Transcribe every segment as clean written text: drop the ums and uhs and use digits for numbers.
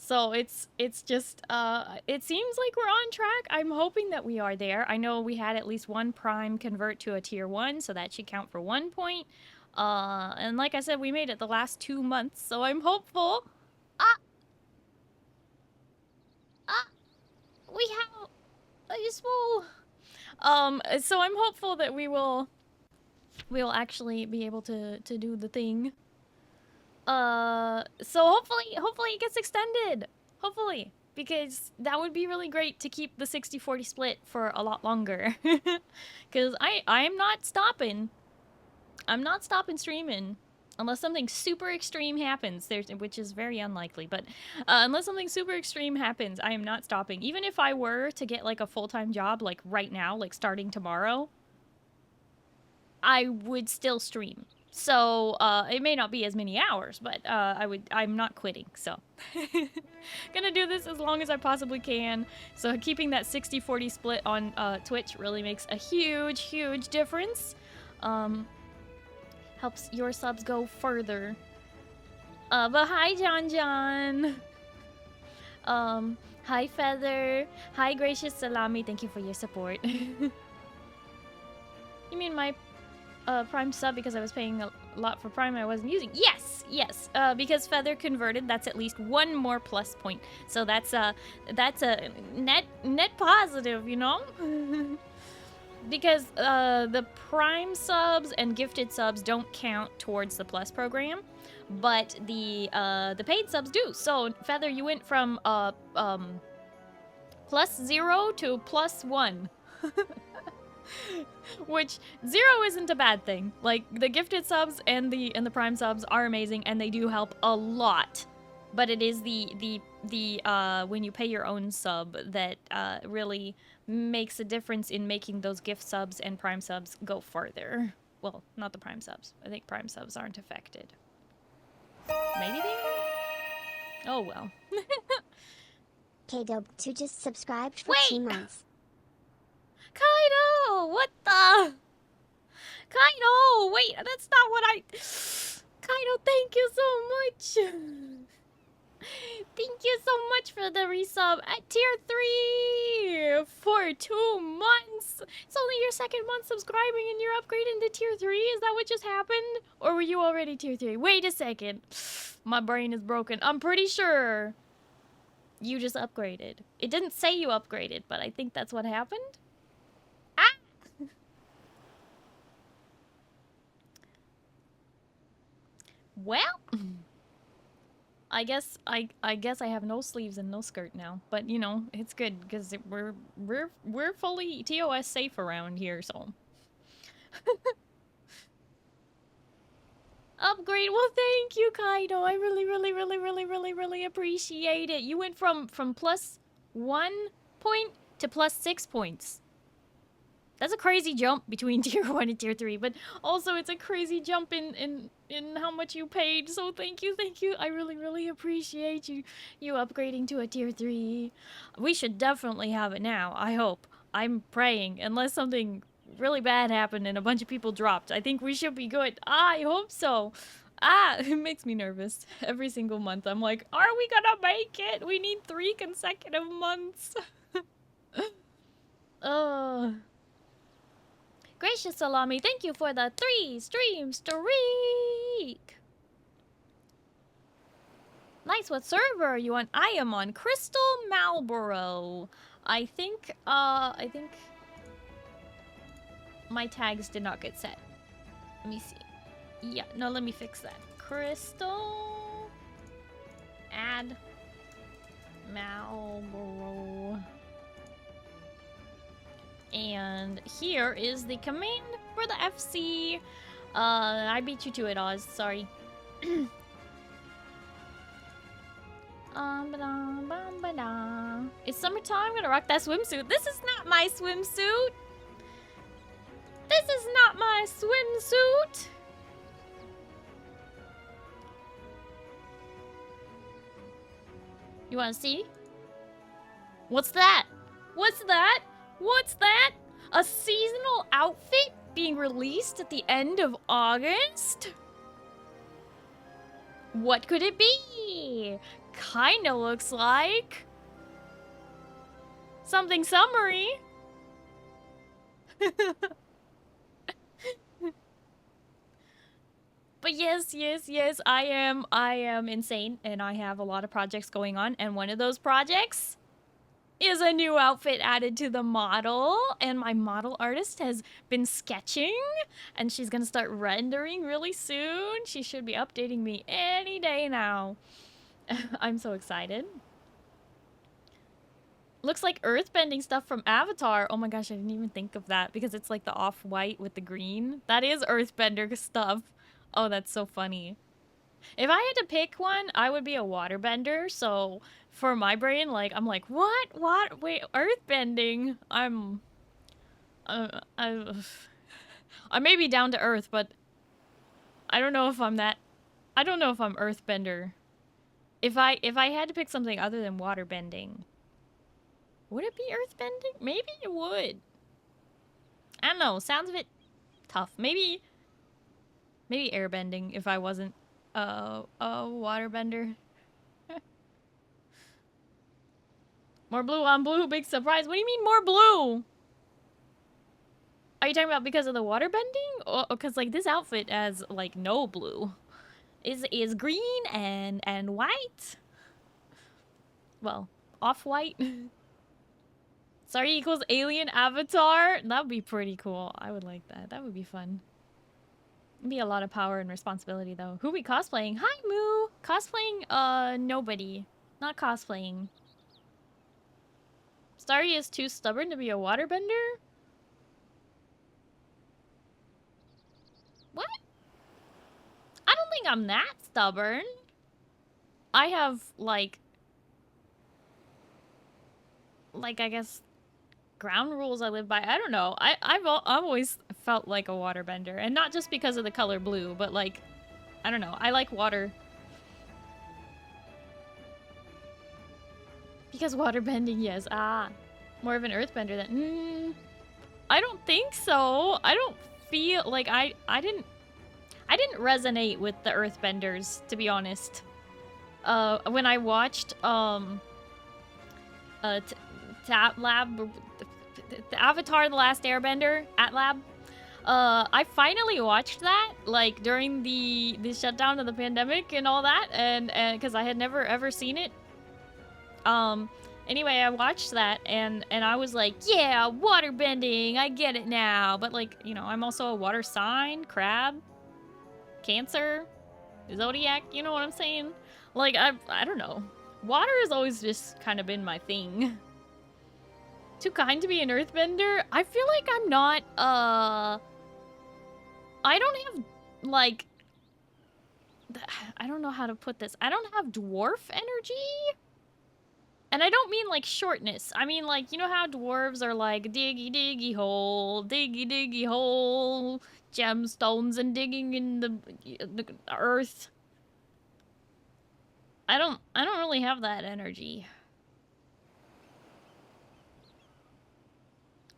So it's just it seems like we're on track. I'm hoping that we are there. I know we had at least one prime convert to a tier 1, so that should count for 1 point. And like I said, we made it the last 2 months, so I'm hopeful. We have a useful. So I'm hopeful that we'll actually be able to do the thing. So hopefully it gets extended. Hopefully. Because that would be really great to keep the 60-40 split for a lot longer. Because I'm not stopping. I'm not stopping streaming. Unless something super extreme happens, which is very unlikely, but unless something super extreme happens, I am not stopping. Even if I were to get like a full-time job, like right now, like starting tomorrow, I would still stream. So it may not be as many hours, but I'm not quitting, so. Gonna do this as long as I possibly can. So keeping that 60-40 split on Twitch really makes a huge, huge difference. Helps your subs go further. But hi, John. Hi, Feather. Hi, Gracious Salami. Thank you for your support. You mean my Prime sub because I was paying a lot for Prime I wasn't using? Yes, yes. Because Feather converted, that's at least 1 more plus point. So that's a net positive, you know? Because the Prime subs and gifted subs don't count towards the Plus program, but the paid subs do. So Feather, you went from +0 to +1, which 0 isn't a bad thing. Like the gifted subs and the Prime subs are amazing, and they do help a lot. But it is the when you pay your own sub that really makes a difference in making those gift subs and Prime subs go further. Well, not the Prime subs. I think Prime subs aren't affected. Maybe they are? Oh well. K-Dope2 just subscribed for 2 months. Kaido! What the? Kaido! Wait, that's not what I... Kaido, thank you so much! Thank you so much for the resub at tier 3 for 2 months. It's only your 2nd month subscribing and you're upgrading to tier 3. Is that what just happened? Or were you already tier 3? Wait a second. My brain is broken. I'm pretty sure you just upgraded. It didn't say you upgraded, but I think that's what happened. Ah! Well... I guess I have no sleeves and no skirt now, but you know it's good because we're fully TOS safe around here, so. Upgrade. Well, thank you, Kaido. I really appreciate it. You went from +1 point to +6 points. That's a crazy jump between tier 1 and tier 3, but also it's a crazy jump in how much you paid. So thank you. I really appreciate you upgrading to a tier 3. We should definitely have it now. I hope. I'm praying, unless something really bad happened and a bunch of people dropped. I think we should be good. I hope so. It makes me nervous. Every single month I'm like, are we gonna make it? We need 3 consecutive months. Gracious Salami, thank you for the 3 stream streak. Nice. What server are you on? I am on Crystal Marlboro. I think my tags did not get set. Let me see. Yeah, no, let me fix that. Crystal add Marlboro. And here is the command for the FC. I beat you to it, Oz. Sorry. It's summertime. I'm gonna rock that swimsuit. This is not my swimsuit. This is not my swimsuit. You wanna see? What's that? What's that? What's that? A seasonal outfit being released at the end of August? What could it be? Okay. Kinda looks like something summery. But yes, I am insane and I have a lot of projects going on, and one of those projects is a new outfit added to the model, and my model artist has been sketching and she's gonna start rendering really soon. She should be updating me any day now. I'm so excited. Looks like earthbending stuff from Avatar. Oh my gosh, I didn't even think of that because it's like the off-white with the green. That is earthbender stuff. Oh, that's so funny. If I had to pick one, I would be a waterbender. So for my brain, like, I'm like, what? What? Wait, earthbending? I may be down to earth, but I don't know if I'm that. I don't know if I'm earthbender. If I had to pick something other than waterbending, would it be earthbending? Maybe it would. I don't know. Sounds a bit tough. Maybe airbending if I wasn't a waterbender. More blue on blue, big surprise. What do you mean more blue? Are you talking about because of the waterbending? Or because like this outfit has like no blue. Is green and white. Well, off-white. Sorry equals alien avatar. That would be pretty cool. I would like that. That would be fun. It'd be a lot of power and responsibility though. Who we cosplaying? Hi Moo! Cosplaying nobody. Not cosplaying. Starry is too stubborn to be a waterbender? What? I don't think I'm that stubborn. I have like I guess ground rules I live by. I don't know. I've always felt like a waterbender, and not just because of the color blue, but like I don't know. I like water. Because waterbending, yes. Ah, more of an earthbender than. I don't think so. I don't feel like I didn't resonate with the earthbenders, to be honest. When I watched Tap Lab, the Avatar: The Last Airbender at Lab. I finally watched that like during the shutdown of the pandemic and all that, and because I had never ever seen it. Anyway, I watched that and I was like, yeah, waterbending, I get it now. But like, you know, I'm also a water sign, crab, Cancer, Zodiac, you know what I'm saying? Like, I don't know. Water has always just kind of been my thing. Too kind to be an earthbender? I feel like I'm not, I don't have, like, I don't know how to put this. I don't have dwarf energy? And I don't mean, like, shortness. I mean, like, you know how dwarves are like, diggy diggy hole, gemstones and digging in the earth. I don't really have that energy.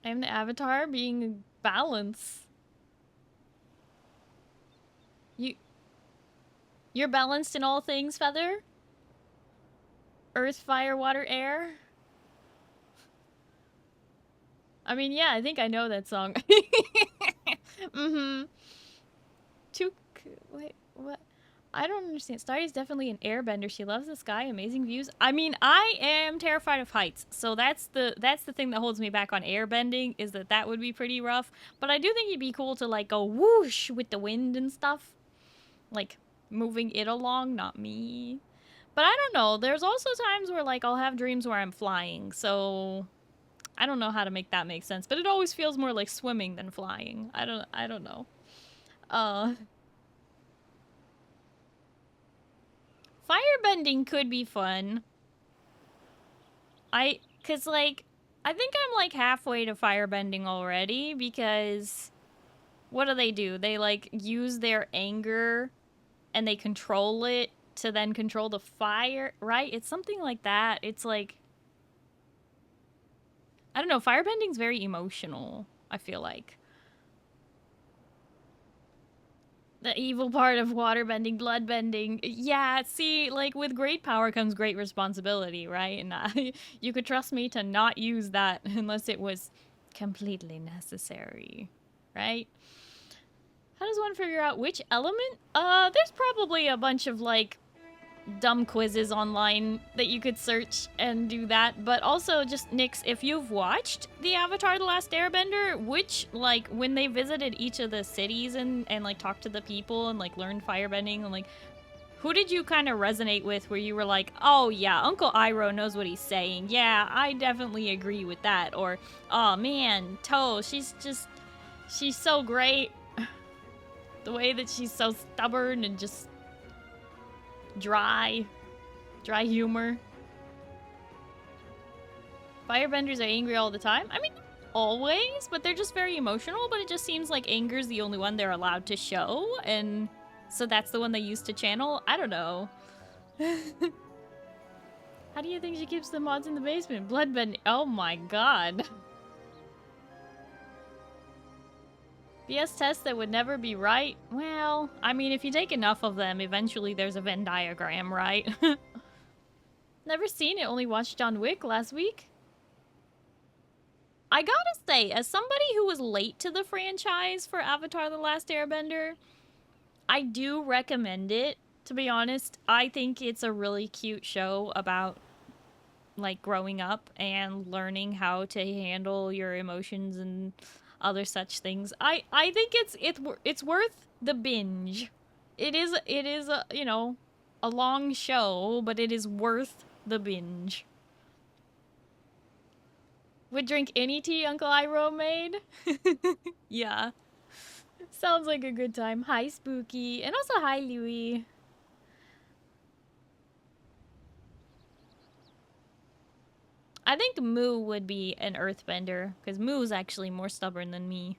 I'm the avatar being balance. You're balanced in all things, Feather? Earth, fire, water, air? I mean, yeah, I think I know that song. Mm-hmm. Wait, what? I don't understand. Starry is definitely an airbender. She loves the sky, amazing views. I mean, I am terrified of heights, so that's the thing that holds me back on airbending, is that would be pretty rough. But I do think it'd be cool to like go whoosh with the wind and stuff, like moving it along, not me. But I don't know. There's also times where like I'll have dreams where I'm flying, so I don't know how to make that make sense. But it always feels more like swimming than flying. I don't know. Firebending could be fun. Cause like, I think I'm like halfway to firebending already, because what do? They like use their anger and they control it to then control the fire, right? It's something like that. It's like, I don't know, firebending's very emotional, I feel like. The evil part of waterbending, bloodbending. Yeah, see, like, with great power comes great responsibility, right? And you could trust me to not use that unless it was completely necessary, right? How does one figure out which element? There's probably a bunch of, like, dumb quizzes online that you could search and do that. But also, just, Nyx, if you've watched the Avatar The Last Airbender, which, like, when they visited each of the cities and like, talked to the people and, like, learned firebending and, like, who did you kind of resonate with where you were like, oh, yeah, Uncle Iroh knows what he's saying. Yeah, I definitely agree with that. Or, oh, man, Toe, she's so great. The way that she's so stubborn and just dry humor. Firebenders are angry all the time. I mean, always, but they're just very emotional, but it just seems like anger's the only one they're allowed to show, and so that's the one they use to channel. I don't know. How do you think she keeps the mods in the basement? Bloodbending. Oh my god. BS tests that would never be right? Well, I mean, if you take enough of them, eventually there's a Venn diagram, right? Never seen it, only watched John Wick last week. I gotta say, as somebody who was late to the franchise for Avatar The Last Airbender, I do recommend it, to be honest. I think it's a really cute show about, like, growing up and learning how to handle your emotions and other such things. I think it's worth the binge. It is a, you know, a long show, but it is worth the binge. Would drink any tea Uncle Iroh made? Yeah. Sounds like a good time. Hi, Spooky. And also hi, Louie. I think Moo would be an earthbender, because Moo's actually more stubborn than me.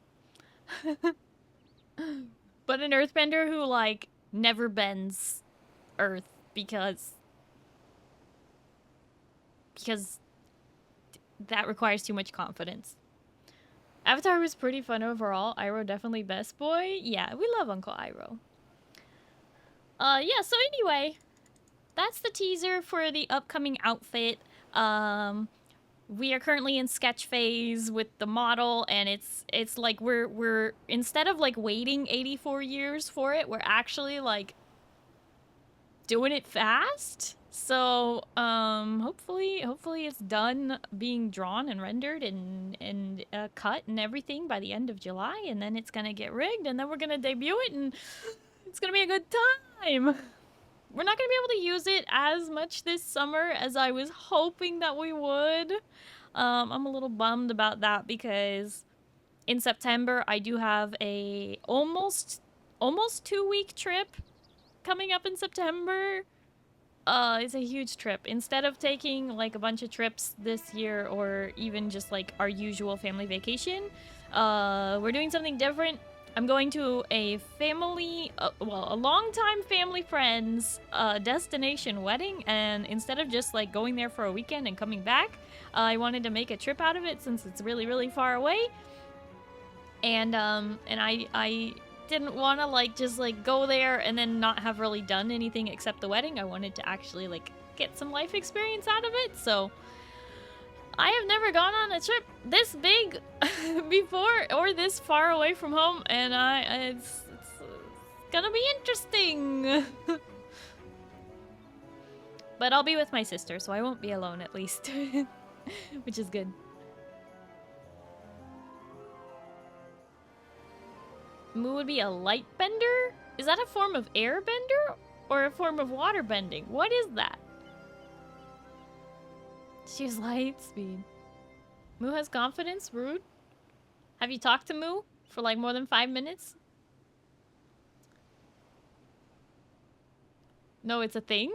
But an earthbender who, like, never bends earth because that requires too much confidence. Avatar was pretty fun overall. Iroh definitely best boy. Yeah, we love Uncle Iroh. Yeah, so anyway, that's the teaser for the upcoming outfit. We are currently in sketch phase with the model, and it's like we're instead of like waiting 84 years for it, we're actually like doing it fast. So hopefully it's done being drawn and rendered and cut and everything by the end of July, and then it's gonna get rigged, and then we're gonna debut it, and it's gonna be a good time. We're not gonna be able to use it as much this summer as I was hoping that we would. I'm a little bummed about that because in September I do have a almost 2-week trip coming up in September. It's a huge trip. Instead of taking like a bunch of trips this year or even just like our usual family vacation, we're doing something different. I'm going to a family, a longtime family friend's destination wedding, and instead of just like going there for a weekend and coming back, I wanted to make a trip out of it since it's really, really far away. And I didn't want to like just like go there and then not have really done anything except the wedding. I wanted to actually like get some life experience out of it, so I have never gone on a trip this big before or this far away from home, and it's gonna be interesting. But I'll be with my sister, so I won't be alone at least, which is good. Moo would be a light bender? Is that a form of air bender or a form of water bending? What is that? She has light speed. Moo has confidence? Rude. Have you talked to Moo for like more than 5 minutes? No, it's a thing?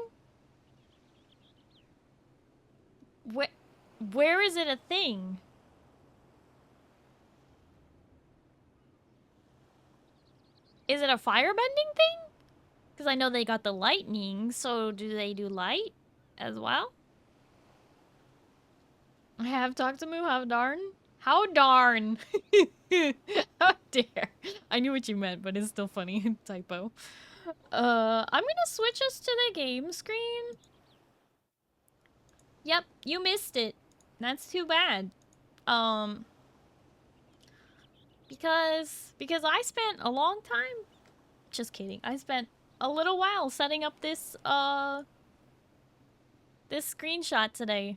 Where is it a thing? Is it a firebending thing? Because I know they got the lightning, so do they do light as well? I have talked to Moo, how How darn. How dare. I knew what you meant, but it's still funny. Typo. I'm gonna switch us to the game screen. Yep, you missed it. That's too bad. Because I spent a long time. Just kidding. I spent a little while setting up this this screenshot today.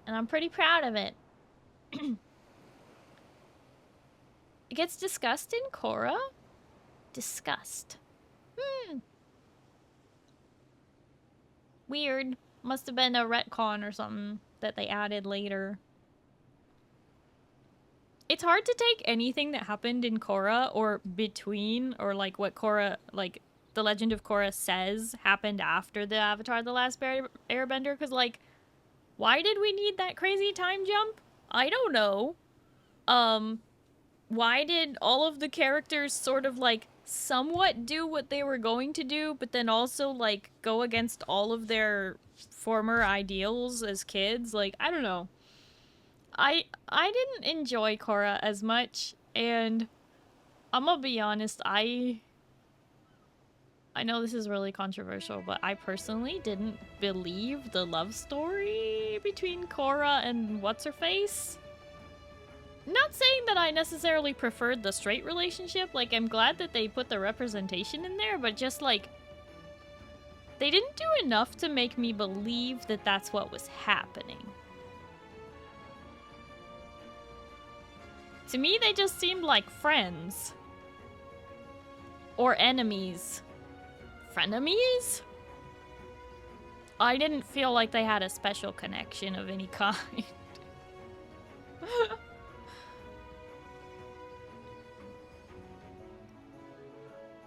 And I'm pretty proud of it. It gets discussed in Korra? Discussed. Weird. Must have been a retcon or something that they added later. It's hard to take anything that happened in Korra or between, or like what Korra, like the Legend of Korra says happened after the Avatar The Last Airbender, because like, why did we need that crazy time jump? I don't know. Why did all of the characters sort of like somewhat do what they were going to do, but then also like go against all of their former ideals as kids? Like, I don't know. I didn't enjoy Korra as much, and I'm gonna be honest, I know this is really controversial, but I personally didn't believe the love story between Korra and what's-her-face. Not saying that I necessarily preferred the straight relationship, like I'm glad that they put the representation in there, but just like, they didn't do enough to make me believe that that's what was happening. To me, they just seemed like friends. Or enemies. Frenemies? I didn't feel like they had a special connection of any kind.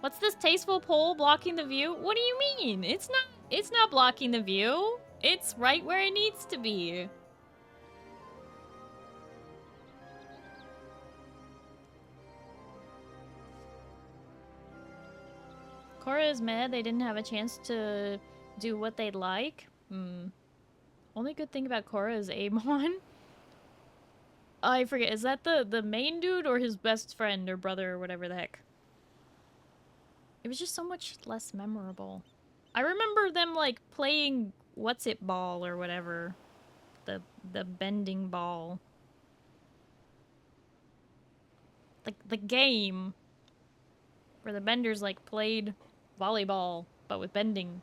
What's this tasteful pole blocking the view? What do you mean? It's not blocking the view. It's right where it needs to be. Korra is mad they didn't have a chance to do what they'd like. Only good thing about Korra is Amon. I forget, is that the main dude or his best friend or brother or whatever the heck? It was just so much less memorable. I remember them like playing what's it ball or whatever. The bending ball. Like the game where the benders like played volleyball, but with bending.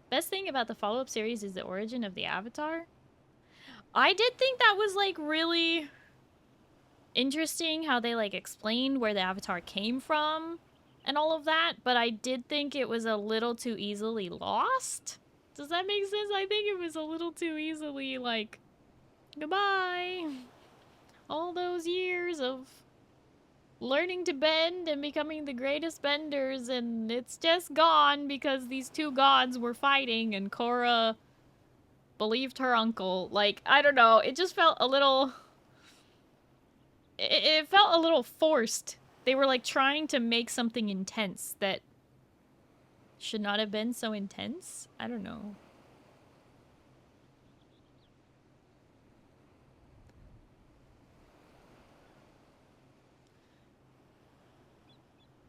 Best thing about the follow-up series is the origin of the Avatar. I did think that was like really interesting how they like explained where the Avatar came from and all of that, but I did think it was a little too easily lost. Does that make sense? I think it was a little too easily like, goodbye. All those years of learning to bend and becoming the greatest benders, and it's just gone because these two gods were fighting and Korra believed her uncle. Like, I don't know, it just felt a little... It felt a little forced. They were like trying to make something intense that should not have been so intense. I don't know.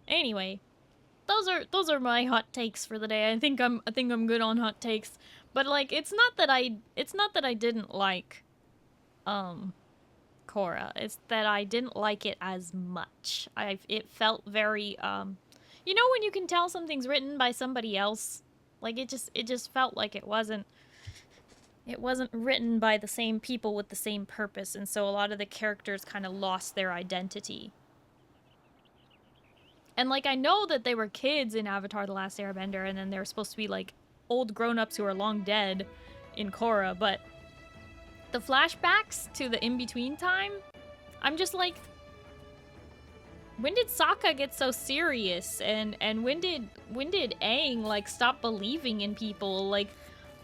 Anyway, those are my hot takes for the day. I think I'm good on hot takes. But like, it's not that I didn't like Korra. It's that I didn't like it as much. It felt very you know when you can tell something's written by somebody else? Like it just felt like it wasn't written by the same people with the same purpose, and so a lot of the characters kind of lost their identity. And, like, I know that they were kids in Avatar The Last Airbender, and then they were supposed to be, like, old grown-ups who are long dead in Korra, but the flashbacks to the in-between time, I'm just like, when did Sokka get so serious? And when did Aang, like, stop believing in people? Like,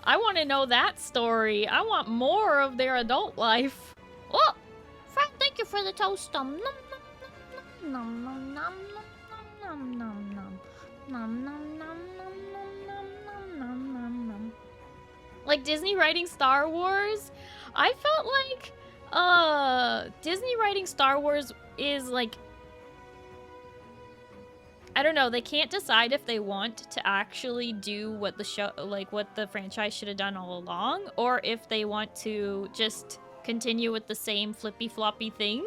I want to know that story. I want more of their adult life. Oh! Frank, thank you for the toast. Nom nom nom nom nom nom nom. Nom nom nom nom nom nom nom nom nom. Like Disney writing Star Wars, I felt like Disney writing Star Wars is like, I don't know, they can't decide if they want to actually do what the show, like what the franchise should have done all along, or if they want to just continue with the same flippy floppy thing.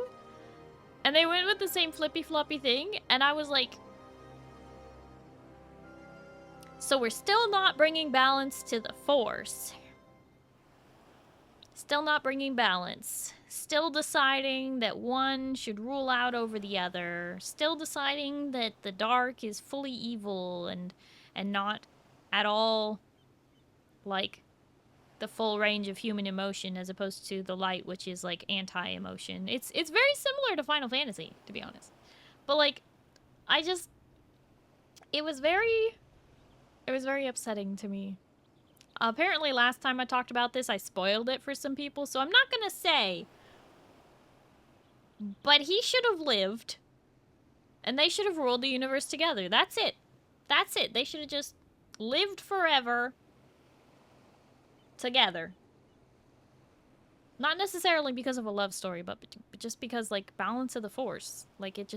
And they went with the same flippy floppy thing, and I was like, so we're still not bringing balance to the Force. Still not bringing balance. Still deciding that one should rule out over the other. Still deciding that the dark is fully evil and not at all like the full range of human emotion, as opposed to the light, which is like anti-emotion. It's very similar to Final Fantasy, to be honest. But like, it was very upsetting to me. Apparently last time I talked about this, I spoiled it for some people, so I'm not gonna say. But he should have lived, and they should have ruled the universe together. That's it. That's it. They should have just lived forever together. Not necessarily because of a love story, but just because, like, balance of the Force. Like, it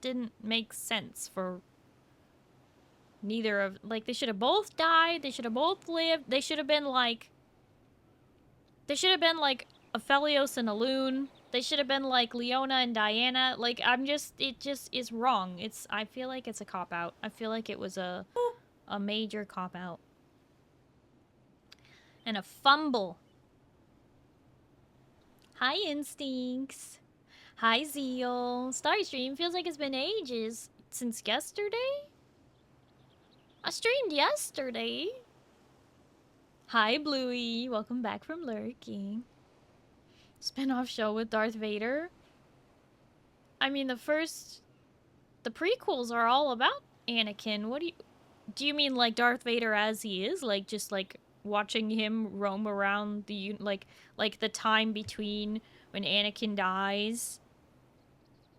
didn't make sense for neither of, like, they should have both died, they should have both lived, they should have been like Aphelios and Elune, they should have been like Leona and Diana. Like, it just is wrong. I feel like it's a cop-out. I feel like it was a major cop-out. And a fumble. Hi, Instincts. Hi, Zeal. Starry stream feels like it's been ages. Since yesterday? I streamed yesterday. Hi, Bluey. Welcome back from lurking. Spin-off show with Darth Vader. I mean, the prequels are all about Anakin. What do you mean, like Darth Vader as he is? Like, just like watching him roam around the, like the time between when Anakin dies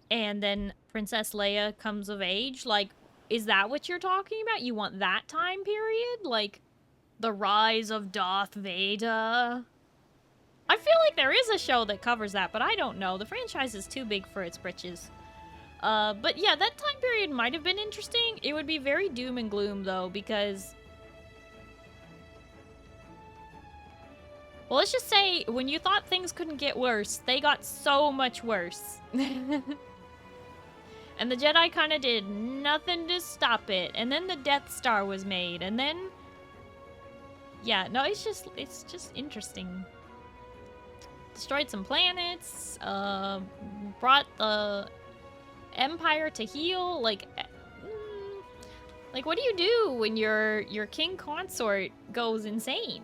and then Princess Leia comes of age? Like, is that what you're talking about? You want that time period? Like, the rise of Darth Vader? I feel like there is a show that covers that, but I don't know. The franchise is too big for its britches. But yeah, that time period might have been interesting. It would be very doom and gloom, though, because... well, let's just say, when you thought things couldn't get worse, they got so much worse. And the Jedi kind of did nothing to stop it. And then the Death Star was made. And then... yeah, no, it's just interesting. Destroyed some planets, brought the Empire to heel. Like what do you do when your king consort goes insane?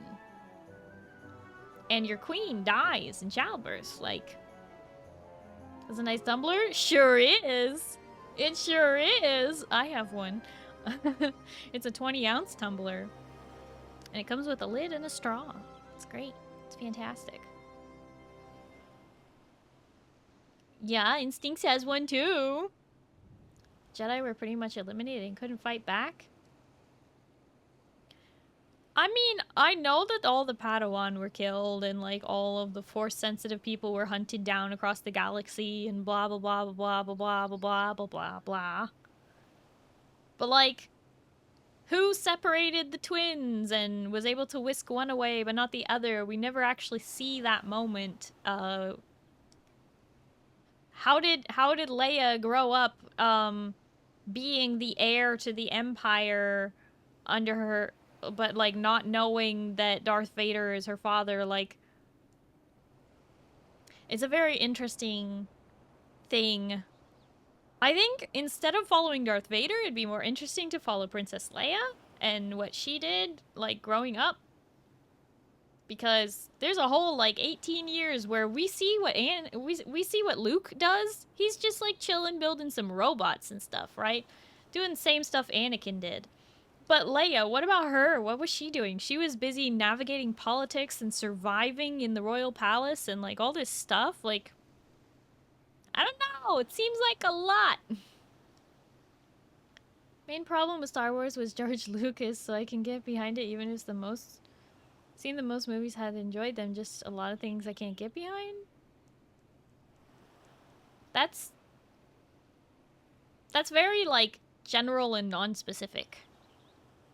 And your queen dies in childbirth? Like, that's a nice tumbler? Sure is. It sure is. I have one. It's a 20-ounce tumbler. And it comes with a lid and a straw. It's great. It's fantastic. Yeah, Instincts has one too. Jedi were pretty much eliminated and couldn't fight back. I mean, I know that all the Padawan were killed and like all of the Force-sensitive people were hunted down across the galaxy and blah blah blah blah blah blah blah blah blah blah blah. But like, who separated the twins and was able to whisk one away but not the other? We never actually see that moment. How did Leia grow up being the heir to the Empire under her, but like not knowing that Darth Vader is her father? Like, it's a very interesting thing. I think instead of following Darth Vader, it'd be more interesting to follow Princess Leia and what she did, like, growing up. Because there's a whole, like, 18 years where we see what we see what Luke does. He's just, like, chilling, building some robots and stuff, right? Doing the same stuff Anakin did. But Leia, what about her? What was she doing? She was busy navigating politics and surviving in the royal palace and, like, all this stuff. Like, I don't know. It seems like a lot. Main problem with Star Wars was George Lucas, so I can get behind it even if seen the most movies had enjoyed them. Just a lot of things I can't get behind. That's very like general and non-specific.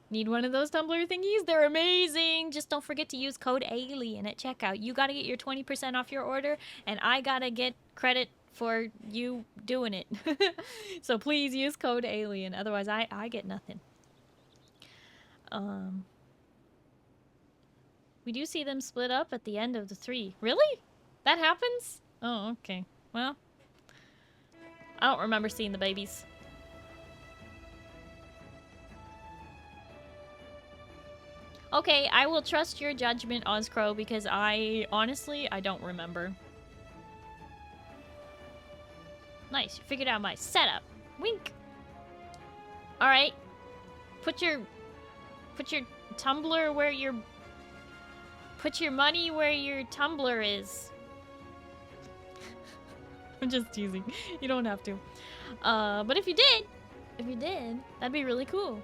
Need one of those Tumblr thingies? They're amazing! Just don't forget to use code ALIEN at checkout. You gotta get your 20% off your order, and I gotta get credit for you doing it. So please use code ALIEN, otherwise I get nothing. We do see them split up at the end of the 3. Really? That happens? Oh, okay. Well, I don't remember seeing the babies. Okay, I will trust your judgment, Ozcrow, because honestly, I don't remember. Nice, you figured out my setup. Wink. Alright. Put your tumbler where your... Put your money where your tumbler is. I'm just teasing. You don't have to. But if you did, that'd be really cool.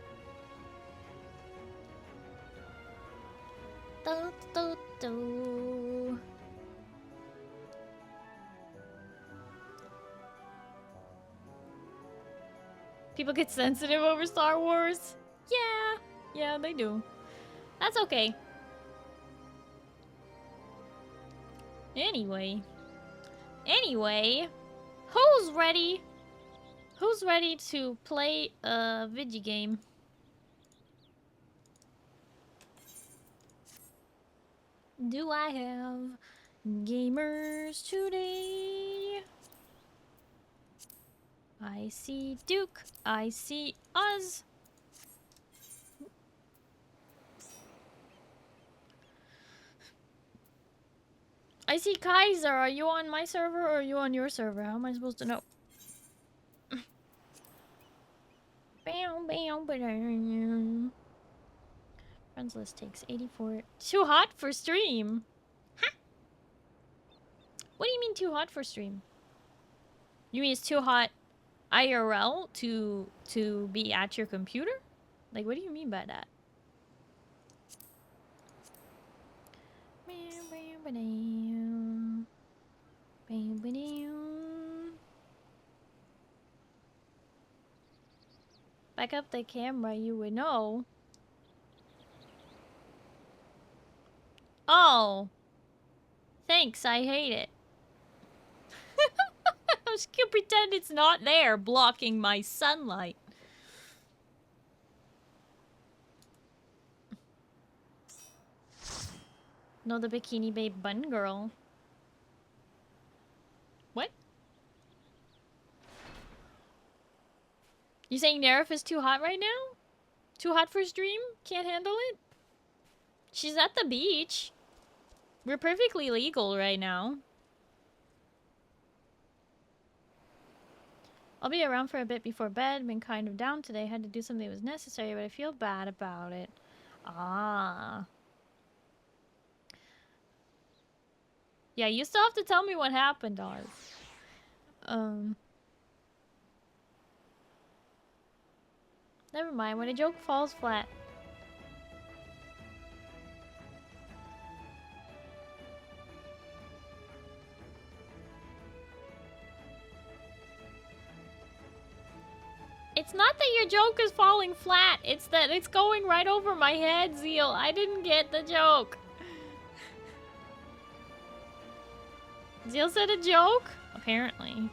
People get sensitive over Star Wars? Yeah, they do. That's okay. Anyway, who's ready? Who's ready to play a video game? Do I have gamers today? I see Duke. I see Oz. I see Kaiser. Are you on my server or are you on your server? How am I supposed to know? Friends list takes 84. Too hot for stream? Huh? What do you mean too hot for stream? You mean it's too hot IRL to be at your computer? Like, what do you mean by that? Back up the camera, you would know. Oh. Thanks, I hate it. I'm just gonna pretend it's not there, blocking my sunlight. No, the Bikini Babe Bun Girl. What? You saying Nerif is too hot right now? Too hot for stream? Can't handle it? She's at the beach. We're perfectly legal right now. I'll be around for a bit before bed. Been kind of down today. Had to do something that was necessary, but I feel bad about it. Ah. Yeah, you still have to tell me what happened, Oz. Never mind. When a joke falls flat. It's not that your joke is falling flat. It's that it's going right over my head, Zeal. I didn't get the joke. Zeal said a joke? Apparently.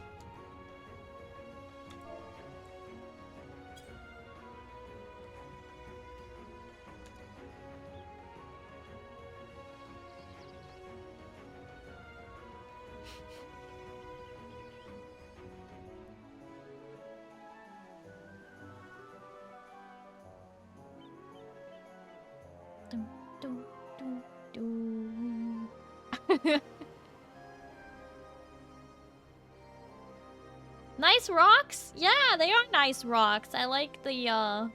Nice rocks? Yeah, they are nice rocks. I like the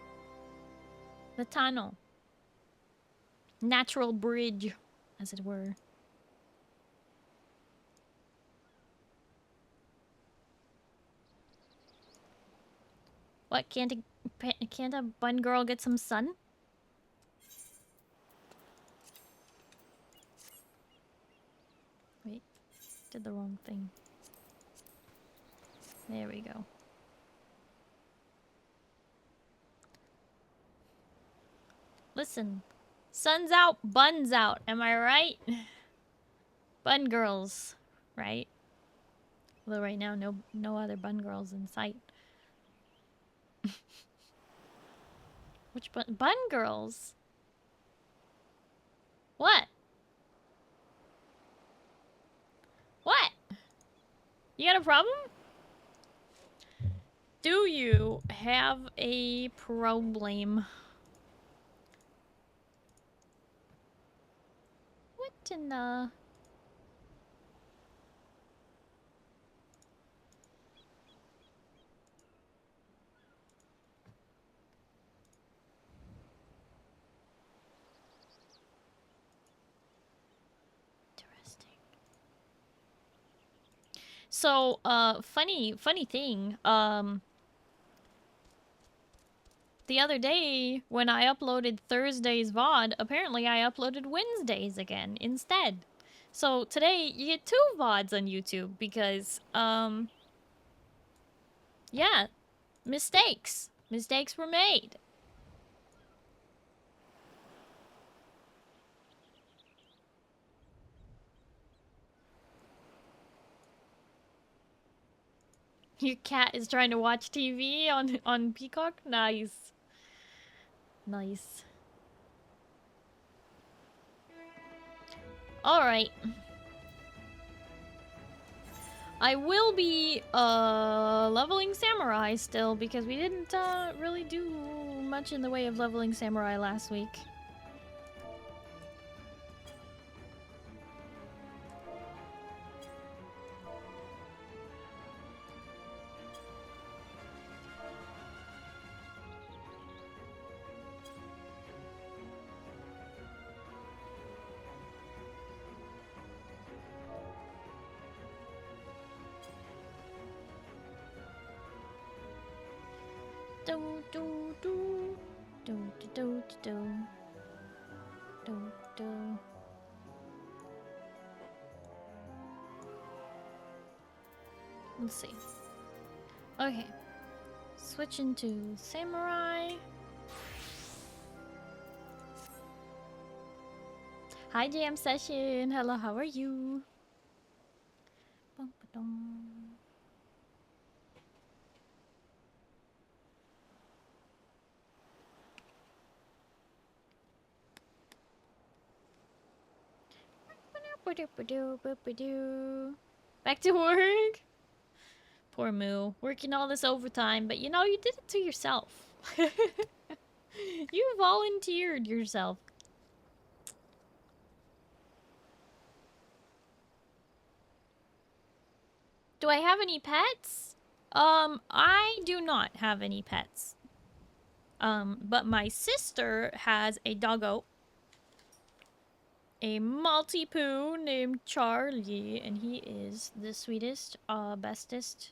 tunnel. Natural bridge, as it were. What, can't a bun girl get some sun? Wait, did the wrong thing. There we go. Listen, sun's out, bun's out. Am I right? Bun girls, right? Although right now, no other bun girls in sight. Which bun girls? What? What? You got a problem? Do you have a problem? What in the... Interesting. So, funny thing, the other day, when I uploaded Thursday's VOD, apparently I uploaded Wednesday's again instead. So today, you get 2 VODs on YouTube because, yeah, mistakes. Mistakes were made. Your cat is trying to watch TV on Peacock? Nice. Nice. Alright. I will be leveling Samurai still because we didn't really do much in the way of leveling Samurai last week. Do do do do do do do do do. Let's see. Okay, switch into Samurai. Hi, Jam Session. Hello, how are you? Bum, ba-dum. Back to work. Poor Moo. Working all this overtime, but you know, you did it to yourself. You volunteered yourself. Do I have any pets? I do not have any pets. But my sister has a doggo. A Maltipoo named Charlie, and he is the sweetest, bestest,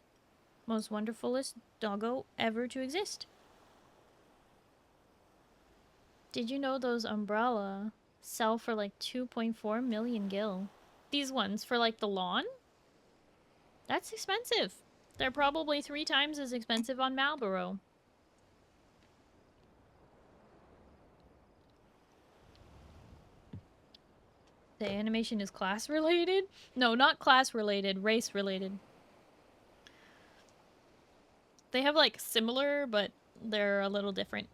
most wonderfulest doggo ever to exist. Did you know those umbrella sell for like 2.4 million gil? These ones for like the lawn? That's expensive. They're probably 3 times as expensive on Marlboro. The animation is class related? No, not class related, race related. They have like similar, but they're a little different.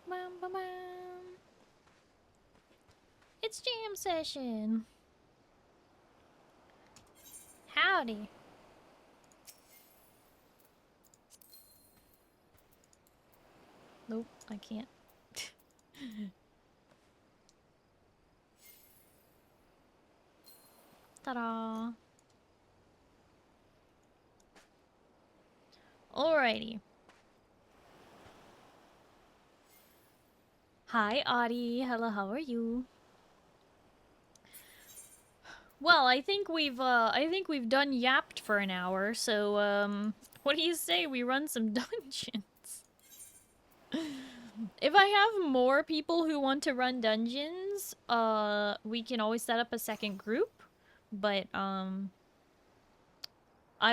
Bum, bum, bum. It's jam session. Howdy. Nope, I can't. Ta-da. Alrighty. Hi, Audie. Hello, how are you? Well, I think we've done yapped for an hour, so what do you say we run some dungeons? If I have more people who want to run dungeons, we can always set up a second group, but I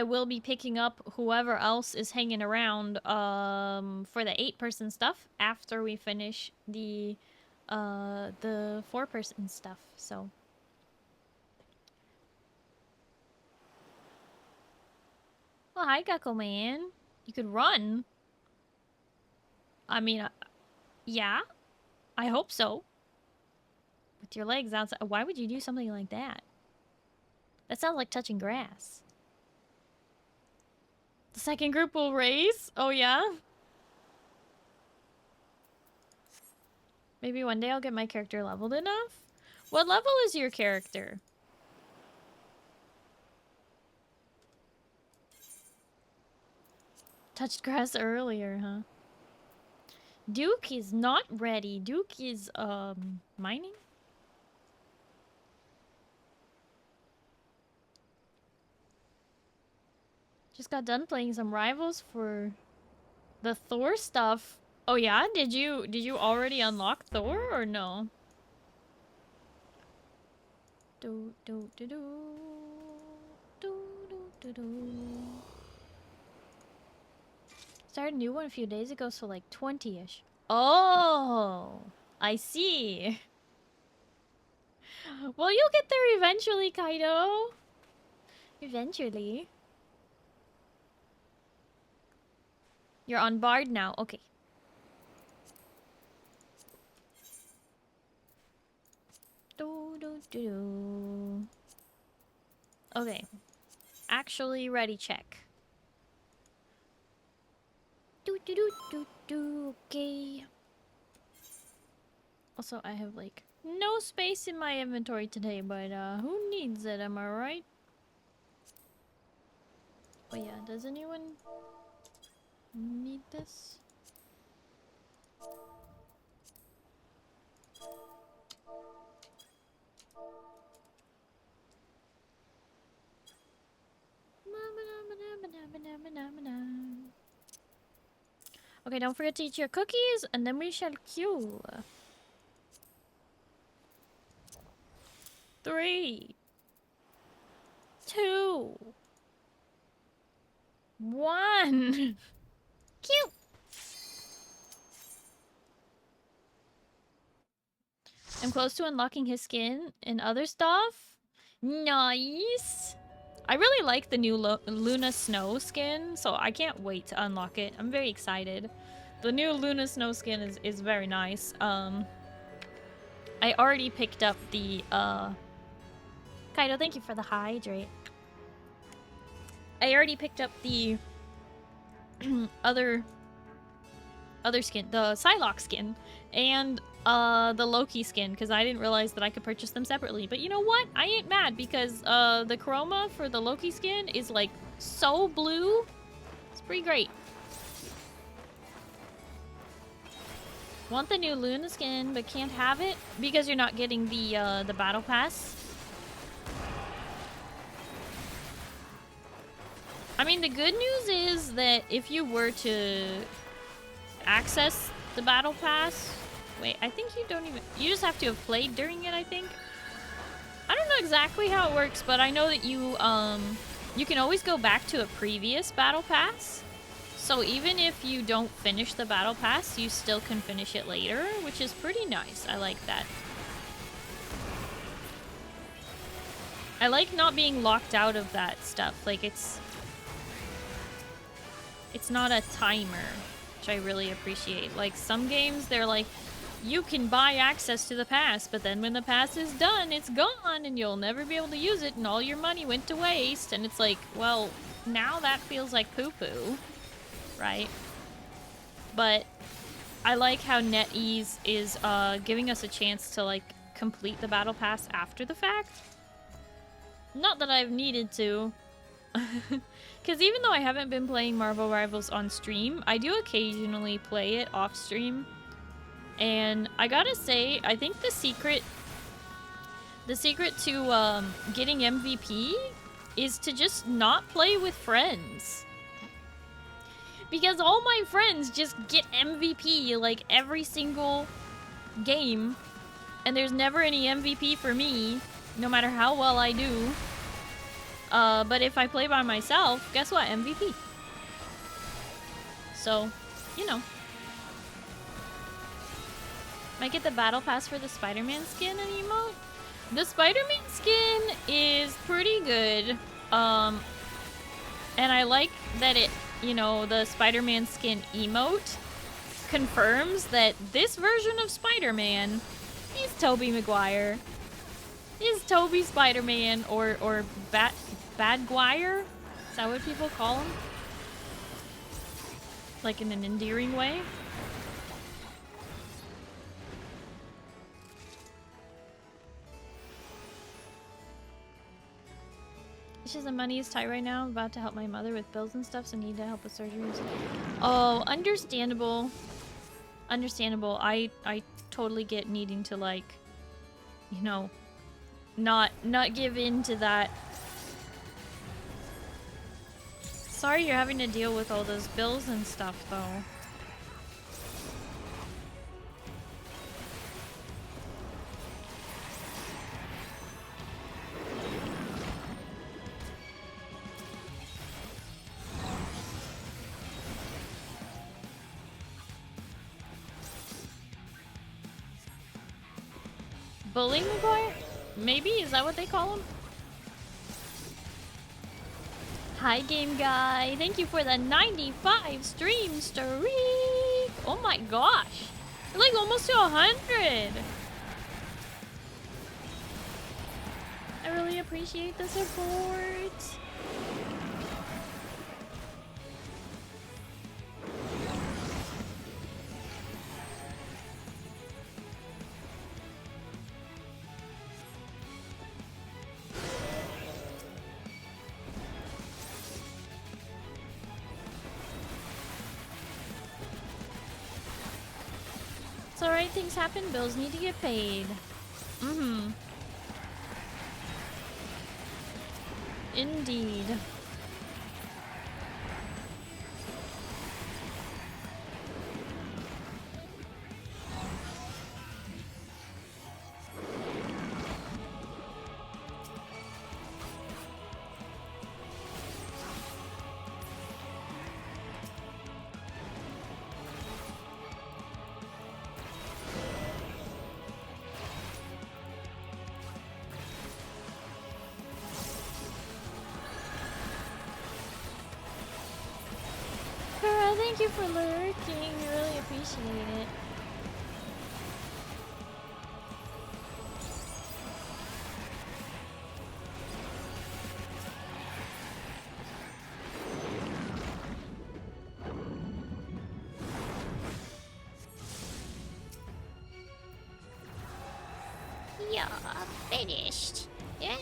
will be picking up whoever else is hanging around for the 8-person stuff after we finish the 4-person stuff. So well, hi Gecko Man. You could run. I mean, yeah. I hope so. With your legs outside. Why would you do something like that? That sounds like touching grass. The second group will raise? Oh, yeah? Maybe one day I'll get my character leveled enough? What level is your character? Touched grass earlier, huh? Duke is not ready. Duke is, mining? Just got done playing some rivals for the Thor stuff. Oh yeah? Did you already unlock Thor or no? Do do do do do do do do. Started a new one a few days ago, so like 20-ish. Oh, I see. Well, you'll get there eventually, Kaido. Eventually. You're on Bard now. Okay. Do, do, do, do. Okay. Actually ready check. Do, do, do, do, do. Okay. Also, I have like no space in my inventory today, but who needs it? Am I right? Oh yeah, does anyone need this? Okay, don't forget to eat your cookies, and then we shall queue. 3, 2, 1. Cute. I'm close to unlocking his skin and other stuff. Nice. I really like the new Luna Snow skin, so I can't wait to unlock it. I'm very excited. The new Luna Snow skin is very nice. I already picked up the Kaido, thank you for the hydrate. I already picked up the other skin, the Psylocke skin, and the Loki skin, because I didn't realize that I could purchase them separately. But you know what? I ain't mad, because the chroma for the Loki skin is like so blue. It's pretty great. Want the new Luna skin, but can't have it because you're not getting the battle pass. I mean, the good news is that if you were to access the battle pass, wait, I think you don't even, you just have to have played during it, I think. I don't know exactly how it works, but I know that you can always go back to a previous battle pass. So even if you don't finish the battle pass, you still can finish it later, which is pretty nice. I like that. I like not being locked out of that stuff. Like, it's not a timer, which I really appreciate. Like, some games, they're like, you can buy access to the pass, but then when the pass is done, it's gone, and you'll never be able to use it, and all your money went to waste. And it's like, well, now that feels like poo-poo, right? But I like how NetEase is giving us a chance to, like, complete the battle pass after the fact. Not that I've needed to. Because even though I haven't been playing Marvel Rivals on stream, I do occasionally play it off stream. And I gotta say, I think the The secret to getting MVP is to just not play with friends. Because all my friends just get MVP like every single game, and there's never any MVP for me, no matter how well I do. But if I play by myself, guess what? MVP. So, you know. Might get the battle pass for the Spider-Man skin and emote. The Spider-Man skin is pretty good. And I like that it, you know, the Spider-Man skin emote confirms that this version of Spider-Man is Tobey Maguire. Is Tobey Spider-Man or Badguire? Is that what people call him? Like in an endearing way? It's just the money is tight right now. I'm about to help my mother with bills and stuff, so need to help with surgeries. Oh, understandable. Understandable. I totally get needing to, like, you know, not give in to that. Sorry you're having to deal with all those bills and stuff, though. Bully Maguire? Maybe? Is that what they call him? Hi, game guy. Thank you for the 95 stream streak. Oh my gosh. You're like almost to 100. I really appreciate the support. It's alright, things happen. Bills need to get paid. Mm-hmm. Indeed. Thank you for lurking. I really appreciate it. Yeah, finished. Yeah.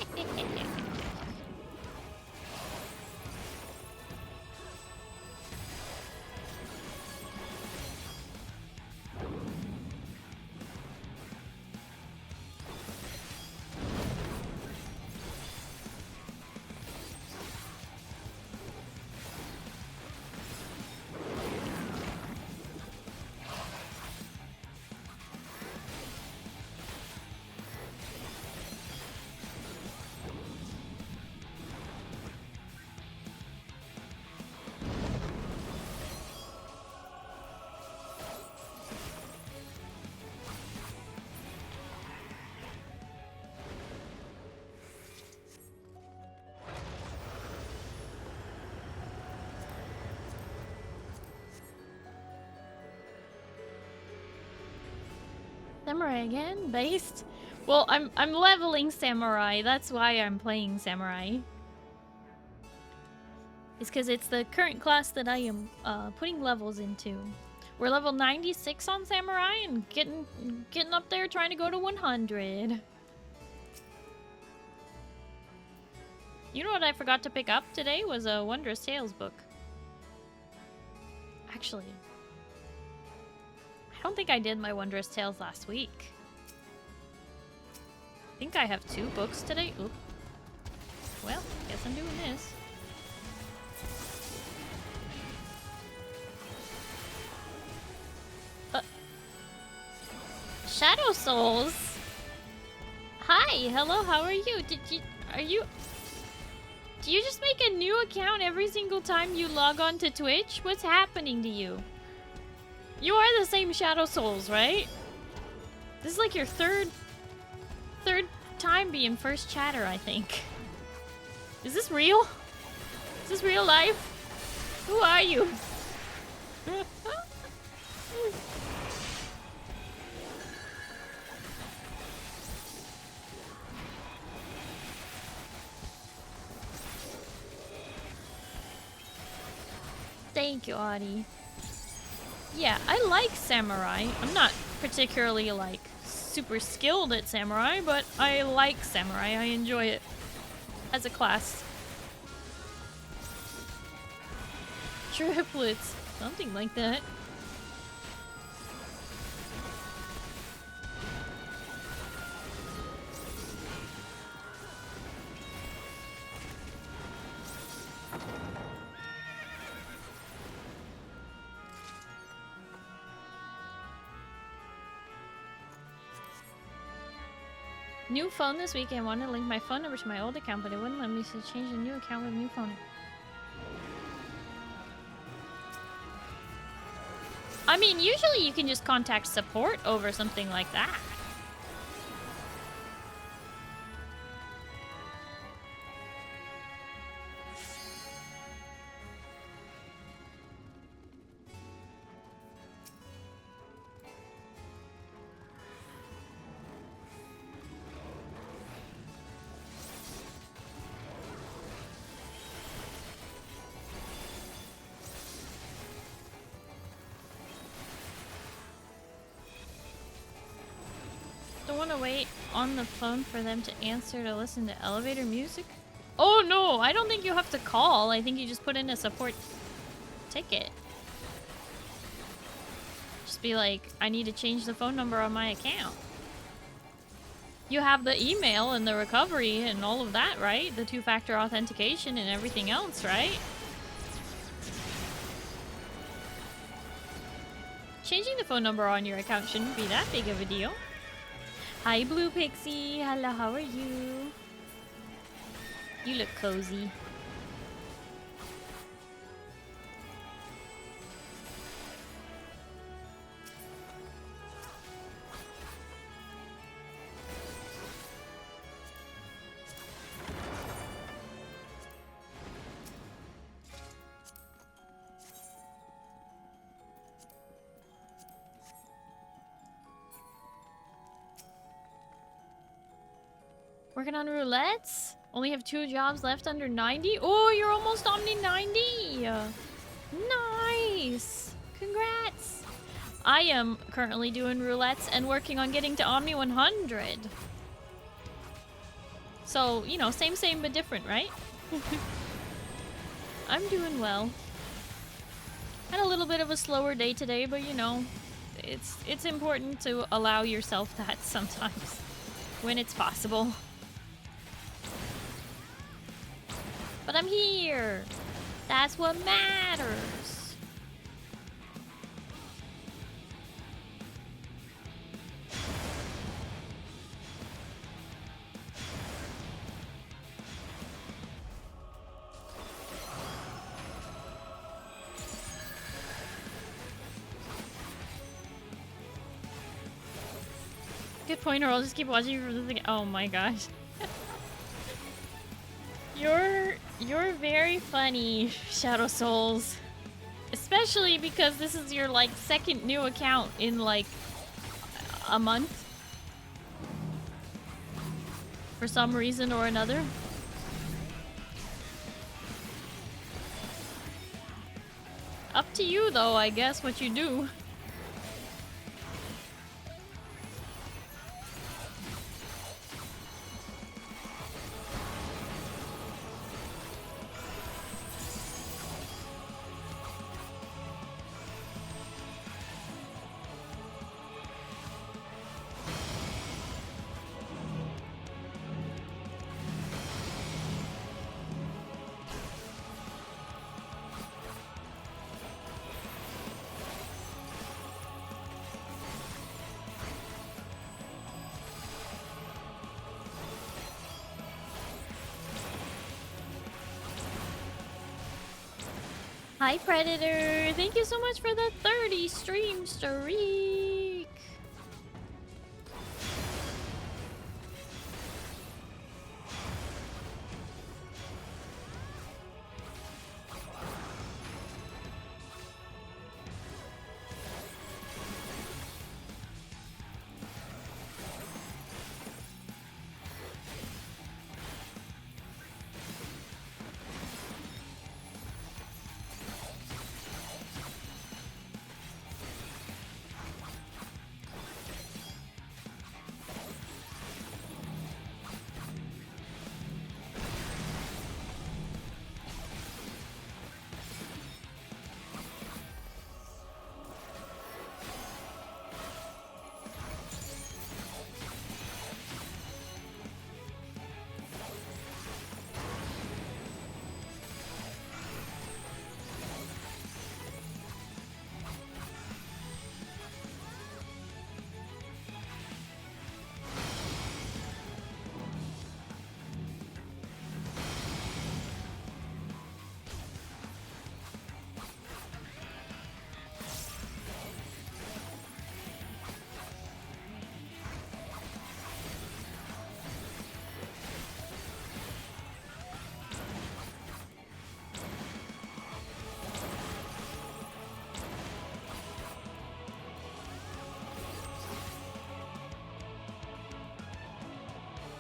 Samurai again? Based? Well, I'm leveling Samurai. That's why I'm playing Samurai. It's because it's the current class that I am putting levels into. We're level 96 on Samurai and getting up there trying to go to 100. You know what I forgot to pick up today was a Wondrous Tales book. Actually, I don't think I did my Wondrous Tales last week. think I have 2 books today. Oop. Well, guess I'm doing this. Shadow Souls. Hi, hello, how are you? Do you just make a new account every single time you log on to Twitch? What's happening to you? You are the same Shadow Souls, right? This is like your third time being first chatter, I think. Is this real? Is this real life? Who are you? Thank you, Audie. Yeah, I like Samurai. I'm not particularly, like, super skilled at Samurai, but I like Samurai. I enjoy it as a class. Triplets. Something like that. New phone this week. I wanted to link my phone number to my old account, but it wouldn't let me, so change the new account with new phone. I mean, usually you can just contact support over something like that. Wait on the phone for them to answer to listen to elevator music? Oh no, I don't think you have to call. I think you just put in a support ticket. Just be like, I need to change the phone number on my account. You have the email and the recovery and all of that, right? The 2-factor authentication and everything else, right? Changing the phone number on your account shouldn't be that big of a deal. Hi, Blue Pixie. Hello, how are you? You look cozy. Working on roulettes? Only have 2 jobs left under 90? Oh, you're almost Omni 90! Nice! Congrats! I am currently doing roulettes and working on getting to Omni 100. So, you know, same but different, right? I'm doing well. Had a little bit of a slower day today, but you know, it's important to allow yourself that sometimes when it's possible. But I'm here. That's what matters. Good point, or I'll just keep watching for the thing. Oh my gosh. You're very funny, Shadow Souls. Especially because this is your, like, second new account in, like, a month. For some reason or another. Up to you, though, I guess, what you do. Hi, Predator. Thank you so much for the 30 stream streak.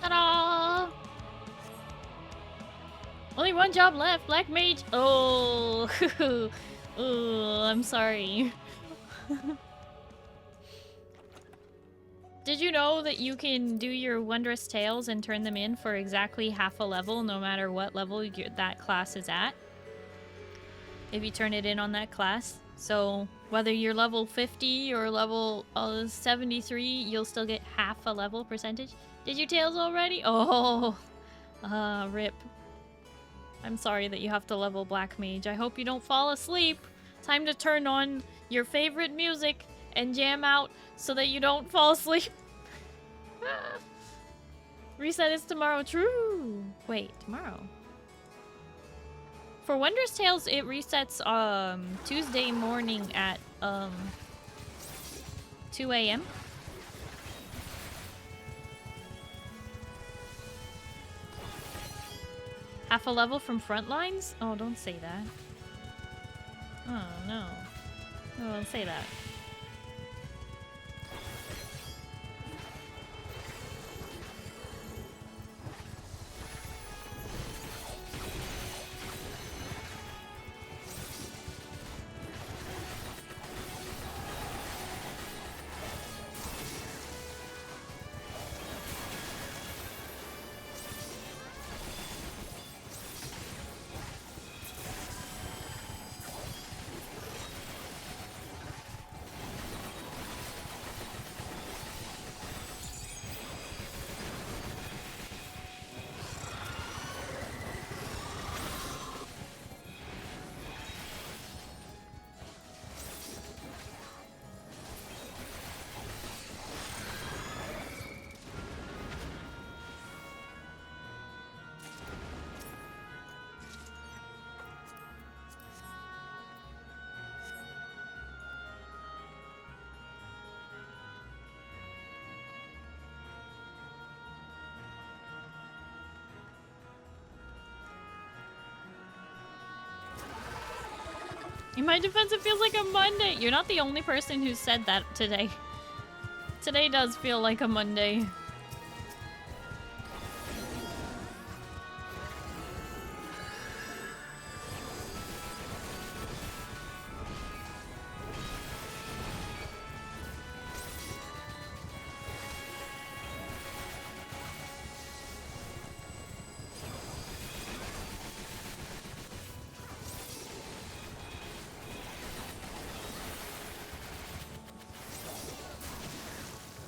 Ta-da! Only one job left, Black Mage. Oh, oh, I'm sorry. Did you know that you can do your Wondrous Tales and turn them in for exactly half a level, no matter what level that class is at? If you turn it in on that class. So, whether you're level 50 or level 73, you'll still get half a level percentage. Did you Tails already? Oh, rip. I'm sorry that you have to level Black Mage. I hope you don't fall asleep. Time to turn on your favorite music and jam out so that you don't fall asleep. Reset is tomorrow. True. Wait, tomorrow. For Wondrous Tales, it resets Tuesday morning at 2 a.m. Half a level from Frontlines? Oh, don't say that. Oh, no. Oh, don't say that. In my defense, it feels like a Monday. You're not the only person who said that today. Today does feel like a Monday.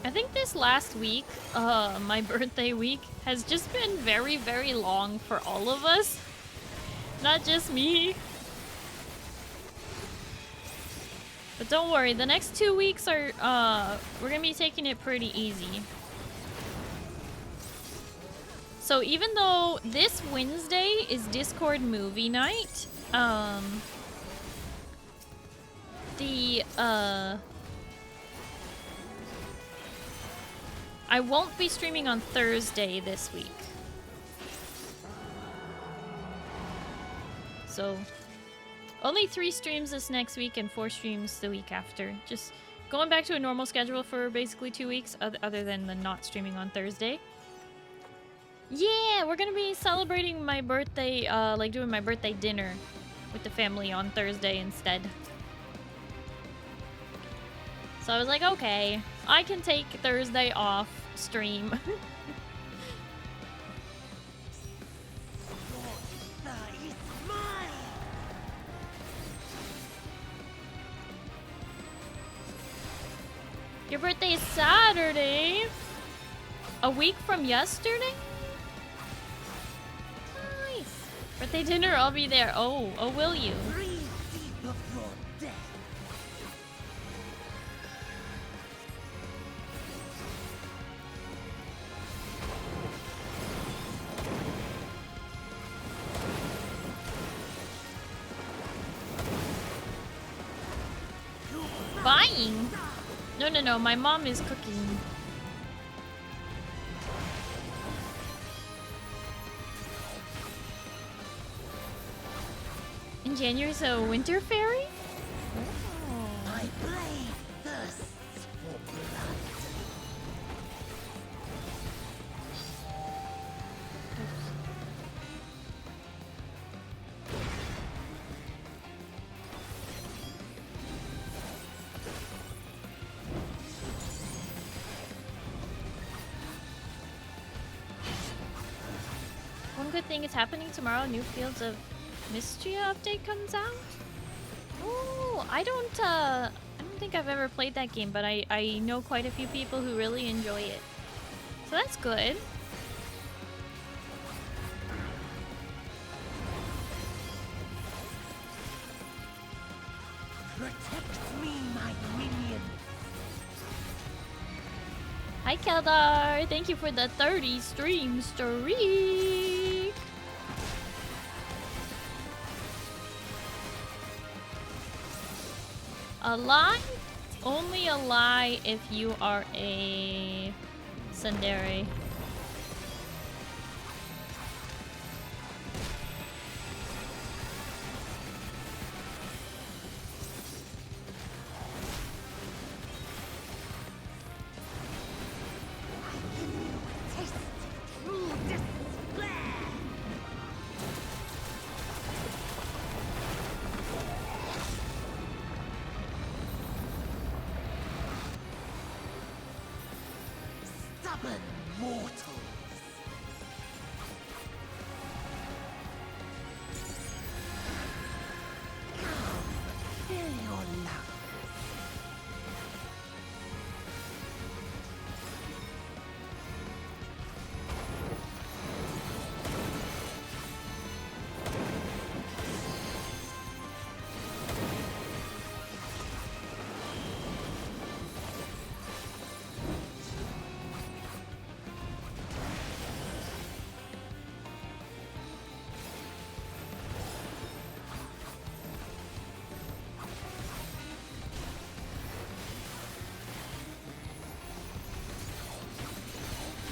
I think this last week, my birthday week, has just been very, very long for all of us. Not just me. But don't worry, the next 2 weeks are, we're gonna be taking it pretty easy. So even though this Wednesday is Discord movie night, the I won't be streaming on Thursday this week. So only 3 streams this next week and 4 streams the week after. Just going back to a normal schedule for basically 2 weeks, other than the not streaming on Thursday. Yeah, we're gonna be celebrating my birthday, like doing my birthday dinner with the family on Thursday instead. So I was like, okay, I can take Thursday off stream. Your birthday is Saturday? A week from yesterday? Nice. Birthday dinner, I'll be there. Oh, will you? Buying? No, my mom is cooking. In January, so winter fairy? Oh. My blade thirsts for blood. One good thing is happening tomorrow. New Fields of Mystria update comes out. Oh, I don't think I've ever played that game, but I know quite a few people who really enjoy it. So that's good. Protect me, my minion. Hi, Keldar. Thank you for the 30 stream streak. A lie? Only a lie if you are a tsundere.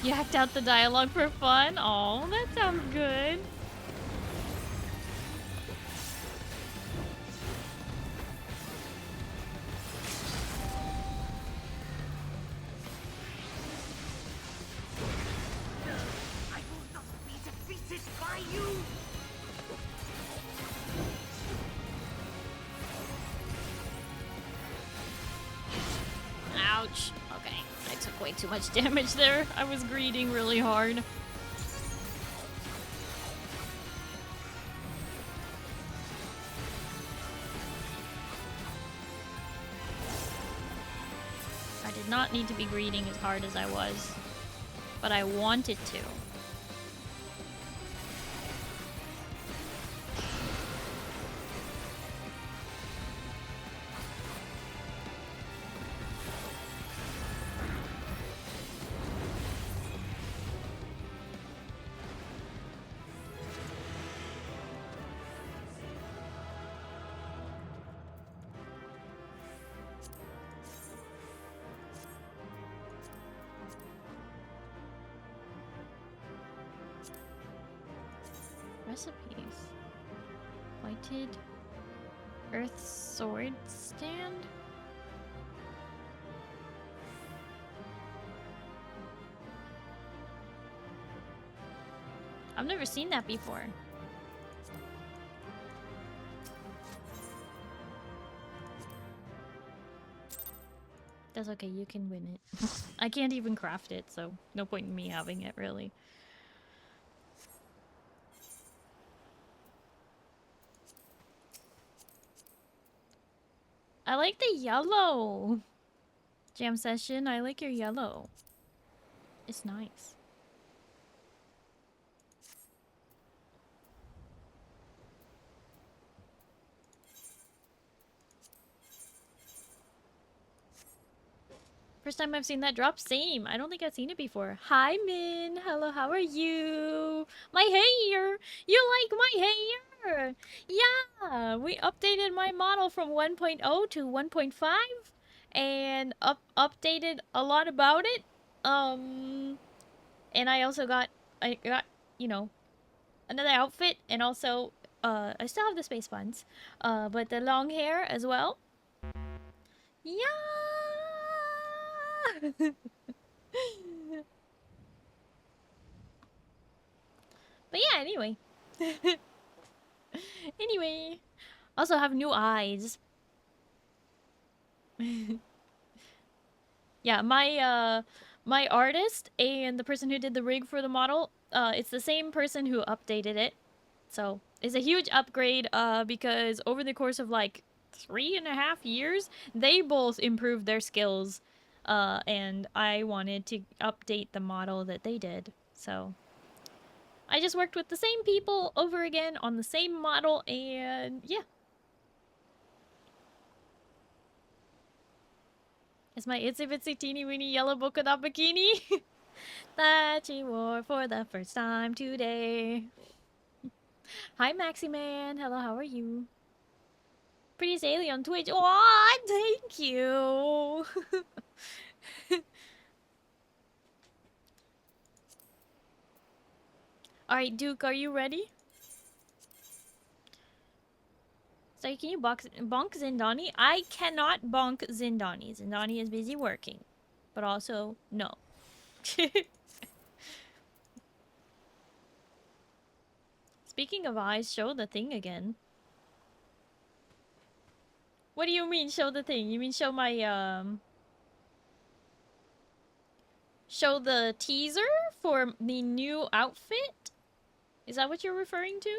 You hacked out the dialogue for fun? Oh, that sounds good. I will not be defeated by you. Ouch. Okay, I took way too much damage there. I was greeting really hard. I did not need to be greeting as hard as I was, but I wanted to. Recipes. Whited earth sword stand? I've never seen that before. That's okay, you can win it. I can't even craft it, so no point in me having it, really. I like the yellow! Jam session, I like your yellow. It's nice. First time I've seen that drop, same. I don't think I've seen it before. Hi, Min. Hello, how are you? My hair! You like my hair! Yeah! We updated my model from 1.0 to 1.5 and updated a lot about it. And I also got, you know, another outfit and also, I still have the space buns, but the long hair as well. Yeah! But yeah, anyway. Anyway. Also have new eyes. Yeah, my artist and the person who did the rig for the model, it's the same person who updated it. So, it's a huge upgrade, because over the course of like 3.5 years, they both improved their skills. And I wanted to update the model that they did. So, I just worked with the same people over again on the same model, and yeah. It's my itsy bitsy teeny weeny yellow polka dot bikini that she wore for the first time today. Hi, Maxi Man. Hello, how are you? Pretty Sally on Twitch. Aw, thank you. Alright, Duke, are you ready? So can you bonk Zindani? I cannot bonk Zindani. Zindani is busy working. But also, no. Speaking of eyes, show the thing again. What do you mean, show the thing? You mean show my, show the teaser for the new outfit? Is that what you're referring to?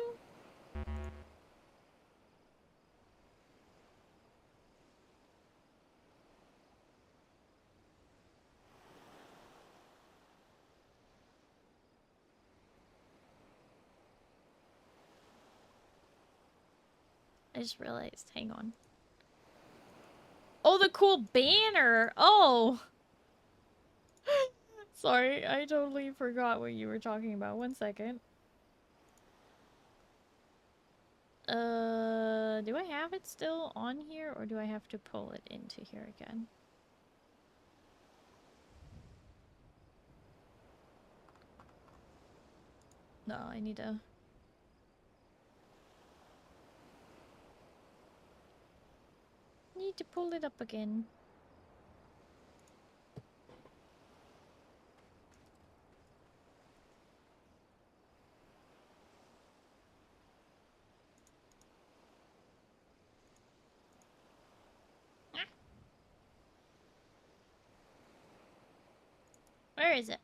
I just realized. Hang on. Oh, the cool banner! Oh! Sorry, I totally forgot what you were talking about. 1 second. Do I have it still on here, or do I have to pull it into here again? No, I need to... Need to pull it up again. Where is it?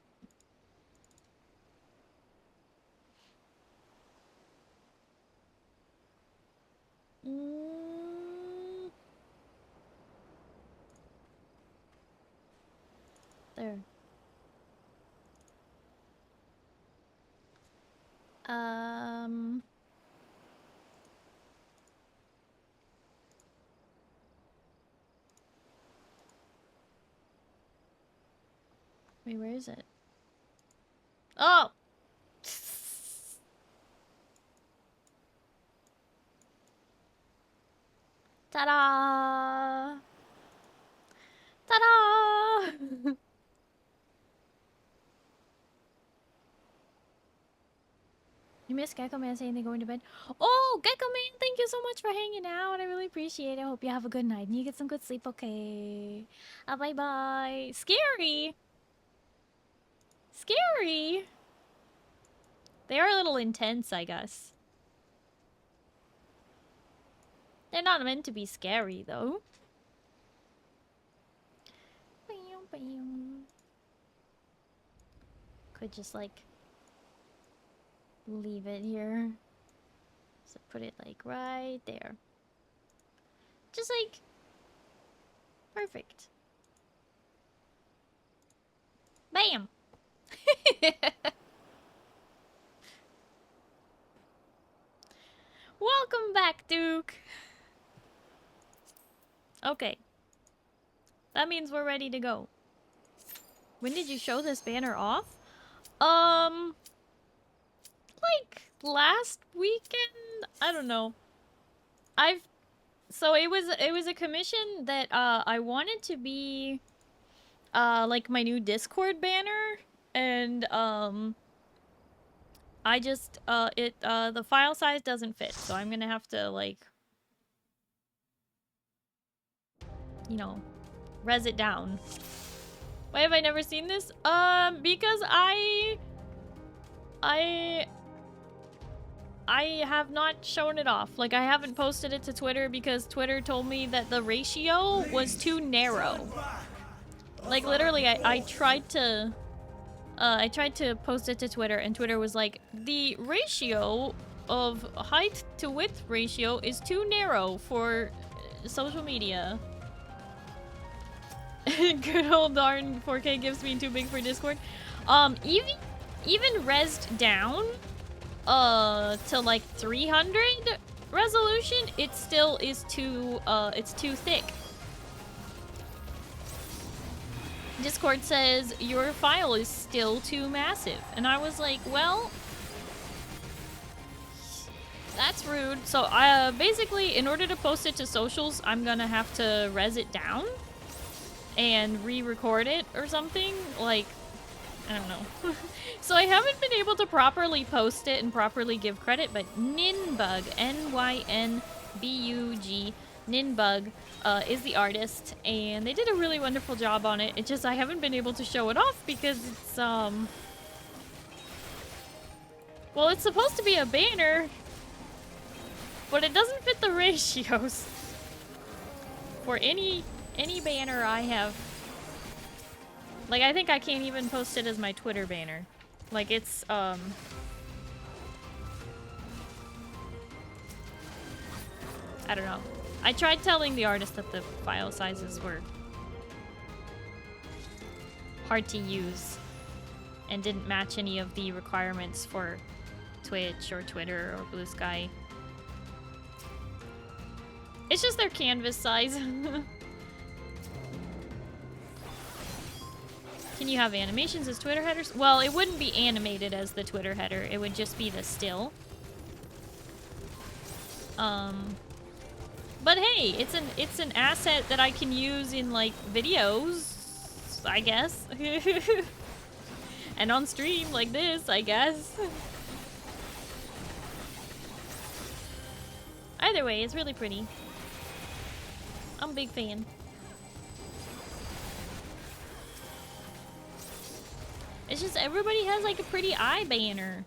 There. Wait, where is it? Oh! Ta-da! Ta-da! You miss Gecko Man saying they're going to bed. Oh, Gecko Man, thank you so much for hanging out. I really appreciate it. I hope you have a good night and you get some good sleep, okay? Bye-bye. Scary! Scary! They are a little intense, I guess. They're not meant to be scary, though. Could just, like, leave it here. So put it, like, right there. Just, like, perfect. Bam! Welcome back, Duke! Okay. That means we're ready to go. When did you show this banner off? Like last weekend? I don't know. So it was a commission that I wanted to be like my new Discord banner, and I just the file size doesn't fit, so I'm gonna have to, like, you know, res it down. Why have I never seen this? Because I have not shown it off. Like, I haven't posted it to Twitter because Twitter told me that the ratio was too narrow. Like, literally, I tried to post it to Twitter, and Twitter was like, the ratio of height to width ratio is too narrow for social media. Good old darn 4K gives me too big for Discord. Even resed down to like 300 resolution, it still is too it's too thick. Discord says your file is still too massive, and I was like, well, that's rude. So basically, in order to post it to socials, I'm gonna have to res it down and re-record it or something. Like, I don't know. So I haven't been able to properly post it and properly give credit, but Ninbug, N-Y-N-B-U-G, Ninbug, is the artist, and they did a really wonderful job on it. It's just I haven't been able to show it off because it's, well, it's supposed to be a banner, but it doesn't fit the ratios for any banner I have. Like, I think I can't even post it as my Twitter banner. Like, it's, I don't know. I tried telling the artist that the file sizes were hard to use and didn't match any of the requirements for Twitch or Twitter or Blue Sky. It's just their canvas size. Can you have animations as Twitter headers? Well, it wouldn't be animated as the Twitter header. It would just be the still. But hey, it's an asset that I can use in, like, videos, I guess. And on stream like this, I guess. Either way, it's really pretty. I'm a big fan. It's just everybody has, like, a pretty eye banner.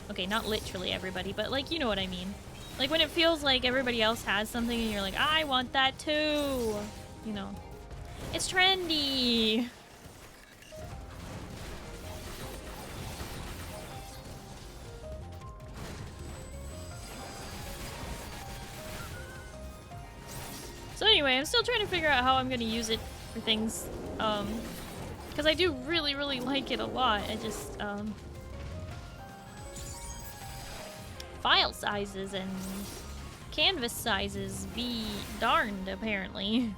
Okay, not literally everybody, but, like, you know what I mean. Like, when it feels like everybody else has something and you're like, I want that too. You know. It's trendy. So anyway, I'm still trying to figure out how I'm gonna use it for things. Because I do really, really like it a lot. I just, file sizes and canvas sizes be darned, apparently.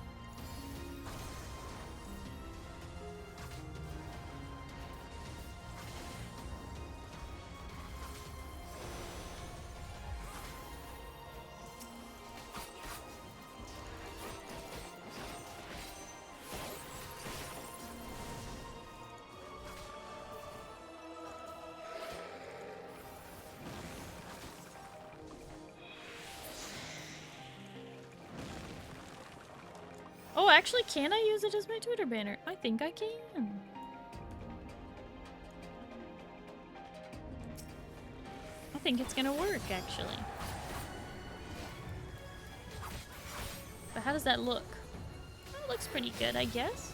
Oh, actually, can I use it as my Twitter banner? I think I can. I think it's gonna work, actually. But how does that look? It looks pretty good, I guess.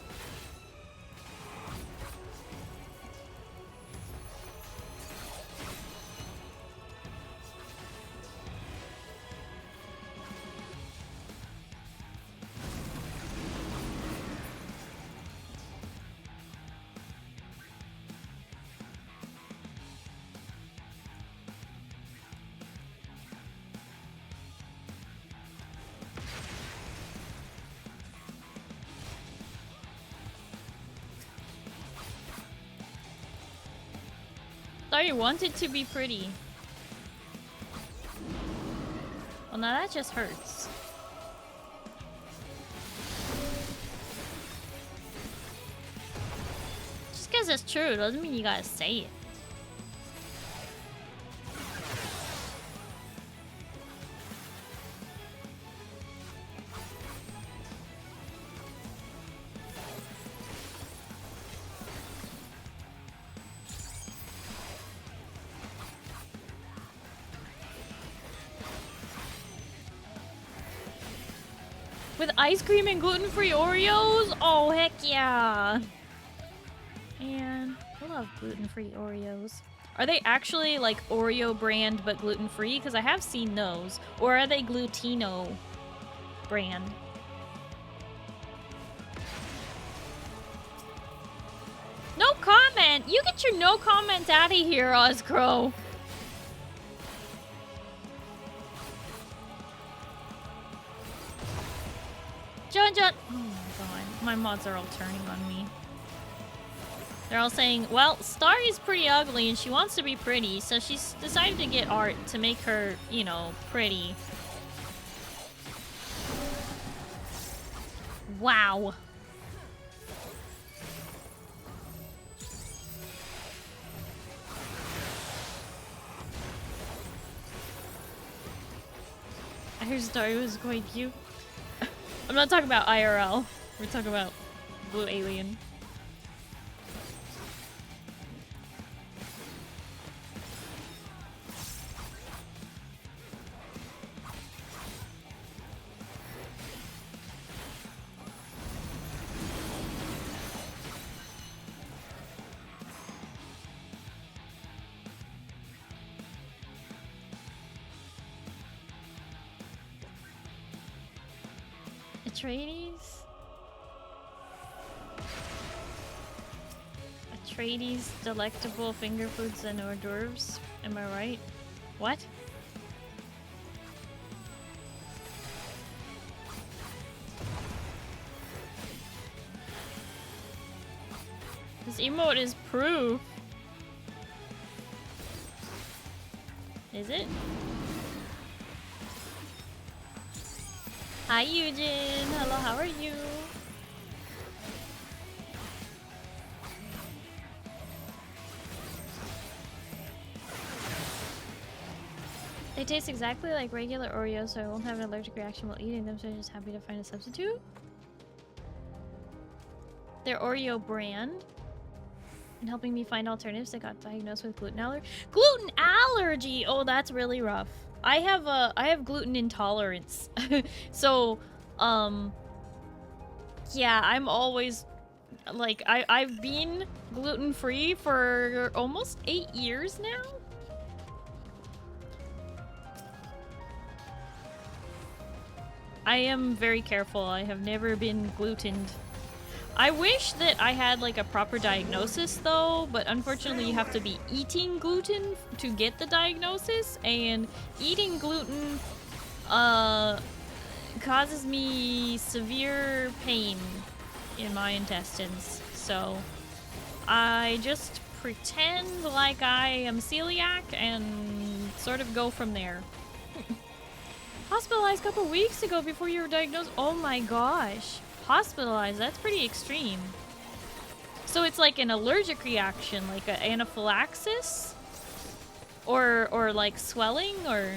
Sorry, you want it to be pretty. Well, now that just hurts. Just because it's true doesn't mean you gotta say it. With ice cream and gluten-free Oreos? Oh, heck yeah. And I love gluten-free Oreos. Are they actually like Oreo brand but gluten-free? Because I have seen those. Or are they Glutino brand? No comment! You get your no comment out of here, Ozcrow. John. Oh my god. My mods are all turning on me. They're all saying, well, Starry's pretty ugly and she wants to be pretty, so she's decided to get art to make her, you know, pretty. Wow. I heard Starry was quite cute. I'm not talking about IRL. We're talking about Blue Alien. Atreides, delectable finger foods and hors d'oeuvres. Am I right? What? This emote is proof. Is it? Hi Eugene! Hello, how are you? They taste exactly like regular Oreos, so I won't have an allergic reaction while eating them, so I'm just happy to find a substitute. They're Oreo brand. And helping me find alternatives. I got diagnosed with gluten allergy. Gluten allergy! Oh, that's really rough. I have gluten intolerance. So, yeah, I'm always like I've been gluten-free for almost 8 years now. I am very careful. I have never been glutened. I wish that I had like a proper diagnosis though, but unfortunately you have to be eating gluten to get the diagnosis, and eating gluten causes me severe pain in my intestines. So I just pretend like I am celiac and sort of go from there. Hospitalized a couple weeks ago before you were diagnosed. Oh my gosh. Hospitalized, that's pretty extreme. So it's like an allergic reaction, like an anaphylaxis? Or like swelling, or...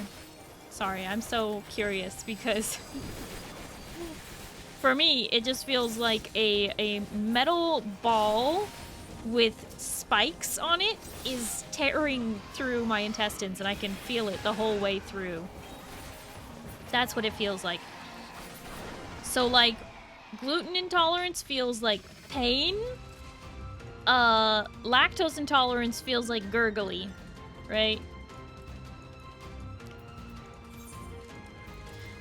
Sorry, I'm so curious because... For me, it just feels like a metal ball with spikes on it is tearing through my intestines, and I can feel it the whole way through. That's what it feels like. So, like, gluten intolerance feels like pain. Lactose intolerance feels like gurgly, right?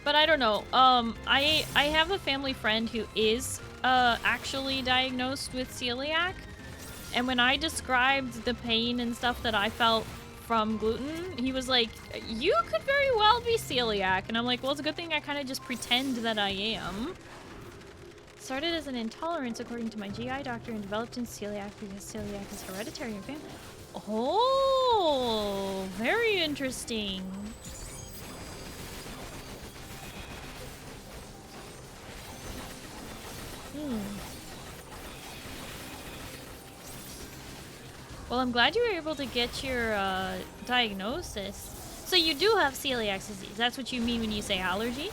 But I don't know. I have a family friend who is actually diagnosed with celiac, and when I described the pain and stuff that I felt from gluten, he was like, "You could very well be celiac," and I'm like, "Well, it's a good thing I kind of just pretend that I am." Started as an intolerance according to my GI doctor and developed into celiac because celiac is hereditary in family. Oh, very interesting. Well, I'm glad you were able to get your diagnosis. So you do have celiac disease. That's what you mean when you say allergy?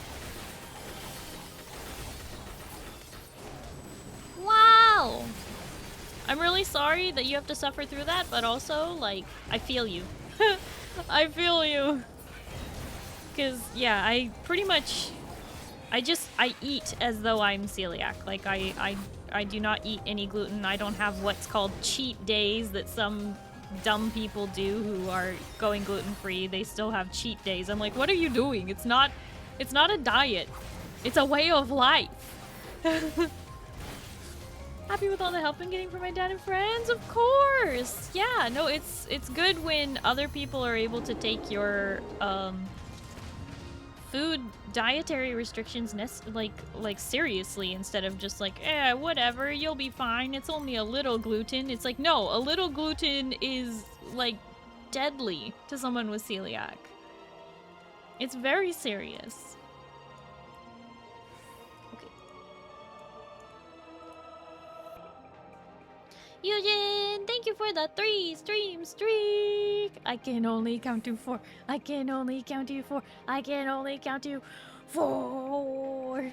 Wow! I'm really sorry that you have to suffer through that, but also, like, I feel you. I feel you. Because, yeah, I pretty much... I eat as though I'm celiac. Like, I do not eat any gluten. I don't have what's called cheat days that some dumb people do who are going gluten-free. They still have cheat days. I'm like, what are you doing? It's not a diet. It's a way of life. Happy with all the help I'm getting from my dad and friends? Of course! Yeah, no, it's good when other people are able to take your, food dietary restrictions like seriously instead of just like, whatever, you'll be fine, it's only a little gluten. It's like, no, a little gluten is like deadly to someone with celiac. It's very serious. Okay. Eugen, thank you for the 3-stream streak. I can only count to 4. I can only count to 4. I can only count to 4.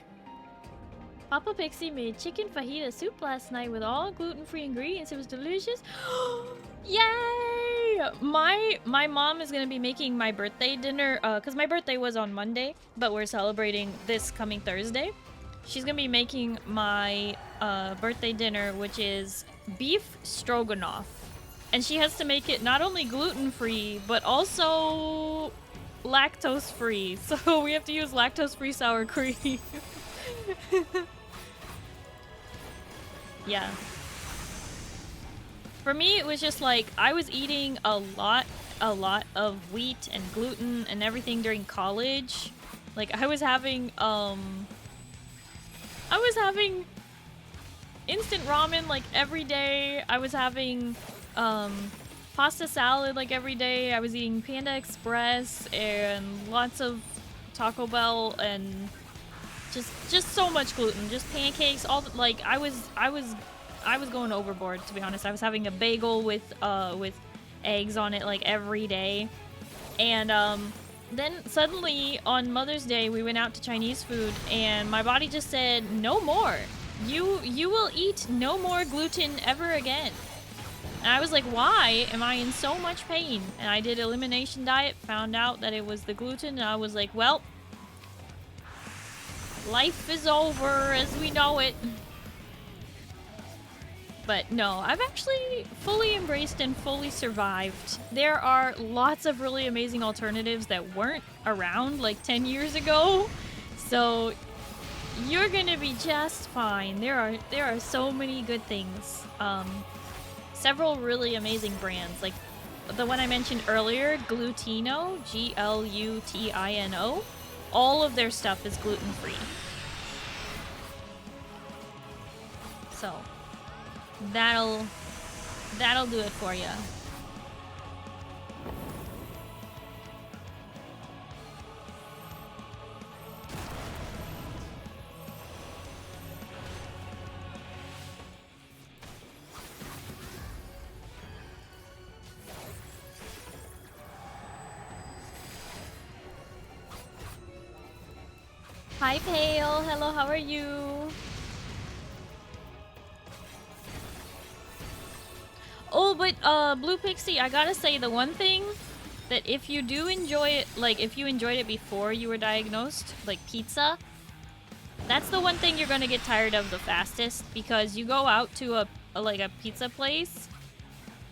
Papa Pixie made chicken fajita soup last night with all gluten-free ingredients. It was delicious. Yay! My mom is gonna be making my birthday dinner, cause my birthday was on Monday, but we're celebrating this coming Thursday. She's gonna be making my birthday dinner, which is beef stroganoff. And she has to make it not only gluten-free, but also lactose-free. So we have to use lactose-free sour cream. Yeah. For me, it was just like, I was eating a lot of wheat and gluten and everything during college. Like, I was having instant ramen like every day. I was having pasta salad like every day. I was eating Panda Express and lots of Taco Bell and just so much gluten, just pancakes, all the, like I was going overboard, to be honest. I was having a bagel with eggs on it like every day. And then suddenly on Mother's Day we went out to Chinese food and my body just said, no more. You will eat no more gluten ever again. And I was like, why am I in so much pain? And I did elimination diet, found out that it was the gluten, and I was like, well, life is over as we know it. But no, I've actually fully embraced and fully survived. There are lots of really amazing alternatives that weren't around like 10 years ago. So you're gonna be just fine. There are so many good things. Several really amazing brands, like the one I mentioned earlier, Glutino, Glutino. All of their stuff is gluten-free. So that'll do it for you. Hi, Pale. Hello, how are you? Oh, but Blue Pixie, I gotta say the one thing that if you do enjoy it, like if you enjoyed it before you were diagnosed, like pizza, that's the one thing you're gonna get tired of the fastest, because you go out to a pizza place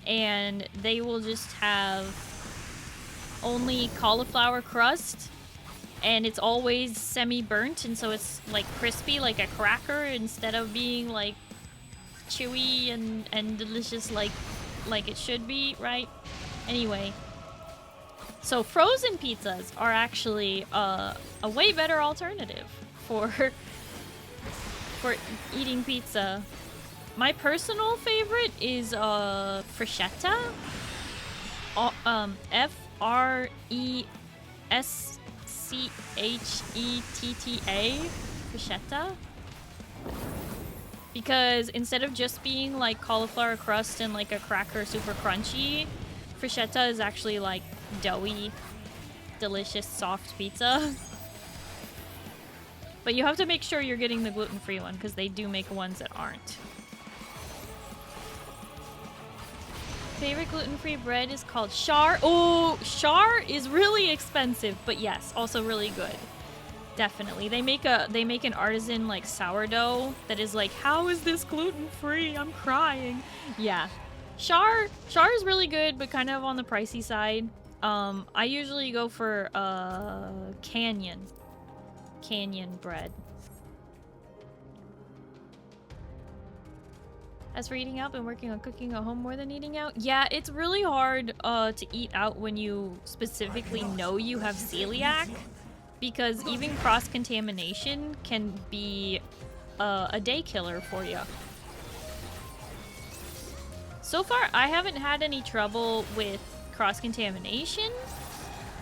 and they will just have only cauliflower crust and it's always semi-burnt, and so it's like crispy like a cracker instead of being like chewy and delicious like it should be, right? Anyway, so frozen pizzas are actually a way better alternative for eating pizza. My personal favorite is Freshetta. Freshetta. Freshetta. Because instead of just being like cauliflower crust and like a cracker super crunchy, Freshetta is actually like doughy, delicious, soft pizza. But you have to make sure you're getting the gluten-free one, because they do make ones that aren't. Favorite gluten-free bread is called Char. Oh, Char is really expensive, but yes, also really good. Definitely. They make an artisan like sourdough that is like, how is this gluten-free? I'm crying. Yeah. Char is really good, but kind of on the pricey side. I usually go for Canyon bread. As for eating out, been working on cooking at home more than eating out. Yeah, it's really hard to eat out when you specifically know you have celiac, because even cross-contamination can be a day killer for you. So far, I haven't had any trouble with cross-contamination,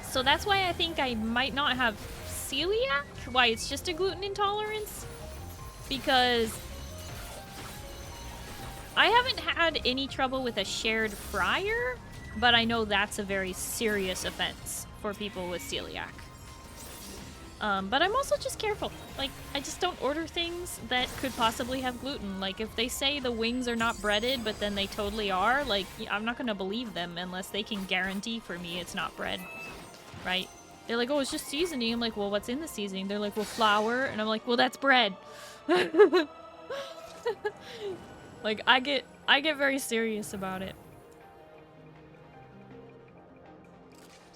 so that's why I think I might not have celiac, why it's just a gluten intolerance, because I haven't had any trouble with a shared fryer, but I know that's a very serious offense for people with celiac. But I'm also just careful. Like, I just don't order things that could possibly have gluten. Like, if they say the wings are not breaded, but then they totally are, like, I'm not gonna believe them unless they can guarantee for me it's not bread, right? They're like, oh, it's just seasoning. I'm like, well, what's in the seasoning? They're like, well, flour. And I'm like, well, that's bread. Like, I get very serious about it.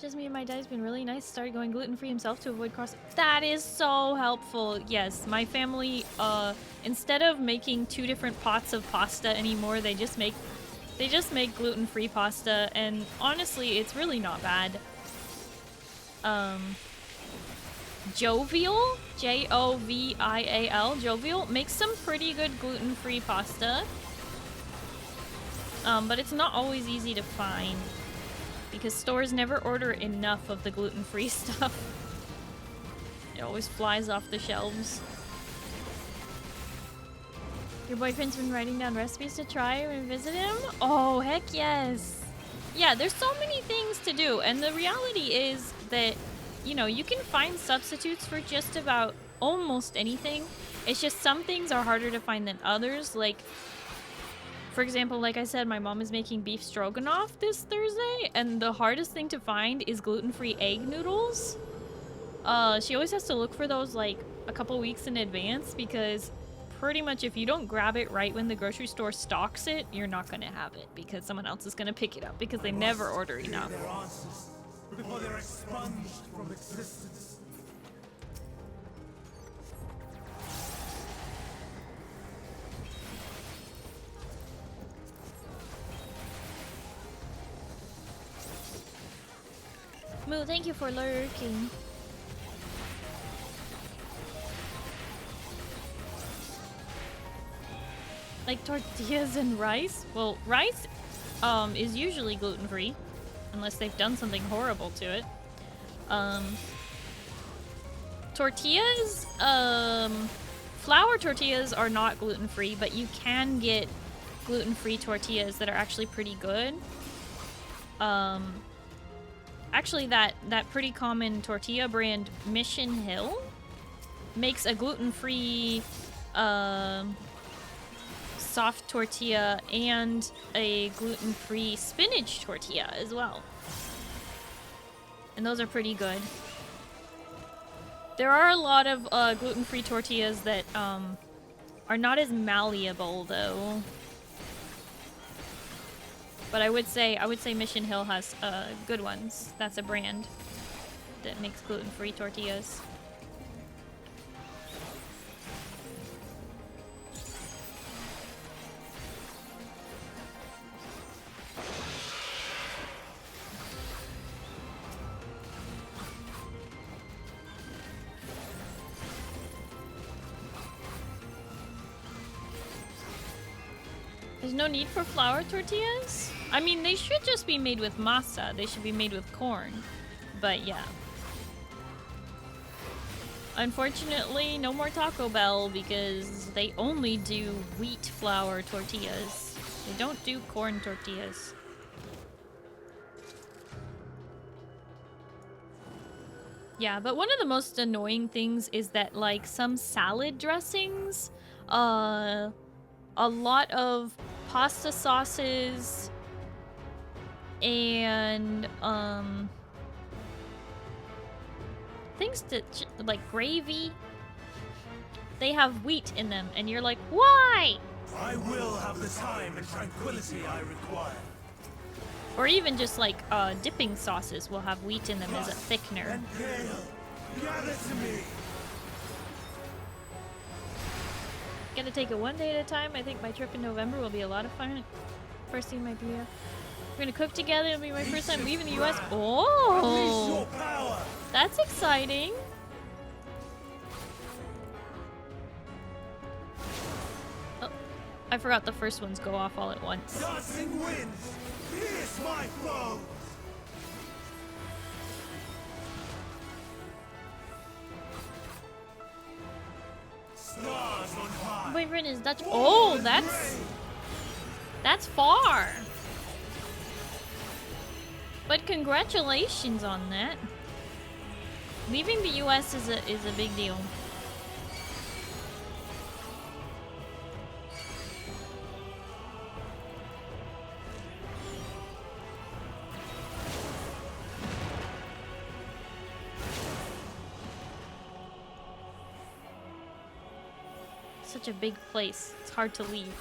Just me and my dad's been really nice. Started going gluten-free himself to avoid cross. That is so helpful. Yes, my family, instead of making 2 different pots of pasta anymore, they just make gluten-free pasta, and honestly, it's really not bad. Jovial, Jovial, Jovial makes some pretty good gluten-free pasta. But it's not always easy to find, because stores never order enough of the gluten-free stuff. It always flies off the shelves. Your boyfriend's been writing down recipes to try when we visit him? Oh, heck yes! Yeah, there's so many things to do, and the reality is that, you know, you can find substitutes for just about almost anything. It's just some things are harder to find than others. Like, for example, like I said, my mom is making beef stroganoff this Thursday, and the hardest thing to find is gluten-free egg noodles. She always has to look for those like a couple weeks in advance, because pretty much if you don't grab it right when the grocery store stocks it, you're not gonna have it, because someone else is gonna pick it up, because they never order enough. Before they're expunged from existence. Moo, thank you for lurking. Like tortillas and rice? Well, rice is usually gluten-free, unless they've done something horrible to it. Tortillas, flour tortillas are not gluten-free, but you can get gluten-free tortillas that are actually pretty good. Actually, that pretty common tortilla brand, Mission Hill, makes a gluten-free soft tortilla and a gluten-free spinach tortilla as well. And those are pretty good. There are a lot of gluten-free tortillas that are not as malleable though. But I would say Mission Hill has good ones. That's a brand that makes gluten-free tortillas. There's no need for flour tortillas? I mean, they should just be made with masa. They should be made with corn. But yeah. Unfortunately, no more Taco Bell because they only do wheat flour tortillas. They don't do corn tortillas. Yeah, but one of the most annoying things is that, like, some salad dressings, a lot of pasta sauces and things that like gravy, they have wheat in them and you're like, why? I will have the time and tranquility I require. Or even just like dipping sauces will have wheat in them as a thickener. And Gale, gather to me. Gonna take it one day at a time. I think my trip in November will be a lot of fun. First thing might be we're gonna cook together. It'll be my first time leaving the US. Oh, that's exciting. Oh, I forgot the first ones go off all at once. Dancing winds, pierce my foe. Stars on high. Boyfriend is Dutch. Oh, that's far. But congratulations on that. Leaving the US is a big deal. Such a big place. It's hard to leave.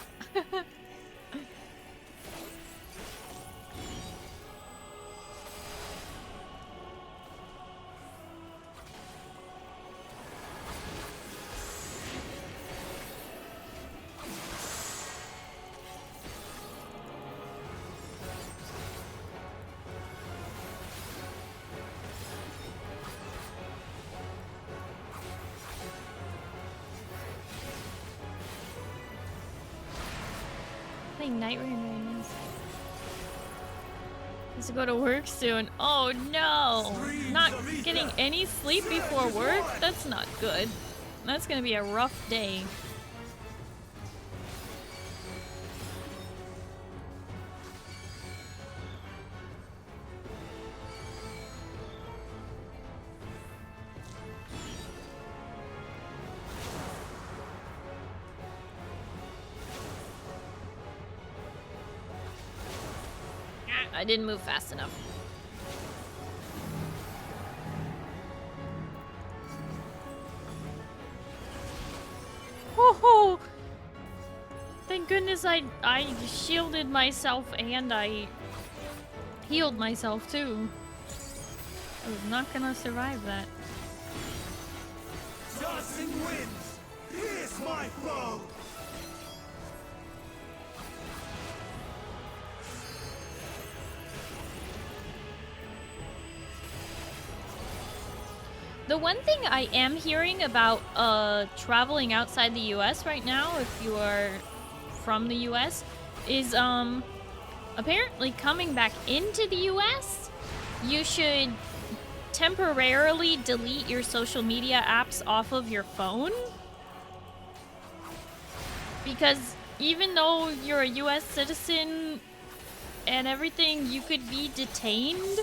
Night rain is. Needs to go to work soon. Oh no! Not getting any sleep before work? That's not good. That's gonna be a rough day. I didn't move fast enough. Oh, thank goodness I shielded myself and I healed myself too. I was not gonna survive that. Dancing winds, pierce my foe. The one thing I am hearing about traveling outside the US right now, if you are from the US, is apparently coming back into the US, you should temporarily delete your social media apps off of your phone. Because even though you're a US citizen and everything, you could be detained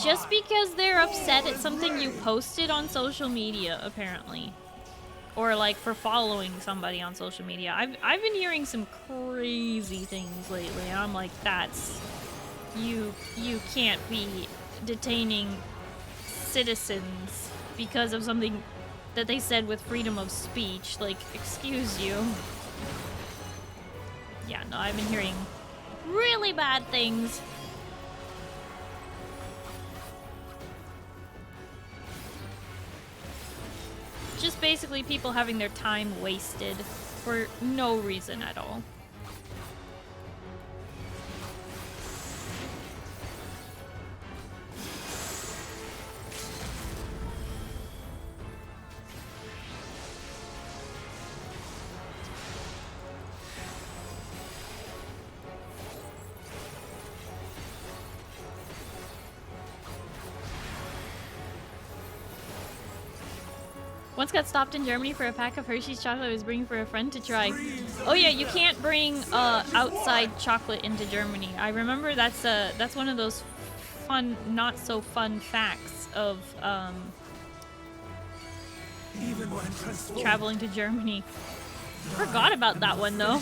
just because they're upset at something you posted on social media, apparently. or like for following somebody on social media. I've been hearing some crazy things lately. And I'm like, that's you can't be detaining citizens because of something that they said with freedom of speech. Like, excuse you. Yeah, no, I've been hearing really bad things. Just basically people having their time wasted for no reason at all. Once got stopped in Germany for a pack of Hershey's chocolate I was bringing for a friend to try. Oh yeah, you can't bring outside chocolate into Germany. I remember that's one of those fun, not so fun facts of Even when traveling to Germany. Forgot about that one though.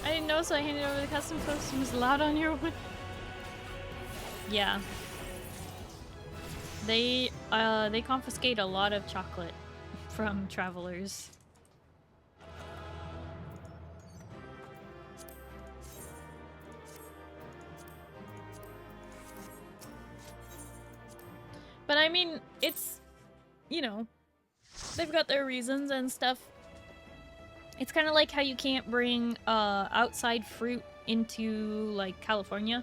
I didn't know, so I handed over the custom post and was loud on your one. Yeah. They confiscate a lot of chocolate from travelers. But I mean, it's, you know, they've got their reasons and stuff. It's kind of like how you can't bring outside fruit into like California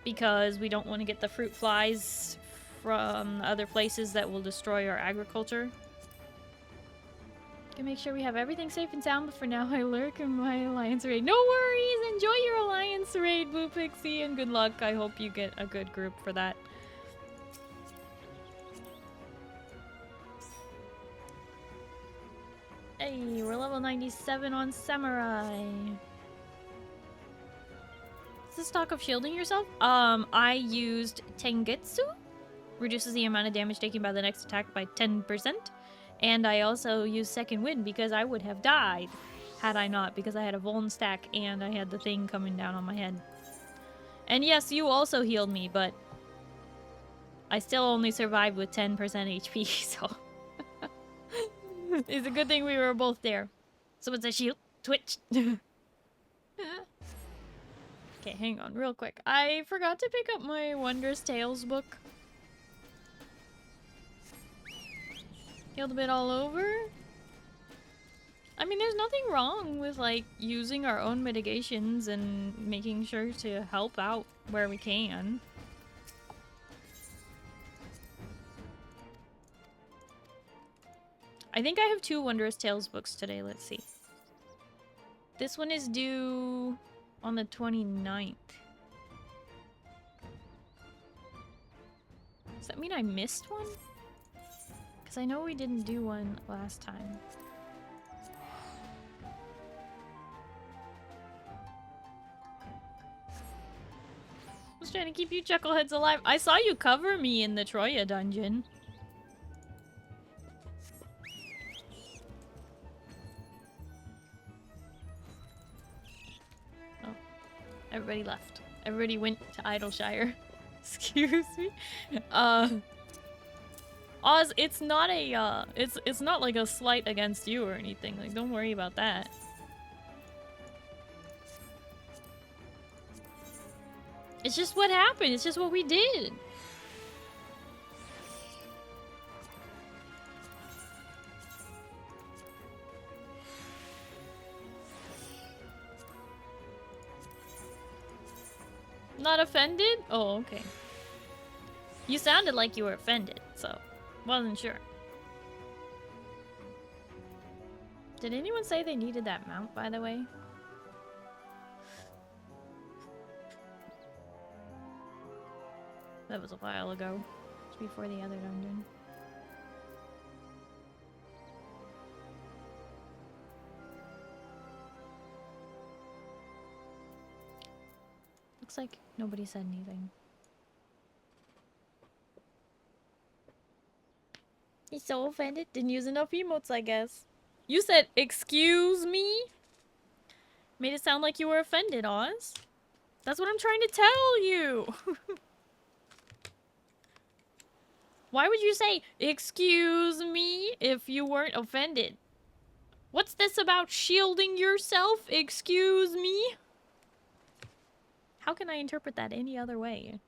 because we don't want to get the fruit flies from other places that will destroy our agriculture. Can make sure we have everything safe and sound, but for now I lurk in my alliance raid. No worries! Enjoy your alliance raid, Blue Pixie, and good luck. I hope you get a good group for that. Hey, we're level 97 on Samurai. Is this stock of shielding yourself? I used Tengetsu. Reduces the amount of damage taken by the next attack by 10%. And I also used Second Wind because I would have died had I not, because I had a Vuln stack and I had the thing coming down on my head. And yes, you also healed me, but I still only survived with 10% HP, so... It's a good thing we were both there. Someone said shield. Twitch. Okay, hang on real quick. I forgot to pick up my Wondrous Tales book. Healed a bit all over. I mean, there's nothing wrong with, like, using our own mitigations and making sure to help out where we can. I think I have 2 Wondrous Tales books today. Let's see. This one is due on the 29th. Does that mean I missed one? Because I know we didn't do one last time. I was trying to keep you chuckleheads alive. I saw you cover me in the Troya dungeon. Everybody left. Everybody went to Idleshire. Excuse me. Oz, it's not a it's not like a slight against you or anything. Like, don't worry about that. It's just what happened. It's just what we did. Not offended? Oh, okay. You sounded like you were offended, so wasn't sure. Did anyone say they needed that mount, by the way? That was a while ago. It's before the other dungeon. Looks like nobody said anything. He's so offended. Didn't use enough emotes, I guess. You said, excuse me? Made it sound like you were offended, Oz. That's what I'm trying to tell you. Why would you say, excuse me, if you weren't offended? What's this about shielding yourself? Excuse me? How can I interpret that any other way?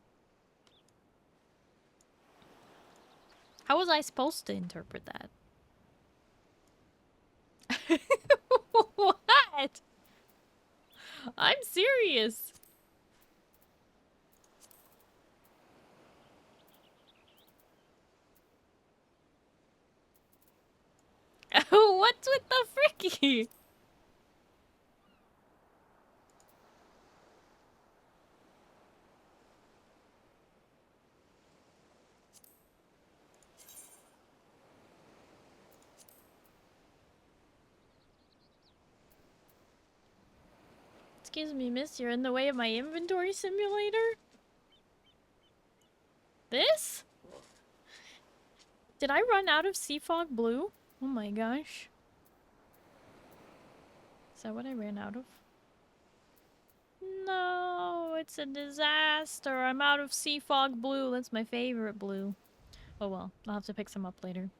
How was I supposed to interpret that? What? I'm serious. What's with the fricky? Excuse me, miss, you're in the way of my inventory simulator? This? Did I run out of Sea Fog Blue? Oh my gosh. Is that what I ran out of? No, it's a disaster. I'm out of Sea Fog Blue. That's my favorite blue. Oh well, I'll have to pick some up later.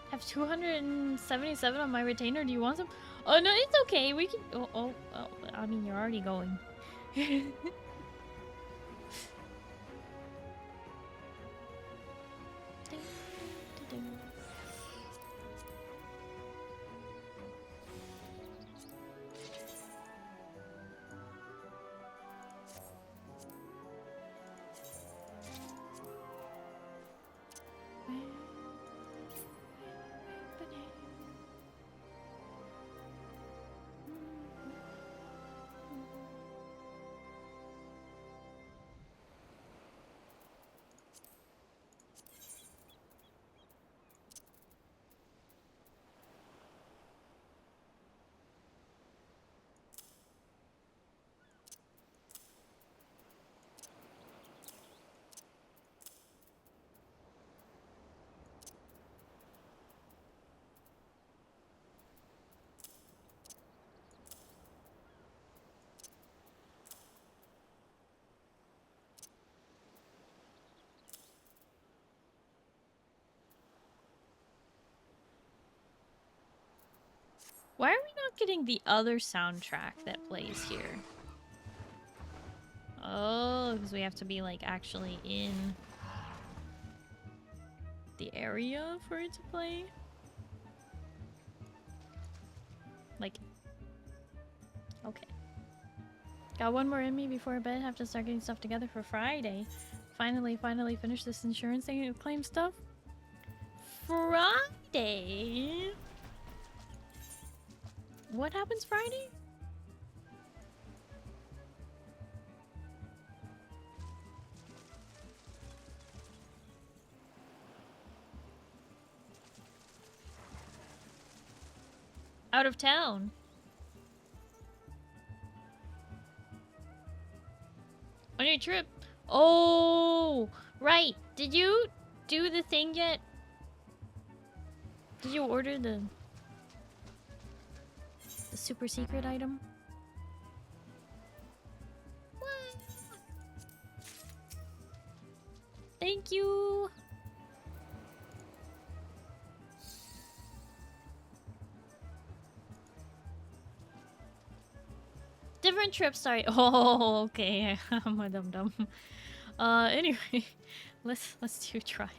I have 277 on my retainer. Do you want some? Oh no, it's okay. We can. Oh. I mean, you're already going. Why are we not getting the other soundtrack that plays here? Oh, because we have to be, like, actually in the area for it to play? Like, okay. Got one more in me before bed. Have to start getting stuff together for Friday. Finally finish this insurance thing and claim stuff. Friday? What happens Friday? Out of town. On your trip. Oh, right. Did you do the thing yet? Did you order the super secret item? What? Thank you. Different trips, sorry. Oh, okay. I'm a dum dum. Anyway, let's do trials.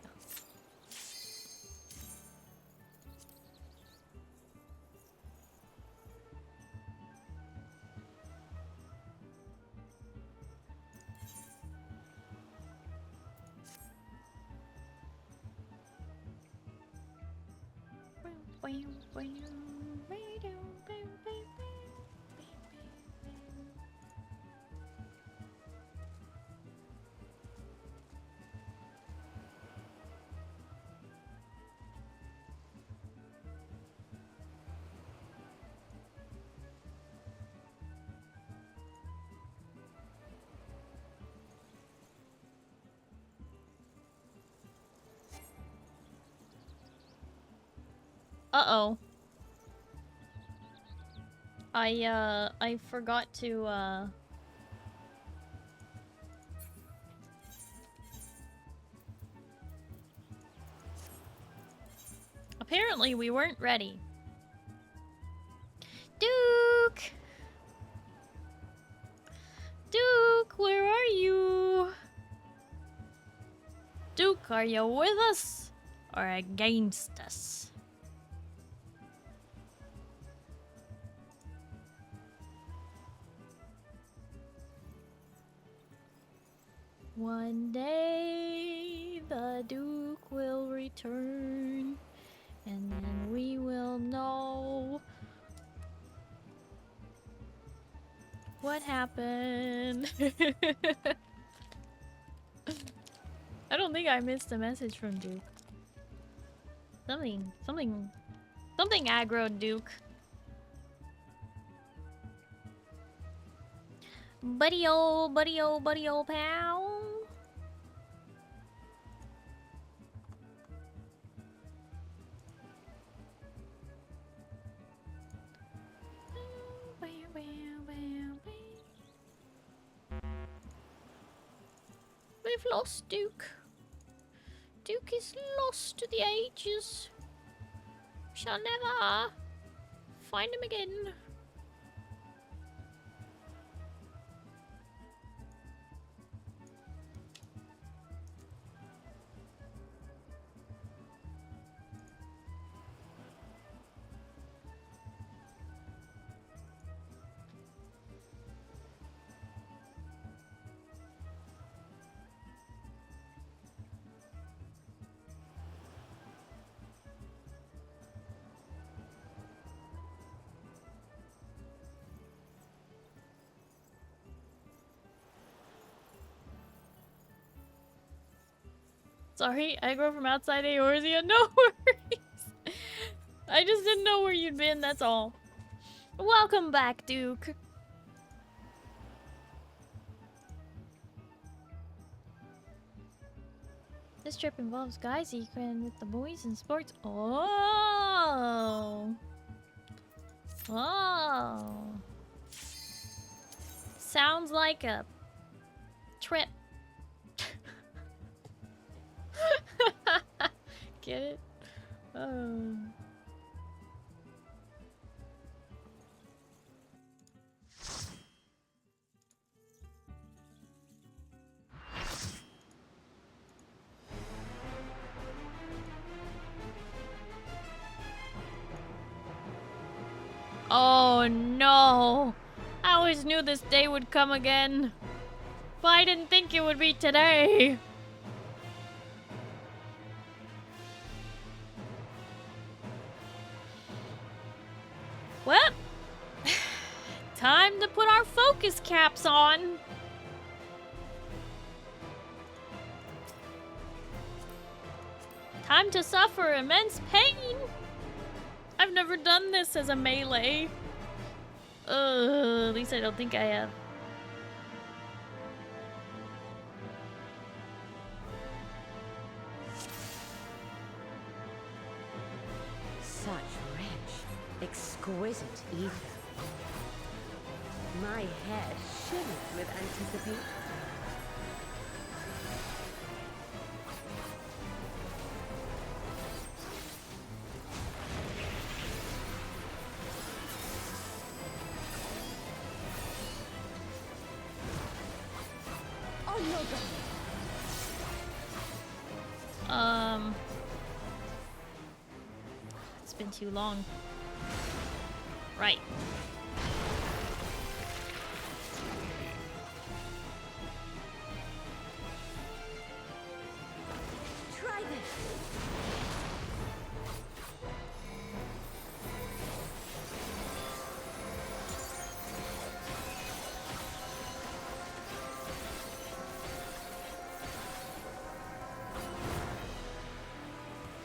Uh-oh. I forgot to, Apparently we weren't ready. Duke! Duke, where are you? Duke, are you with us? Or against us? One day the Duke will return, and then we will know what happened. I don't think I missed a message from Duke. Something aggro Duke. Buddy old pal. We've lost Duke. Duke is lost to the ages. We shall never find him again. Sorry, I grew from outside Eorzea. No worries. I just didn't know where you'd been, that's all. Welcome back, Duke. This trip involves guys equine with the boys and sports. Oh. Oh. Sounds like a trip. Get it? Oh. Oh no! I always knew this day would come again. But I didn't think it would be today. Well, time to put our focus caps on. Time to suffer immense pain. I've never done this as a melee. At least I don't think I have. Such rich, exquisite ether. My head shivers with anticipation. It's been too long. Right. Try this.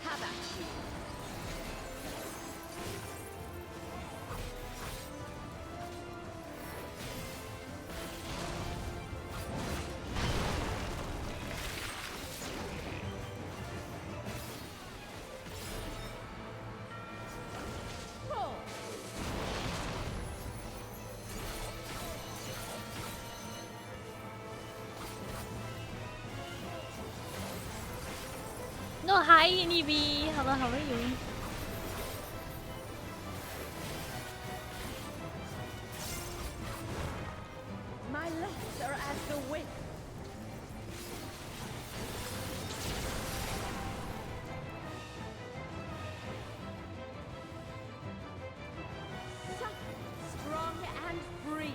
Have at you. No, hi, Nibi. Hello, how are you? My legs are as the wind. Soft, strong, and free.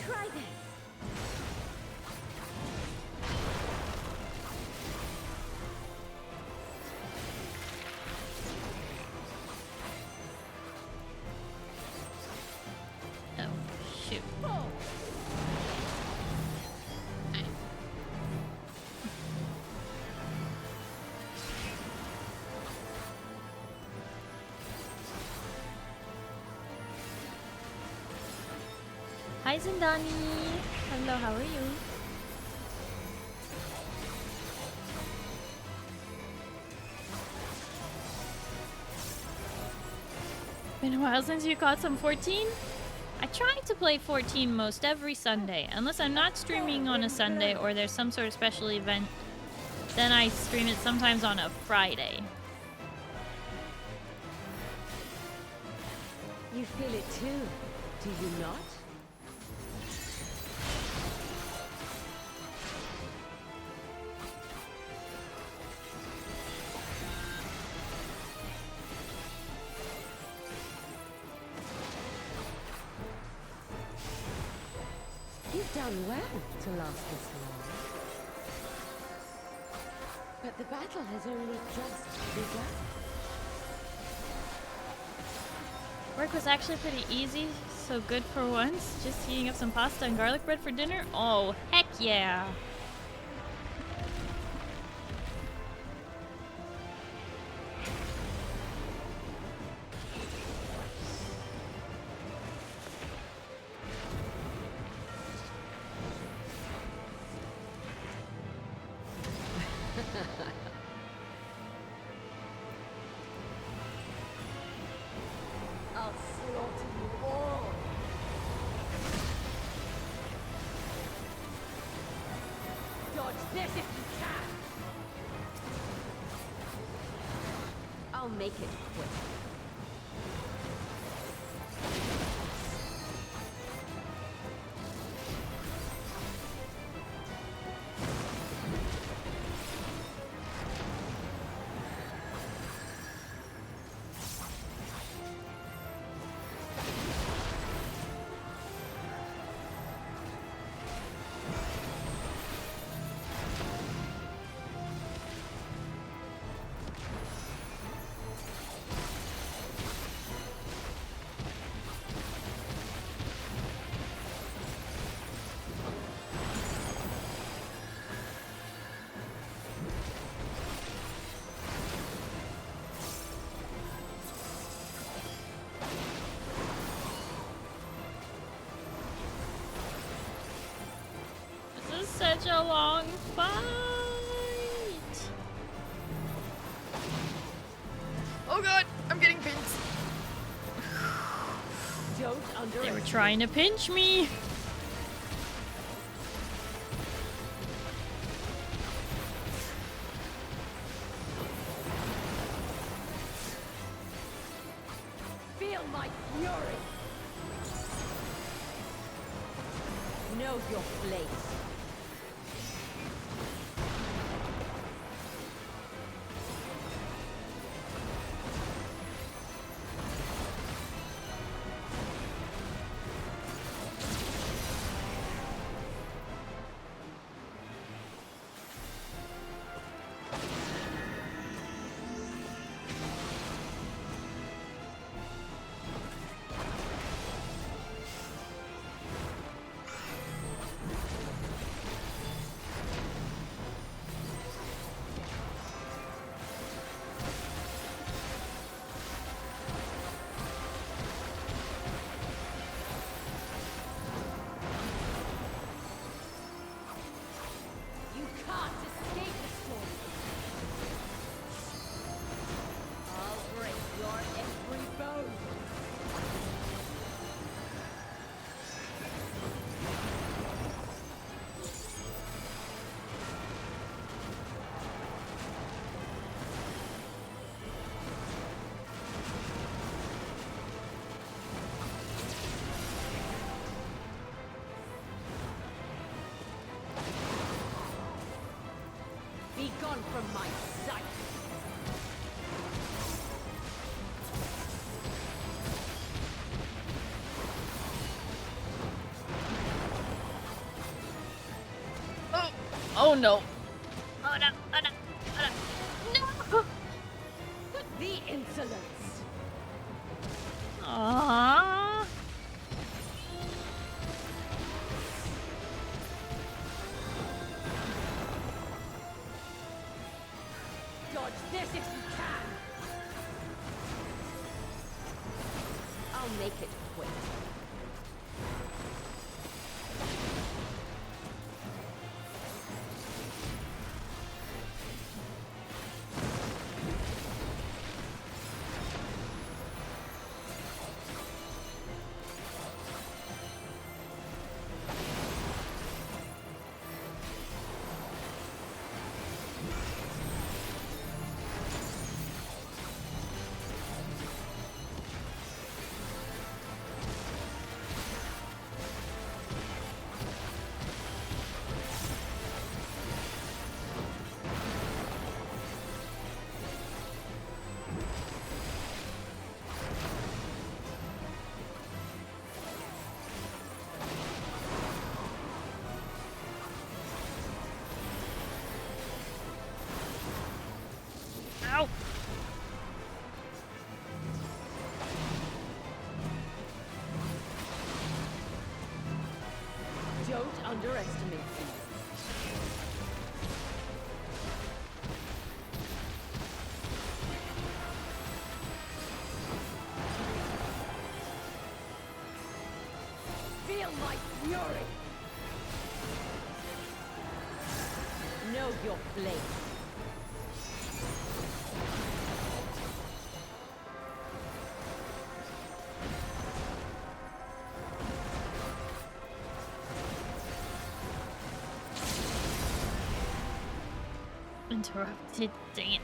Try this. Oh, shoot. Hi, Zindani. Hello, how are you? Been a while since you caught some 14? I try to play 14 most every Sunday. Unless I'm not streaming on a Sunday or there's some sort of special event, then I stream it sometimes on a Friday. You feel it too, do you not? You've done well to last this long. But the battle has only just begun. Work was actually pretty easy, so good for once. Just heating up some pasta and garlic bread for dinner? Oh, heck yeah! I'll slaughter you all. Dodge this if you can. I'll make it quick. Such a long fight. Oh god, I'm getting pinched. Don't They were underestimate. trying to pinch me. Feel my fury. Know your place. You can't escape the storm. I'll break your every bone. Be gone from my sight. Oh no. Oh no, oh no, oh no. No! The insolence. Aww. Dodge this if you can. I'll make it quick. Ow. Don't underestimate me. Feel my fury. Know your place. Interrupted, dang it.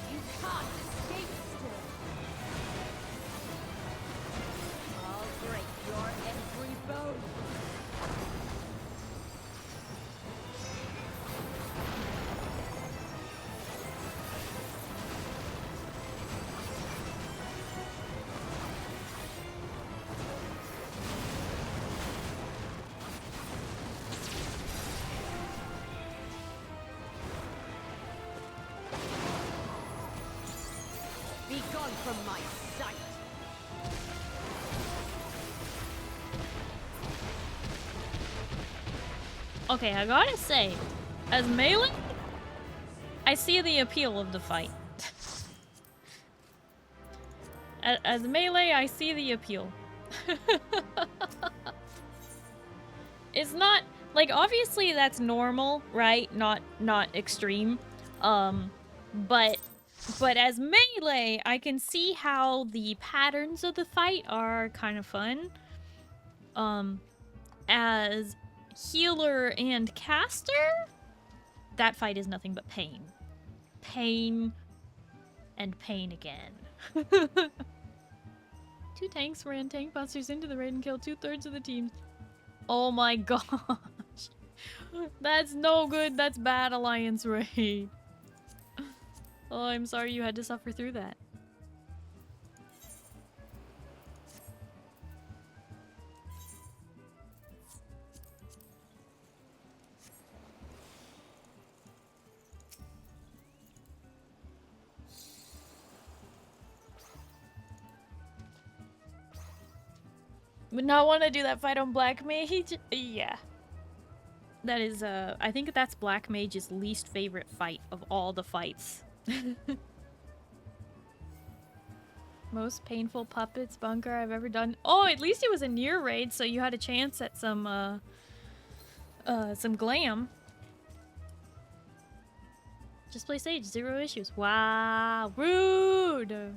You from my sight. Okay, I gotta say, as melee, I see the appeal of the fight. As melee, I see the appeal. It's not like, obviously that's normal, right? Not extreme. But as melee, I can see how the patterns of the fight are kind of fun. As healer and caster, that fight is nothing but pain. Pain and pain again. 2 tanks ran tank busters into the raid and killed 2/3 of the team. Oh my gosh. That's no good. That's bad alliance raid. Oh, I'm sorry you had to suffer through that. Would not want to do that fight on Black Mage? Yeah. That is, I think that's Black Mage's least favorite fight of all the fights. Most painful puppets bunker I've ever done. Oh, at least it was a near raid, so you had a chance at some glam. Just play Sage, 0 issues. Wow, rude!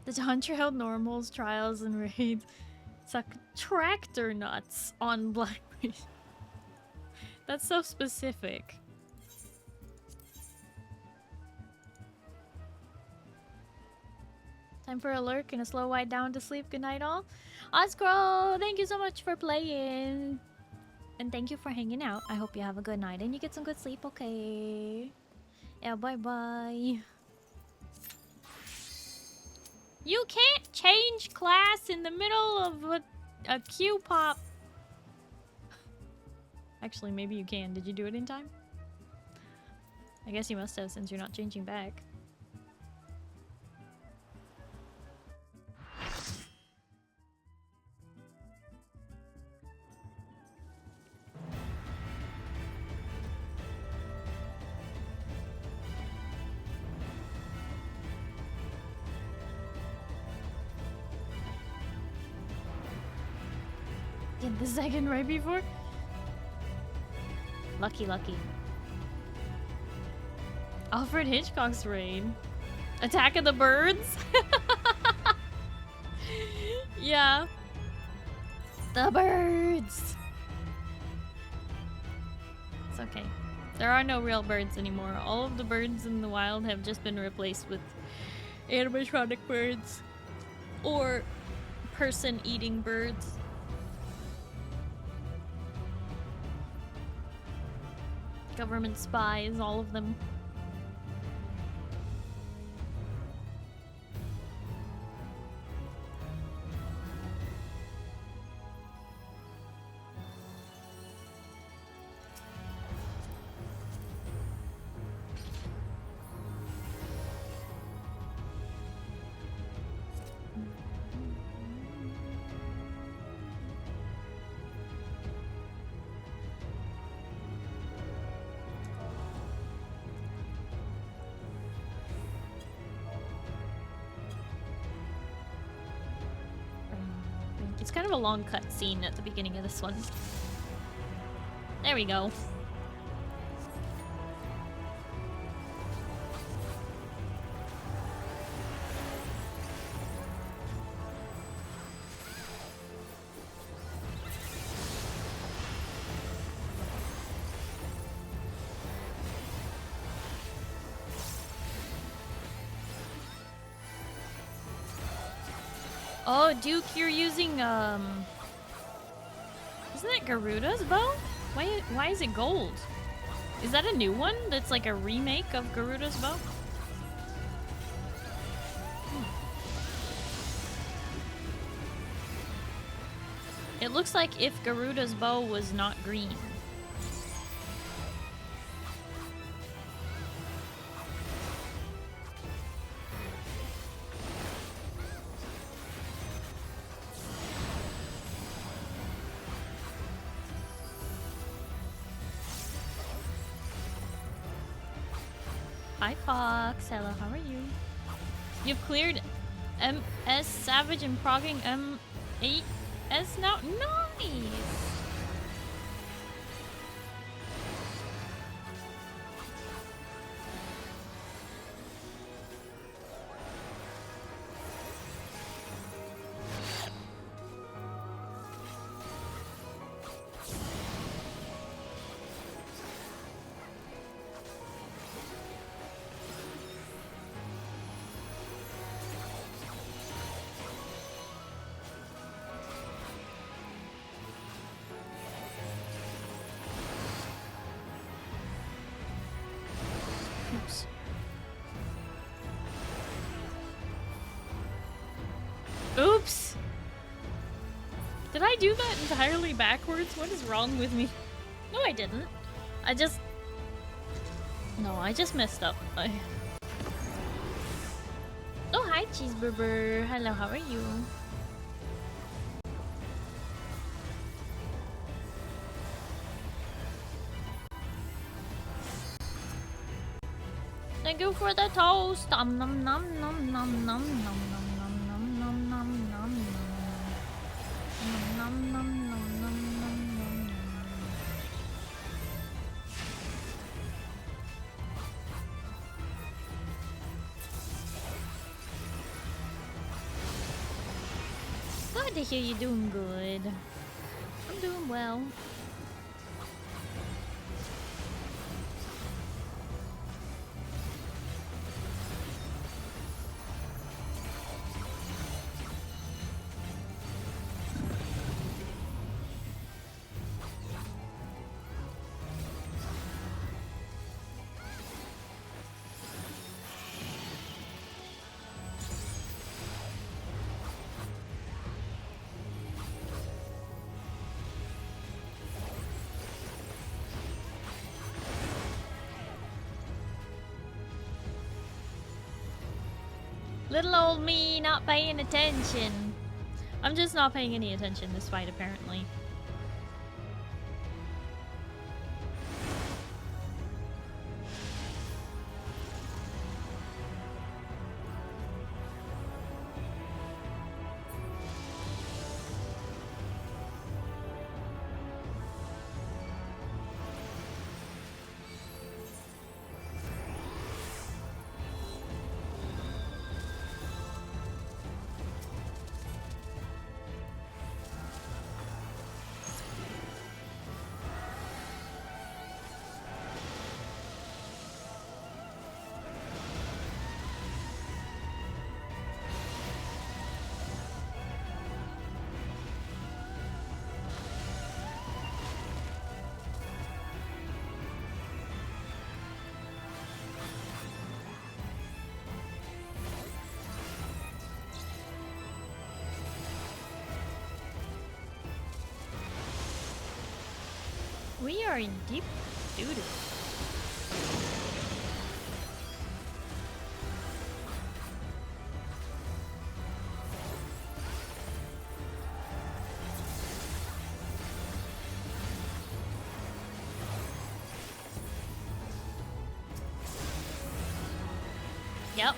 The Hunter held normals, trials, and raids suck tractor nuts on Black Mage. That's so specific. Time for a lurk and a slow wind down to sleep. Good night, all. Oscro, thank you so much for playing. And thank you for hanging out. I hope you have a good night and you get some good sleep, okay? Yeah, bye-bye. You can't change class in the middle of a Q-pop. Actually, maybe you can. Did you do it in time? I guess you must have, since you're not changing back. Did the second right before? Lucky. Alfred Hitchcock's raid. Attack of the Birds? Yeah. The birds! It's okay. There are no real birds anymore. All of the birds in the wild have just been replaced with animatronic birds. Or person-eating birds. Government spies, all of them. It's kind of a long cut scene at the beginning of this one. There we go. Oh, Duke, you're using, Isn't it Garuda's bow? Why is it gold? Is that a new one that's like a remake of Garuda's bow? It looks like if Garuda's bow was not green. Hi Fox, hello, how are you? You've cleared MS Savage and progging M8S now? Nice! Oops. Oops! Did I do that entirely backwards? What is wrong with me? No, I didn't. I just messed up. Oh, hi, Cheeseburger. Hello, how are you? Thank you for the toast. Nom nom nom nom nom nom nom nom nom nom nom nom nom nom nom nom nom nom nom. Glad to hear you're doing good. I'm doing well. Little old me not paying attention. I'm just not paying any attention this fight, apparently. We are in deep doo-doo. Yep.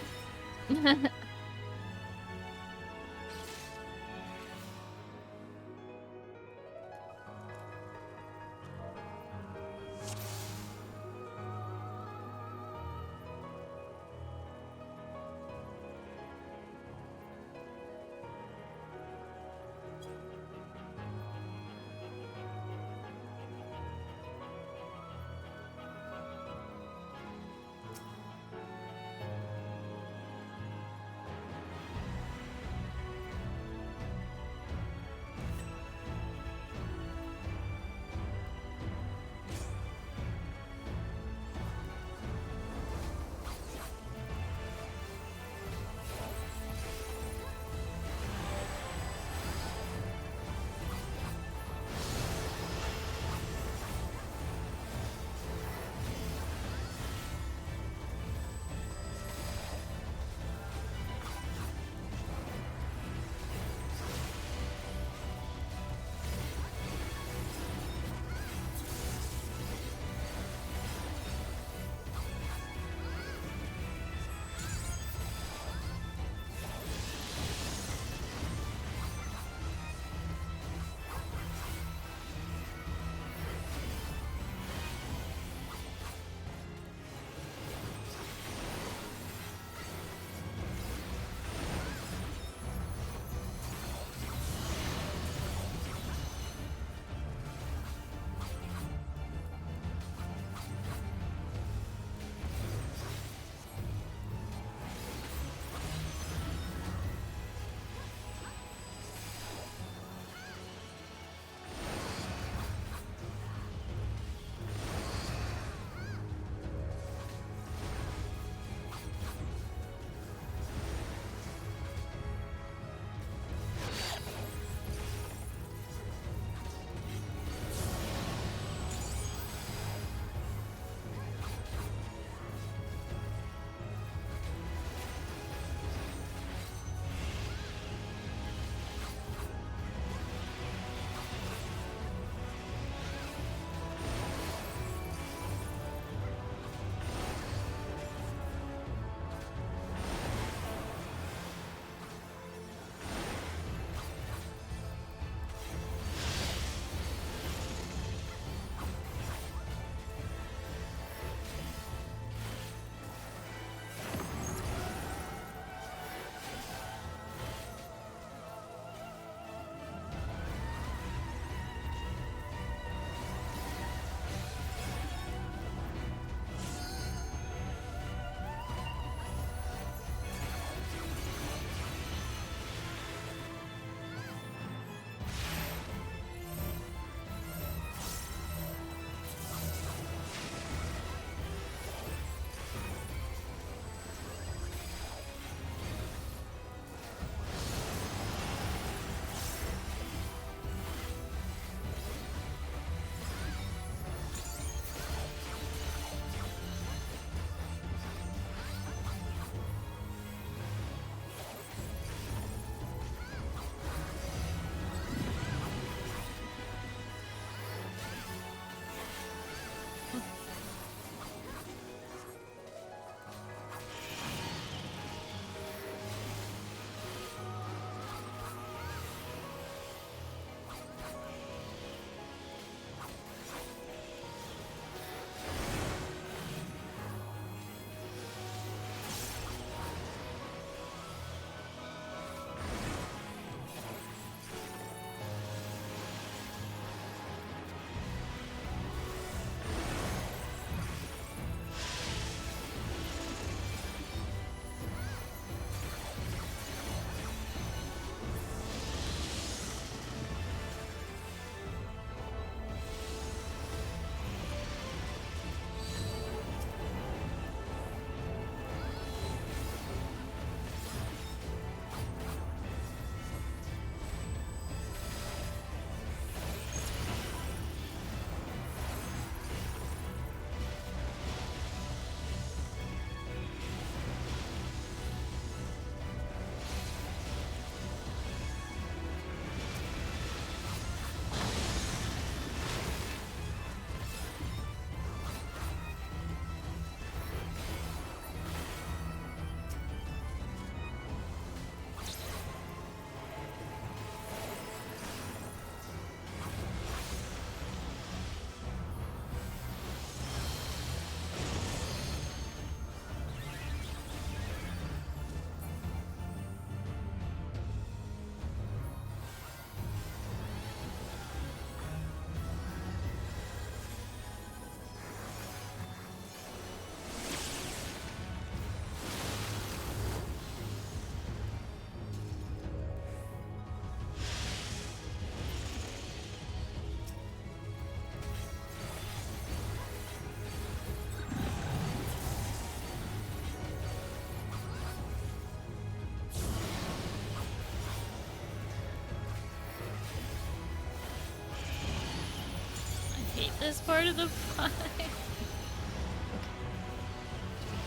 hate this part of the fight. Okay.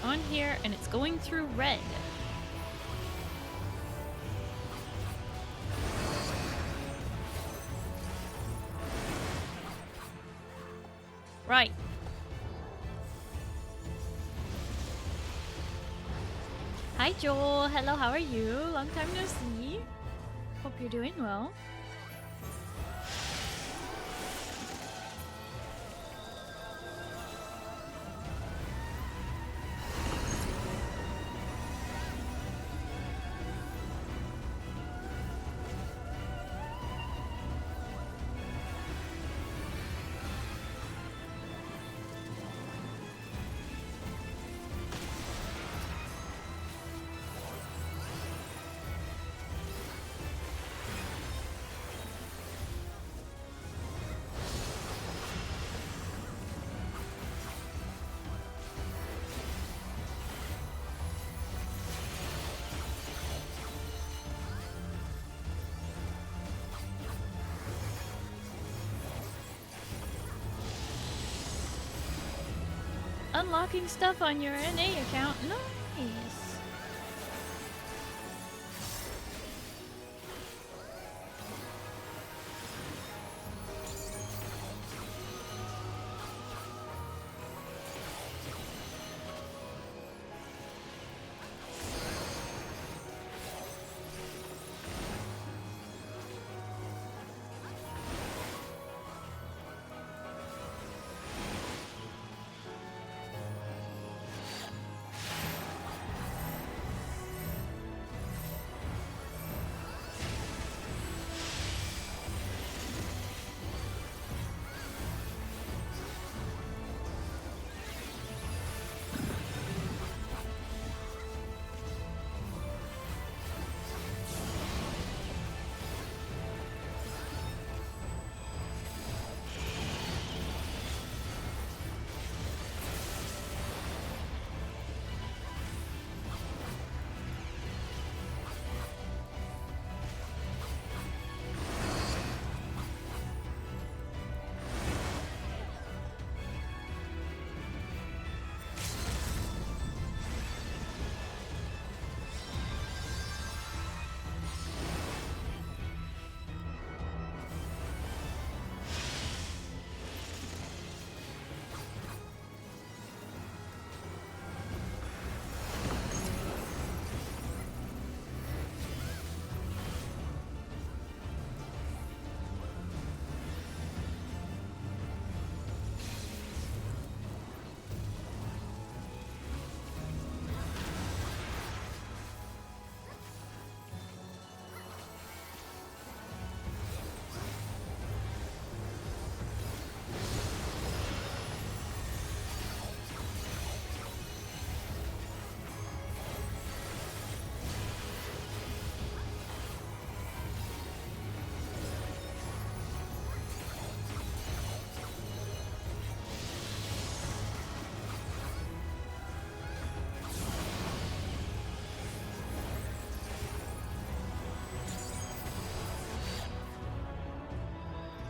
On here, and it's going through red. Right. Hi Joel, hello, how are you? Long time no see. Hope you're doing well. Unlocking stuff on your NA account. Nice.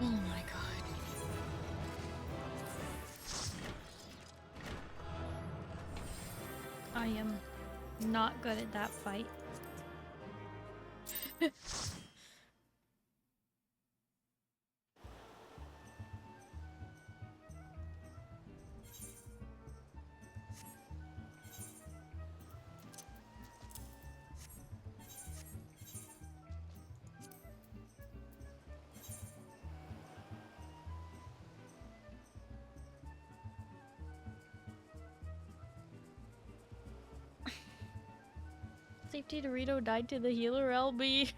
Oh my god. I am not good at that fight. Safety Dorito died to the healer LB.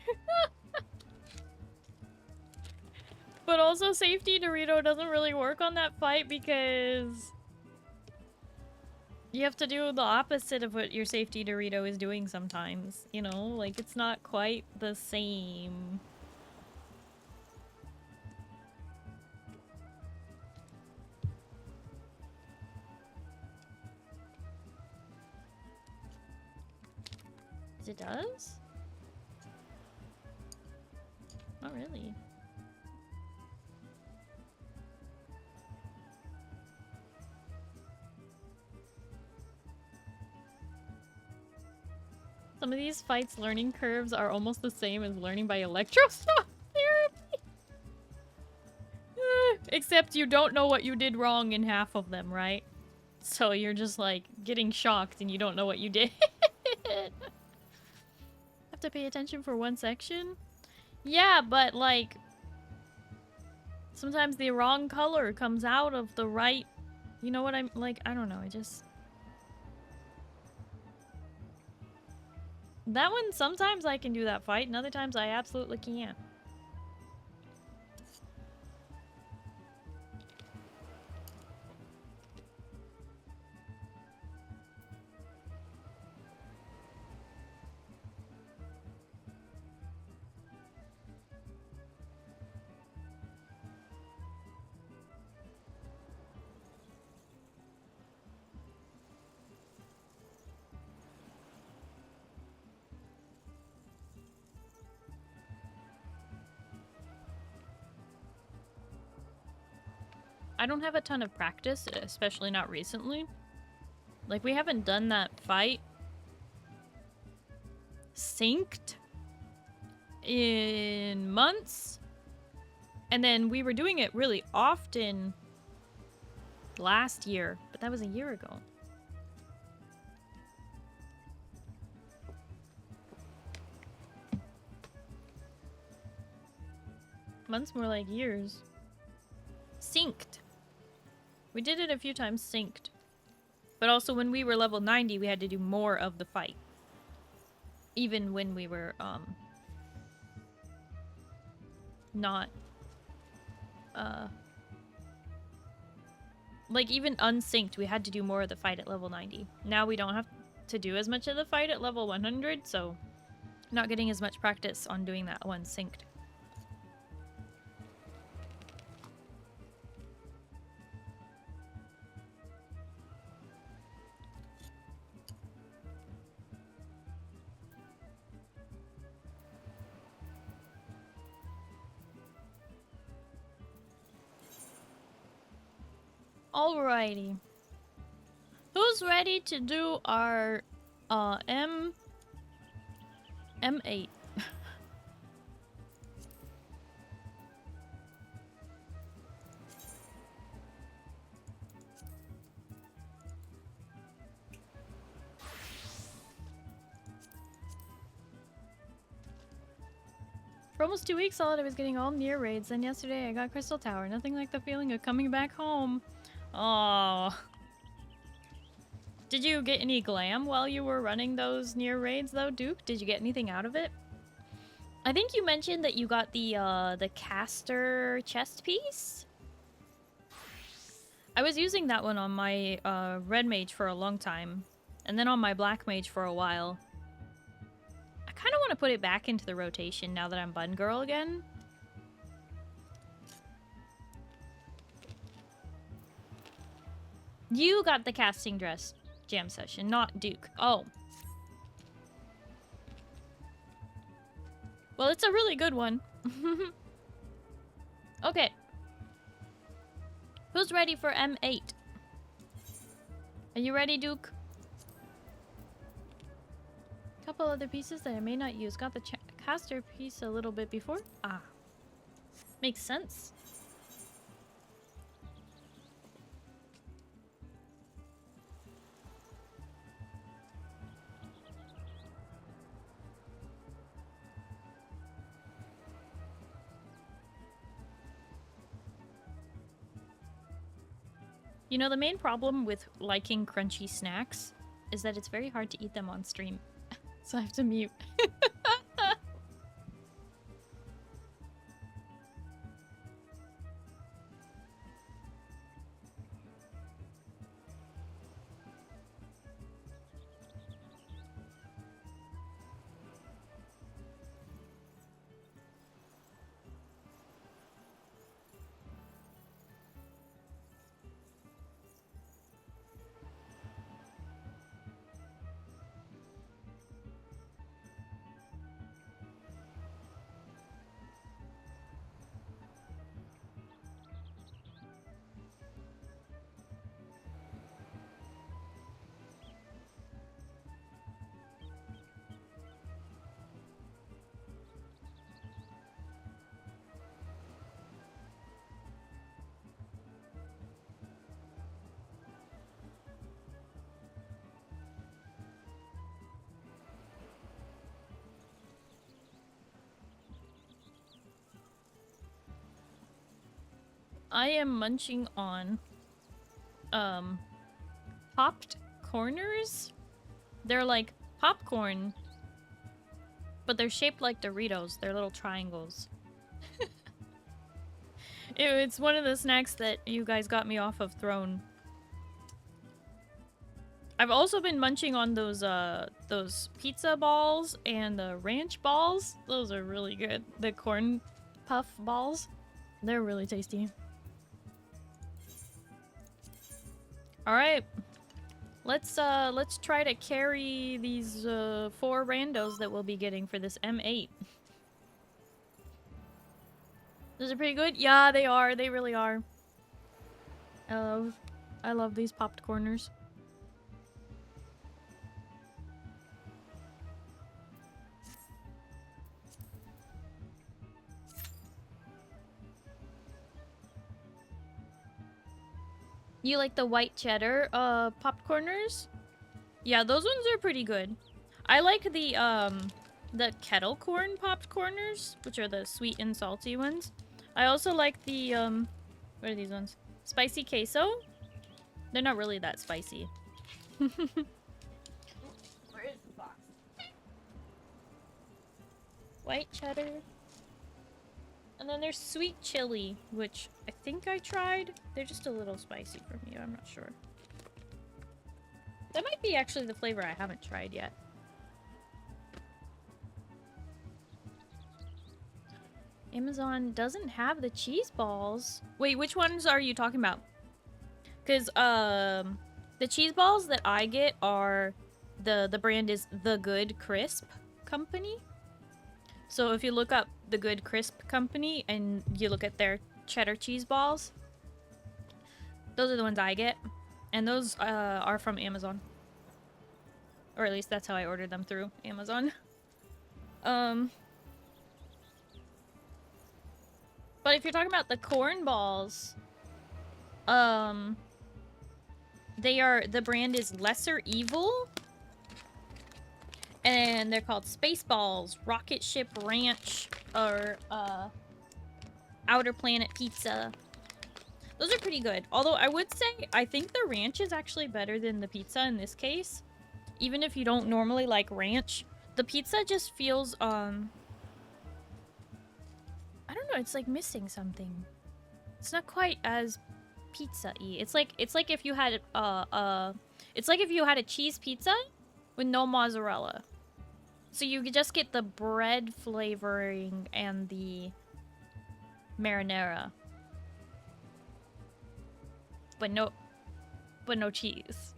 But also Safety Dorito doesn't really work on that fight because you have to do the opposite of what your Safety Dorito is doing sometimes. You know, like it's not quite the same. It does? Not really. Some of these fights' learning curves are almost the same as learning by electroshock therapy. Except you don't know what you did wrong in half of them, right? So you're just like getting shocked and you don't know what you did. Have to pay attention for one section? Yeah, but like sometimes the wrong color comes out of the right, you know what I'm like, I don't know, I just that one sometimes I can do that fight and other times I absolutely can't. I don't have a ton of practice, especially not recently. Like, we haven't done that fight synced in months. And then we were doing it really often last year, but that was a year ago. Months more like years. Synced. We did it a few times synced. But also when we were level 90, we had to do more of the fight. Even when we were, not, like even unsynced, we had to do more of the fight at level 90. Now we don't have to do as much of the fight at level 100, so not getting as much practice on doing that one synced. Alrighty. Who's ready to do our M8? For almost 2 weeks, all I was getting all near raids. Then yesterday, I got Crystal Tower. Nothing like the feeling of coming back home. Oh. Did you get any glam while you were running those near raids, though, Duke? Did you get anything out of it? I think you mentioned that you got the caster chest piece. I was using that one on my red mage for a long time, and then on my black mage for a while. I kind of want to put it back into the rotation now that I'm Bun Girl again. You got the casting dress jam session, not Duke. Oh. Well, it's a really good one. Okay. Who's ready for M8? Are you ready, Duke? Couple other pieces that I may not use. Got the caster piece a little bit before. Ah. Makes sense. You know, the main problem with liking crunchy snacks is that it's very hard to eat them on stream. So I have to mute. I am munching on popped corners. They're like popcorn, but they're shaped like Doritos. They're little triangles. It's one of the snacks that you guys got me off of Throne. I've also been munching on those pizza balls and the ranch balls. Those are really good. The corn puff balls. They're really tasty. Alright. Let's try to carry these 4 randos that we'll be getting for this M8. Those are pretty good? Yeah, they are. They really are. I love these popped corners. You like the white cheddar popcorners? Yeah, those ones are pretty good. I like the kettle corn popped corners, which are the sweet and salty ones. I also like the what are these ones? Spicy queso. They're not really that spicy. Where is the box? White cheddar. And then there's sweet chili, which I think I tried. They're just a little spicy for me. I'm not sure. That might be actually the flavor I haven't tried yet. Amazon doesn't have the cheese balls. Wait, which ones are you talking about? Because the cheese balls that I get are the brand is The Good Crisp Company. So if you look up The Good Crisp Company and you look at their cheddar cheese balls, those are the ones I get. And those are from Amazon. Or at least that's how I ordered them through Amazon. But if you're talking about the corn balls, the brand is Lesser Evil. And they're called Spaceballs, Rocket Ship Ranch, or Outer Planet Pizza. Those are pretty good. Although I would say I think the ranch is actually better than the pizza in this case. Even if you don't normally like ranch, the pizza just feels I don't know, it's like missing something. It's not quite as pizza-y. It's like if you had it's like if you had a cheese pizza with no mozzarella. So you just get the bread flavoring and the marinara. But no cheese.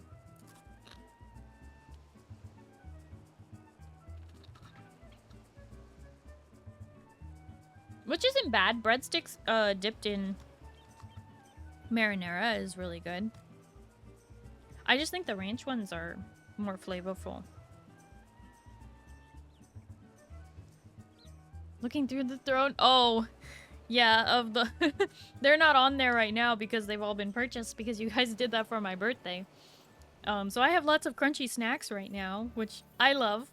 Which isn't bad. Breadsticks dipped in marinara is really good. I just think the ranch ones are more flavorful. Looking through the throne. Oh, yeah, of the... They're not on there right now because they've all been purchased because you guys did that for my birthday. So I have lots of crunchy snacks right now, which I love.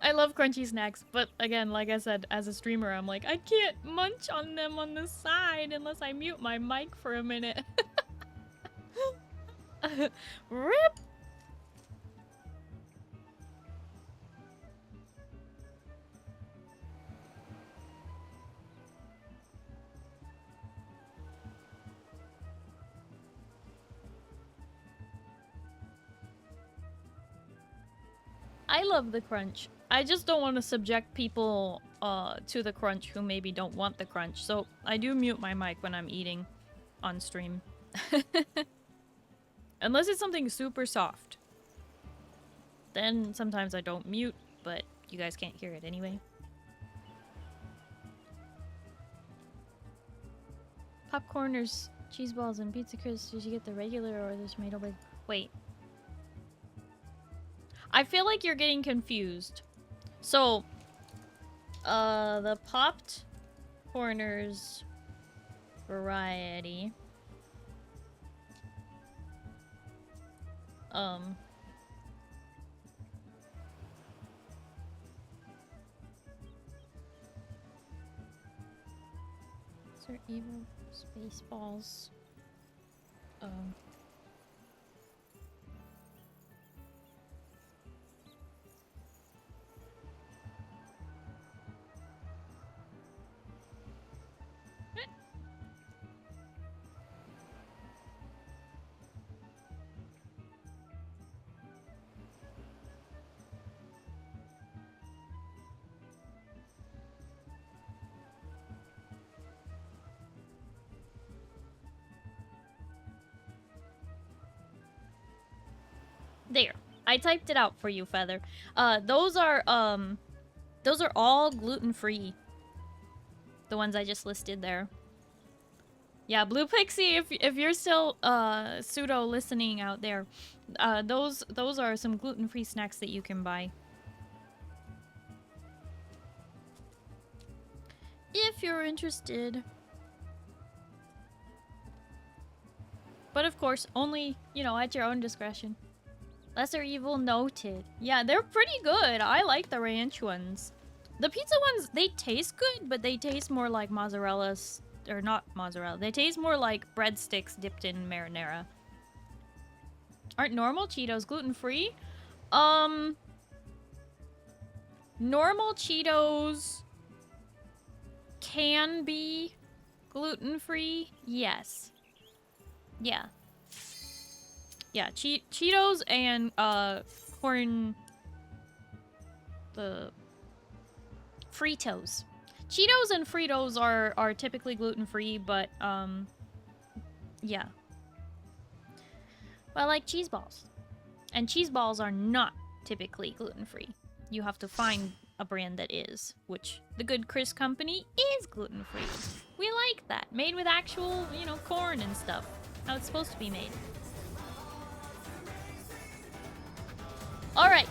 I love crunchy snacks, but again, like I said, as a streamer, I'm like, I can't munch on them on the side unless I mute my mic for a minute. RIP! I love the crunch. I just don't want to subject people to the crunch who maybe don't want the crunch. So I do mute my mic when I'm eating on stream. Unless it's something super soft. Then sometimes I don't mute, but you guys can't hear it anyway. Popcorners, cheese balls, and pizza crisps. Did you get the regular or the tomato with... Wait. I feel like you're getting confused. So, the popped corners variety. Lesser evil space balls. There. I typed it out for you, Feather. Those are all gluten-free. The ones I just listed there. Yeah, Blue Pixie, if you're still pseudo listening out there, those are some gluten-free snacks that you can buy. If you're interested. But of course, only, you know, at your own discretion. Lesser evil noted. Yeah, they're pretty good. I like the ranch ones. The pizza ones, they taste good, but they taste more like mozzarella, or not mozzarella. They taste more like breadsticks dipped in marinara. Aren't normal Cheetos gluten-free? Normal Cheetos can be gluten-free. Yes. Yeah. Yeah, Cheetos and corn, the Fritos. Cheetos and Fritos are typically gluten-free, but yeah. Well, I like cheese balls. And cheese balls are not typically gluten-free. You have to find a brand that is, which the good Chris company is gluten-free. We like that. Made with actual, you know, corn and stuff. How it's supposed to be made. Alright.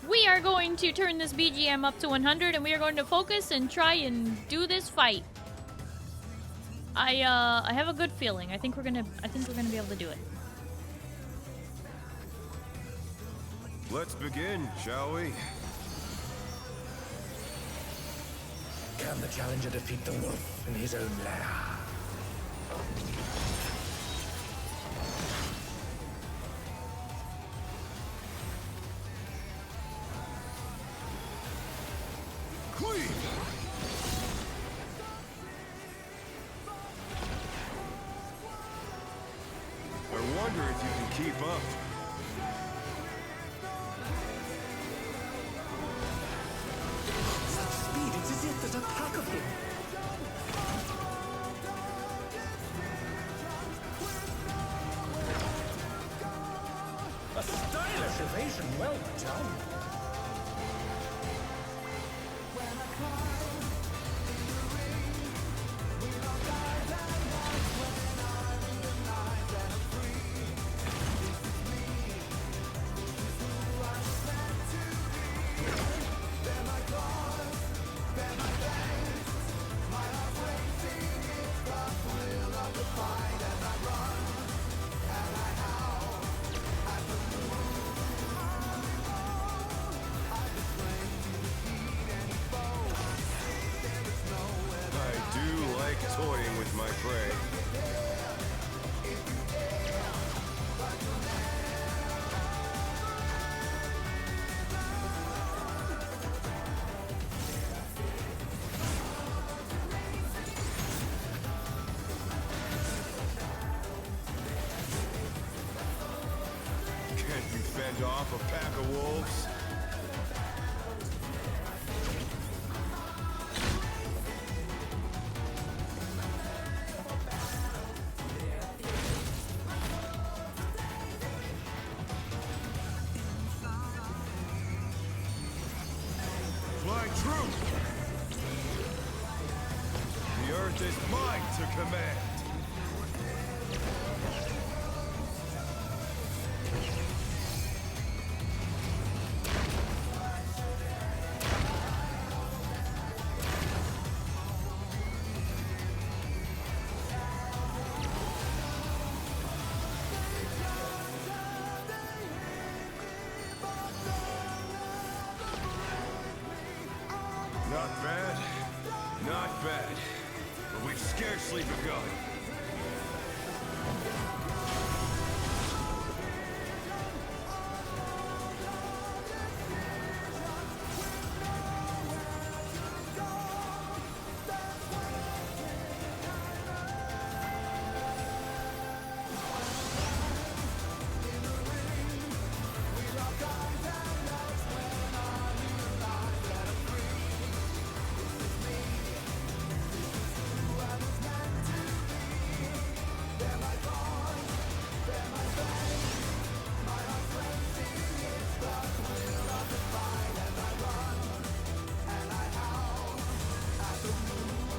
We are going to turn this BGM up to 100 and we are going to focus and try and do this fight. I have a good feeling. I think we're gonna be able to do it. Let's begin, shall we? Can the challenger defeat the wolf in his own lair? Queen! I wonder if you can keep up. Such speed, it's as if there's a pack of them. A stylish evasion, well done. Toying with my prey. Can't you fend off a pack of wolves? Not bad. Not bad. We've scarcely begun.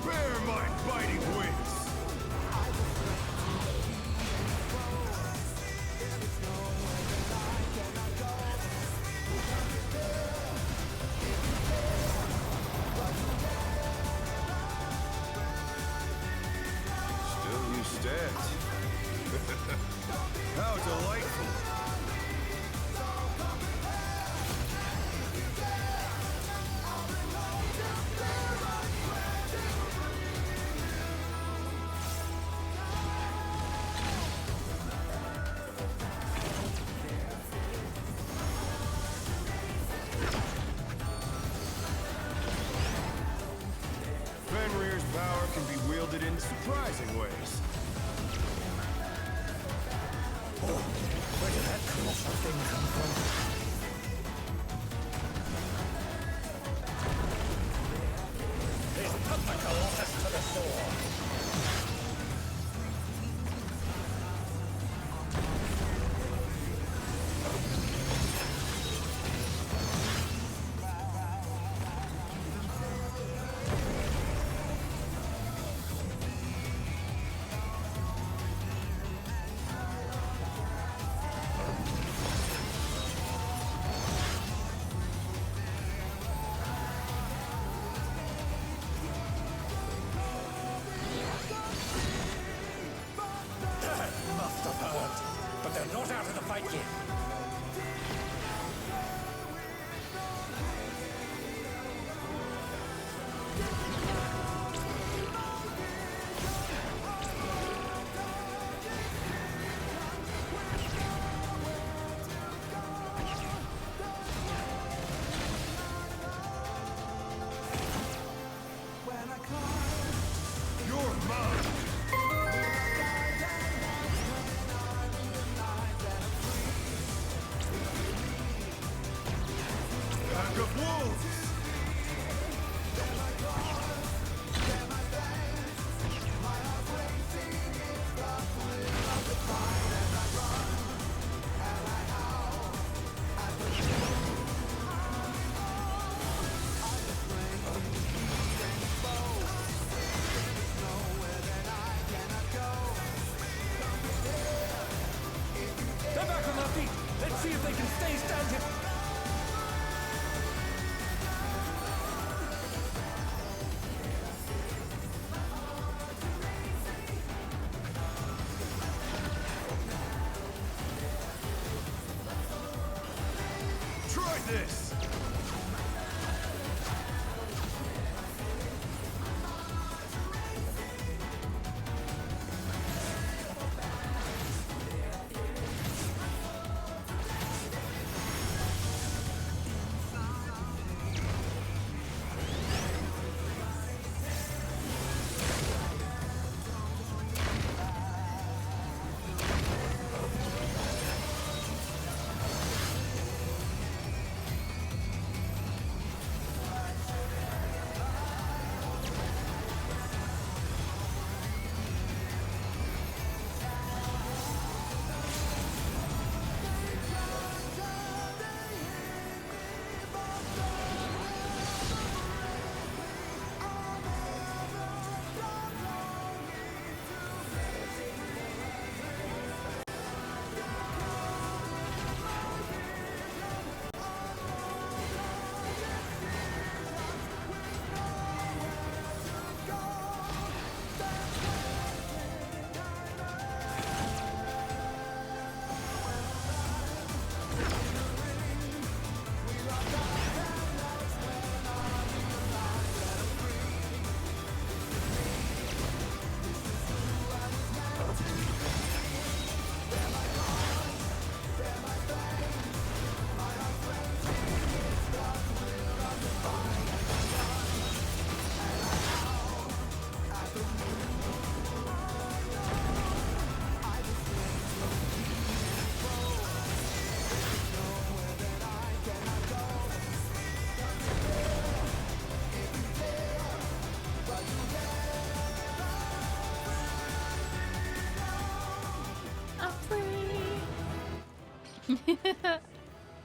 Bear my biting wings! Still you stand. How delightful! Fenrir's power can be wielded in surprising ways. Oh, where did that colossal thing come from? Please put the Colossus to the sword. Must have hurt, but they're not out of the fight yet. You're mine! Pack of wolves! They're back on their feet. Let's see if they can stay standing. Try this!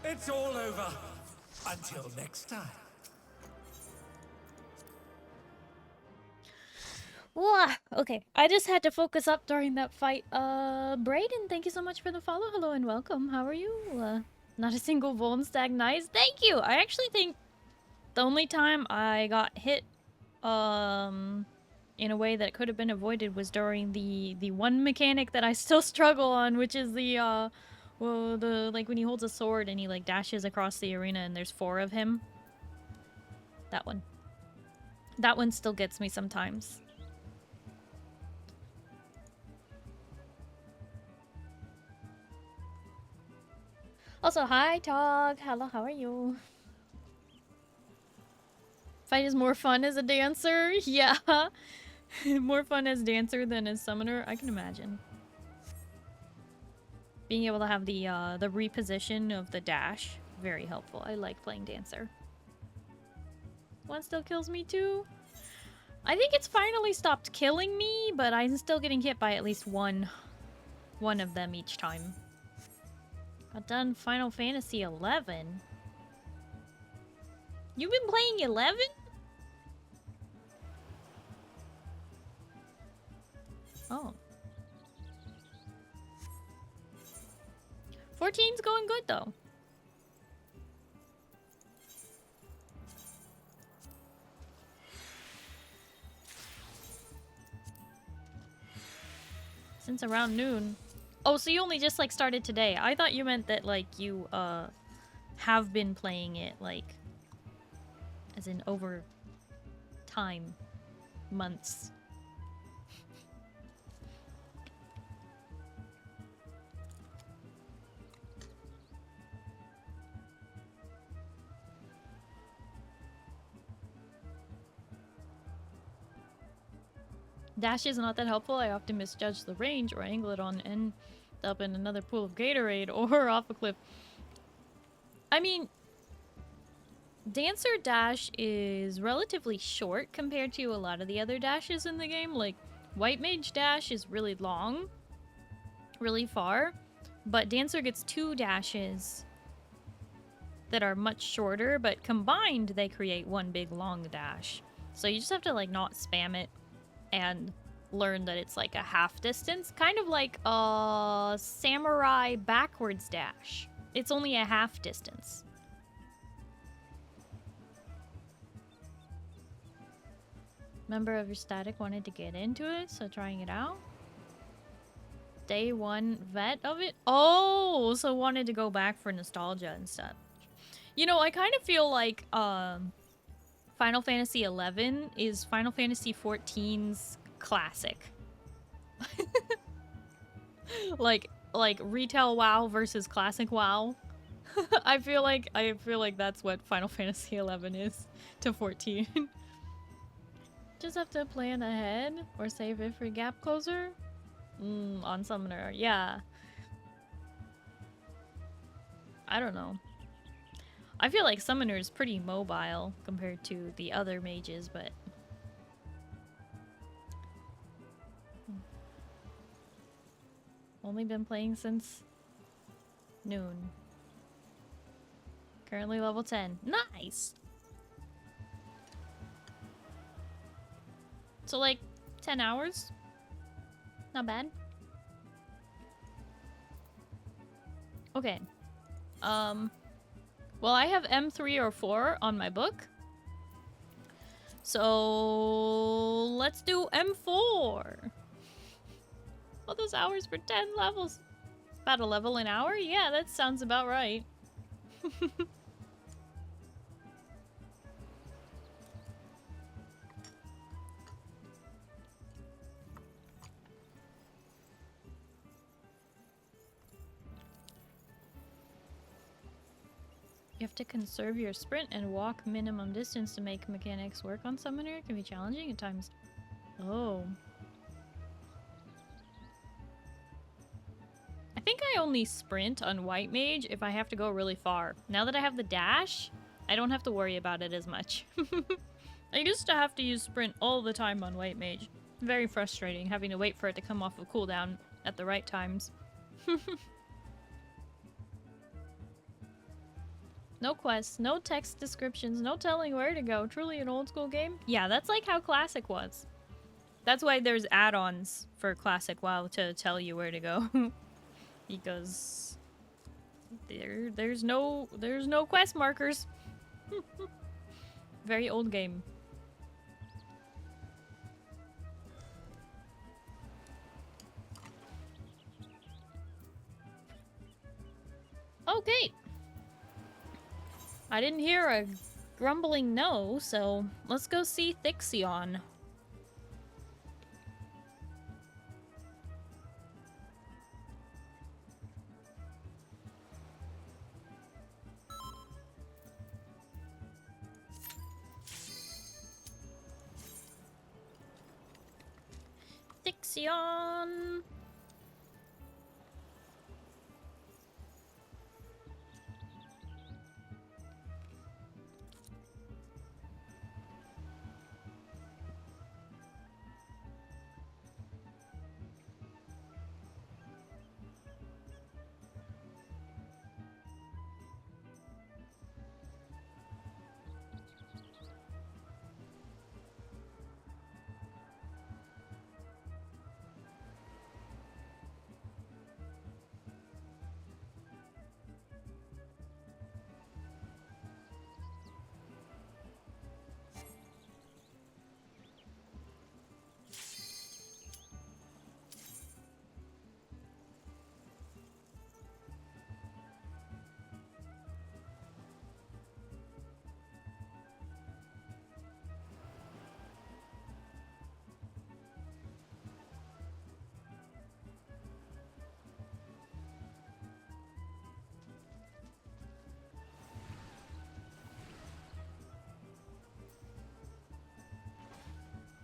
It's all over. Until next time. Wah! Okay, I just had to focus up during that fight. Brayden, thank you so much for the follow. Hello and welcome. How are you? Not a single Vuln stag. Nice. Thank you! I actually think the only time I got hit, in a way that could have been avoided was during the one mechanic that I still struggle on, which is the, well, like, when he holds a sword and he, like, dashes across the arena and there's 4 of him. That one. That one still gets me sometimes. Also, hi, Tog. Hello, how are you? Fight is more fun as a dancer? Yeah. More fun as dancer than as summoner? I can imagine. Being able to have the reposition of the dash, very helpful. I like playing dancer. One still kills me too? I think it's finally stopped killing me, but I'm still getting hit by at least one of them each time. Got done Final Fantasy XI. You've been playing 11? Oh. 14's going good though. Since around noon. Oh, so you only just, like, started today. I thought you meant that, like, you, have been playing it, like, as in over time. Months. Dash is not that helpful. I often misjudge the range or angle it on and end up in another pool of Gatorade or off a cliff. I mean, Dancer Dash is relatively short compared to a lot of the other dashes in the game. Like, White Mage Dash is really long, really far, but Dancer gets 2 dashes that are much shorter, but combined they create one big long dash. So you just have to, like, not spam it and learn that it's like a half distance, kind of like a samurai backwards dash. It's only a half distance. Member of your static wanted to get into it, so trying it out. Day 1 vet of it. Oh, so wanted to go back for nostalgia and stuff. You know, I kind of feel like Final Fantasy XI is Final Fantasy XIV's classic. like retail WoW versus classic WoW. I feel like that's what Final Fantasy XI is to 14. Just have to plan ahead or save it for gap closer. On Summoner, yeah. I don't know. I feel like Summoner is pretty mobile compared to the other mages, but... Only been playing since noon. Currently level 10. Nice! So like 10 hours? Not bad. Okay. Well, I have M3 or 4 on my book. So let's do M4. All those hours for 10 levels. About a level an hour? Yeah, that sounds about right. You have to conserve your sprint and walk minimum distance to make mechanics work on Summoner. It can be challenging at times. Oh. I think I only sprint on White Mage if I have to go really far. Now that I have the dash, I don't have to worry about it as much. I used to have to use sprint all the time on White Mage. Very frustrating having to wait for it to come off of cooldown at the right times. No quests, no text descriptions, no telling where to go. Truly an old school game? Yeah, that's like how Classic was. That's why there's add-ons for Classic WoW to tell you where to go. Because there's no quest markers. Very old game. Okay. I didn't hear a grumbling no, so let's go see Thixion. Thixion.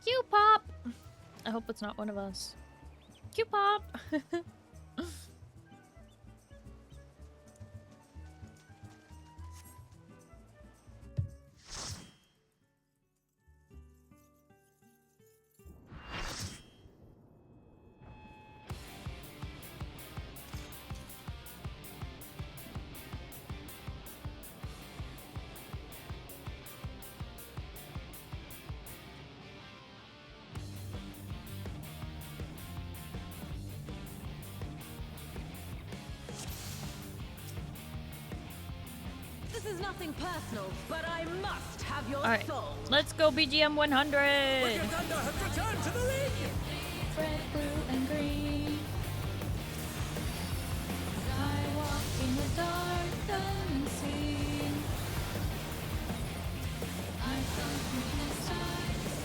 Q-pop! I hope it's not one of us. Q-pop! This is nothing personal, but I must have your Alright, soul. let's go BGM 100! Wicked Thunder has returned to the league! Red, blue, and green. I walk in the dark unseen. I come from the stars,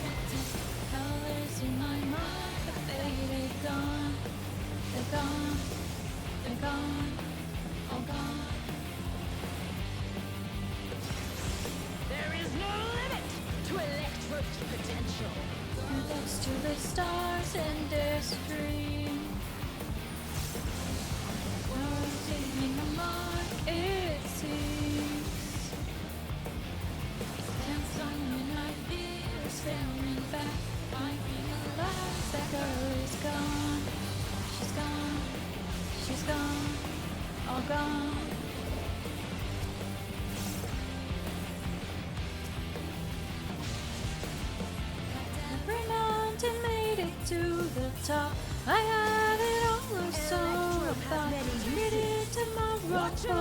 colors in my mind, but they're gone. They're gone. They're gone. All gone. There is no limit to Electro's potential. Who looks to the stars and dares to dream? World leaving a mark, it seems. Dance on midnight fears, filming back, finding alive. That girl is gone. She's gone. She's gone. All gone. Every mountain made it to the top. I had it all or so thought. Needed tomorrow for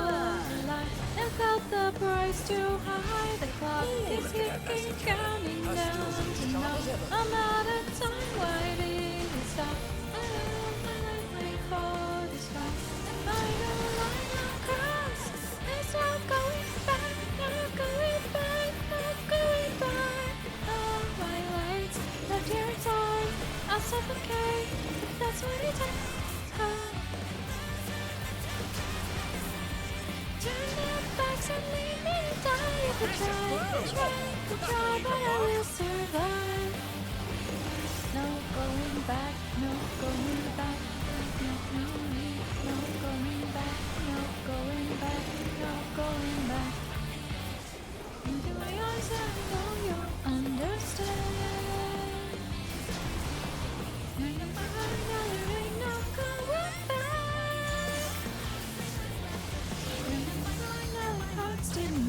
life and felt the price too high. The clock is ticking, counting down to know I'm out of time. Why did it stop? I don't wait for this fight. I know line across. There's no going back, no going back, no going back. Oh, my lights left here inside. I'll suffocate if that's what it takes. Turn their backs and leave me to die. If I try, but I will survive. No going back, no going back. No, no, no going back, no going back, no going back. Into my eyes, I know you'll understand. And if I know there ain't no going back. And if I know the hearts didn't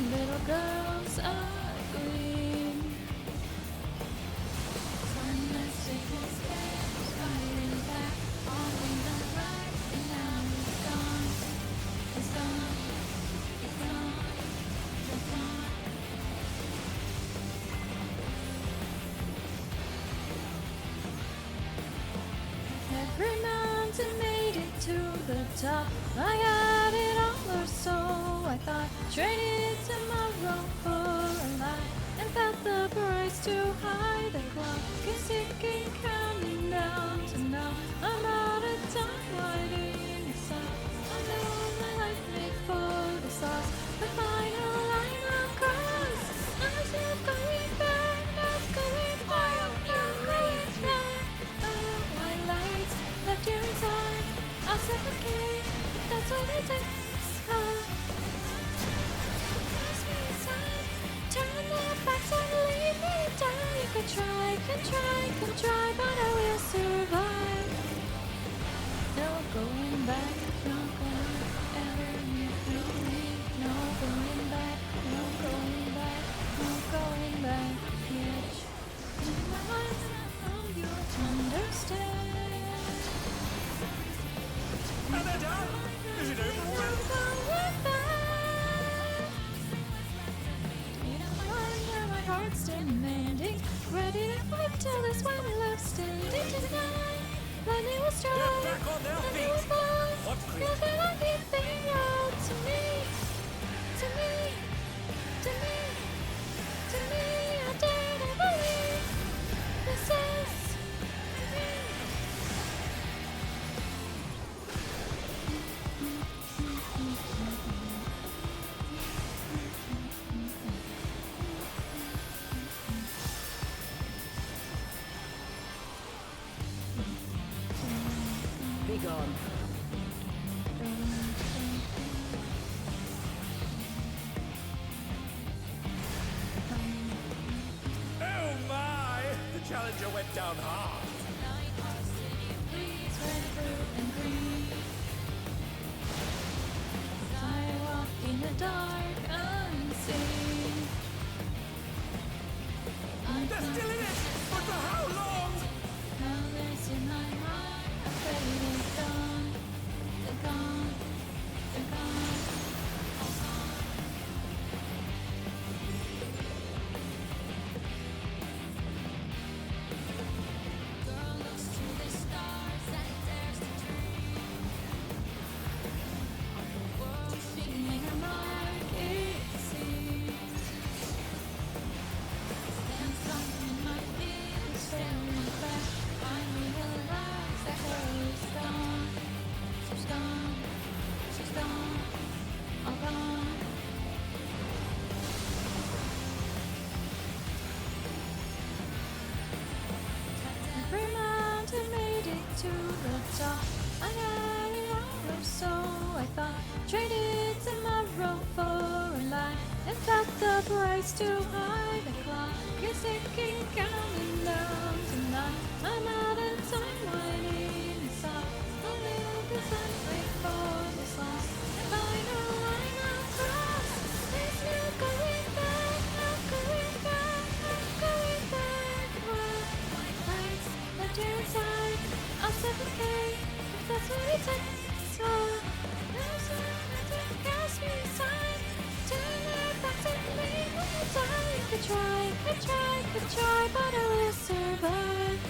Little girls agreeing. Sunless sickness steps fighting back, falling the right, and now it's gone. It's gone. It's gone. It's gone. Every mountain made it to the top. I got it all or so I thought. Traded tomorrow for a lie and felt the price too high. The clock is ticking, counting down to now. I'm out of time, waiting the sun. I know my life made for the stars. The final line across. I'm still going back, not going back, not going back. Oh, white lights left you inside. I'll suffocate, that's what it takes. Can try, but I will survive. No going back, no going ever through me. No going back, no going back, no going back. Yet in my mind, I know you'll understand. And they're done! Is it over? No going back. In my mind, where my heart's demanding. Ready to fight till this one left standing tonight. Lightning will strike, They're back on their lightning feet. will fall. What Nothing like anything out to me, to me, to me, to me. I dare to believe this is me. Be gone. Oh my! The challenger went down hard. In the dark, unseen. They're still in it! But for how long? Colors in my heart, afraid it's gone. They're gone. They're gone. All gone. Girl looks to the stars and dares to dream. World feeling her mark, it seems. Then something in my feet is staring back. I realize that her is gone. She's gone. She's gone. All gone. Every mountain made it to the top. I got it all or so I thought. Traded tomorrow for a lie and felt the price too high. The clock is ticking, counting down tonight. I'm out of time, waiting to stop. A little bit wait for this loss. The final line across. There's no going back, no going back, no going back. White lights left you inside. I'll suffocate if that's what it takes. Oh, there's nothing to cast me aside. Turn it back to me when you die. You could try. could try, but I will survive.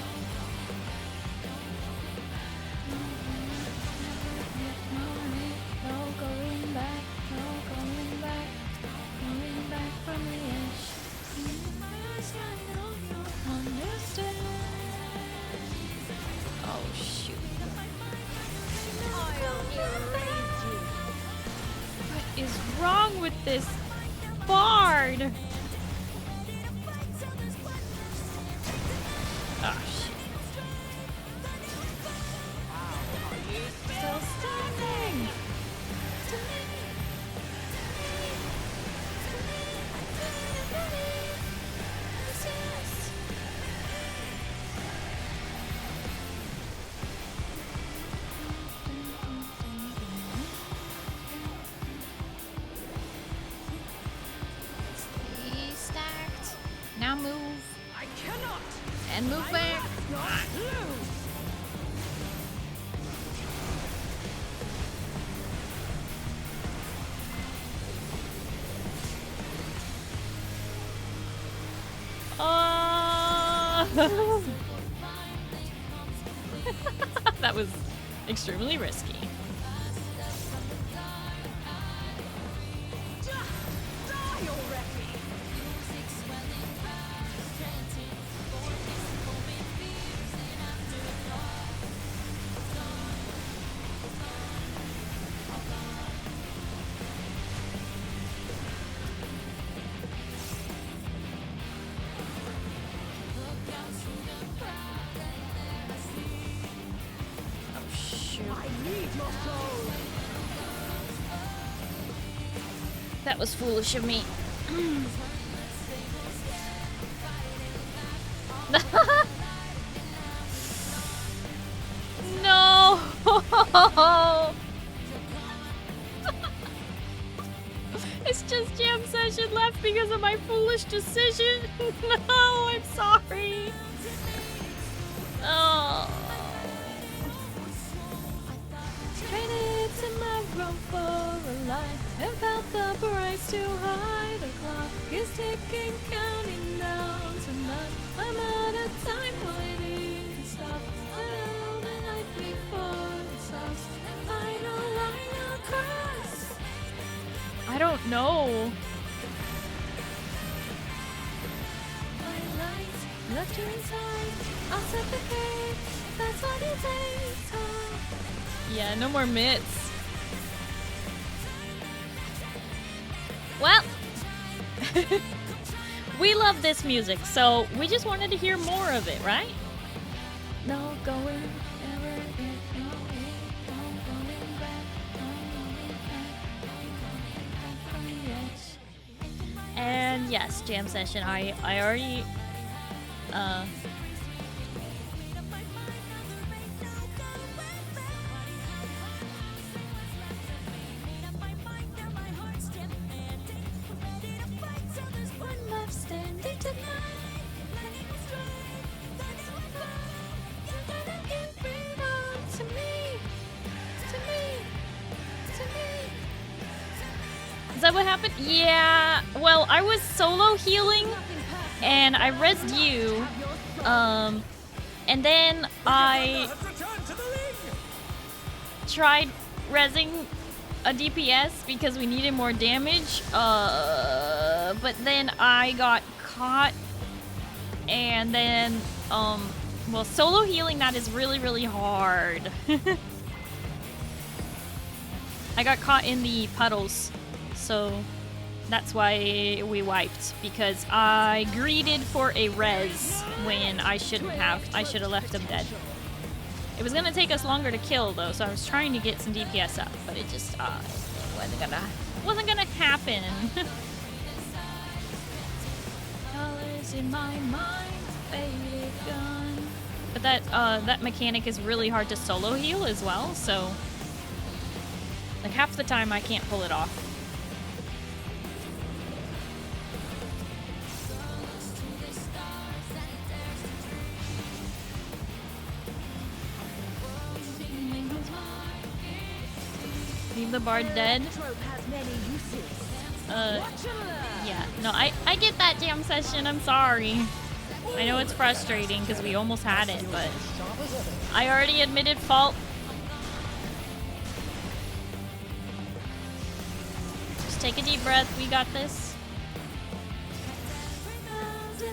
No going back, no going back, going back from the edge. I know you understand. Oh shoot. What is wrong with this bard? Ah, shit. Still standing. Stay stacked. Now move. I cannot. And move back. Not lose. That was extremely risky. Die already. Oh shoot. I need your soul. That was foolish of me. No! It's just jam session left because of my foolish decision. No, I'm sorry. Oh. Traded tomorrow for a life and felt the price too high. The clock is ticking, counting down to none. I'm out of time waiting to stop. I know the night before it stops. Final cross. I don't know. My light left you inside. I'll set the cage. That's what it takes. Yeah, no more mitts. Well, we love this music, so we just wanted to hear more of it, right? No going ever again, no going back, no going back from the edge. And yes, jam session. I already Is that what happened? Yeah, well, I was solo healing and I rezzed you, and then I tried rezzing a DPS because we needed more damage, but then I got caught, and then, well, solo healing, that is really, really hard. I got caught in the puddles, so that's why we wiped, because I greeted for a res when I shouldn't have. I should have left them dead. It was gonna take us longer to kill though, so I was trying to get some DPS up, but it just wasn't gonna happen. Colors in my mind, faded gun. But that mechanic is really hard to solo heal as well, so like half the time I can't pull it off. Leave the bard dead. Trope has many uses. Yeah, no, I get that jam session, I'm sorry. I know it's frustrating because we almost had it, but I already admitted fault. Just take a deep breath, we got this.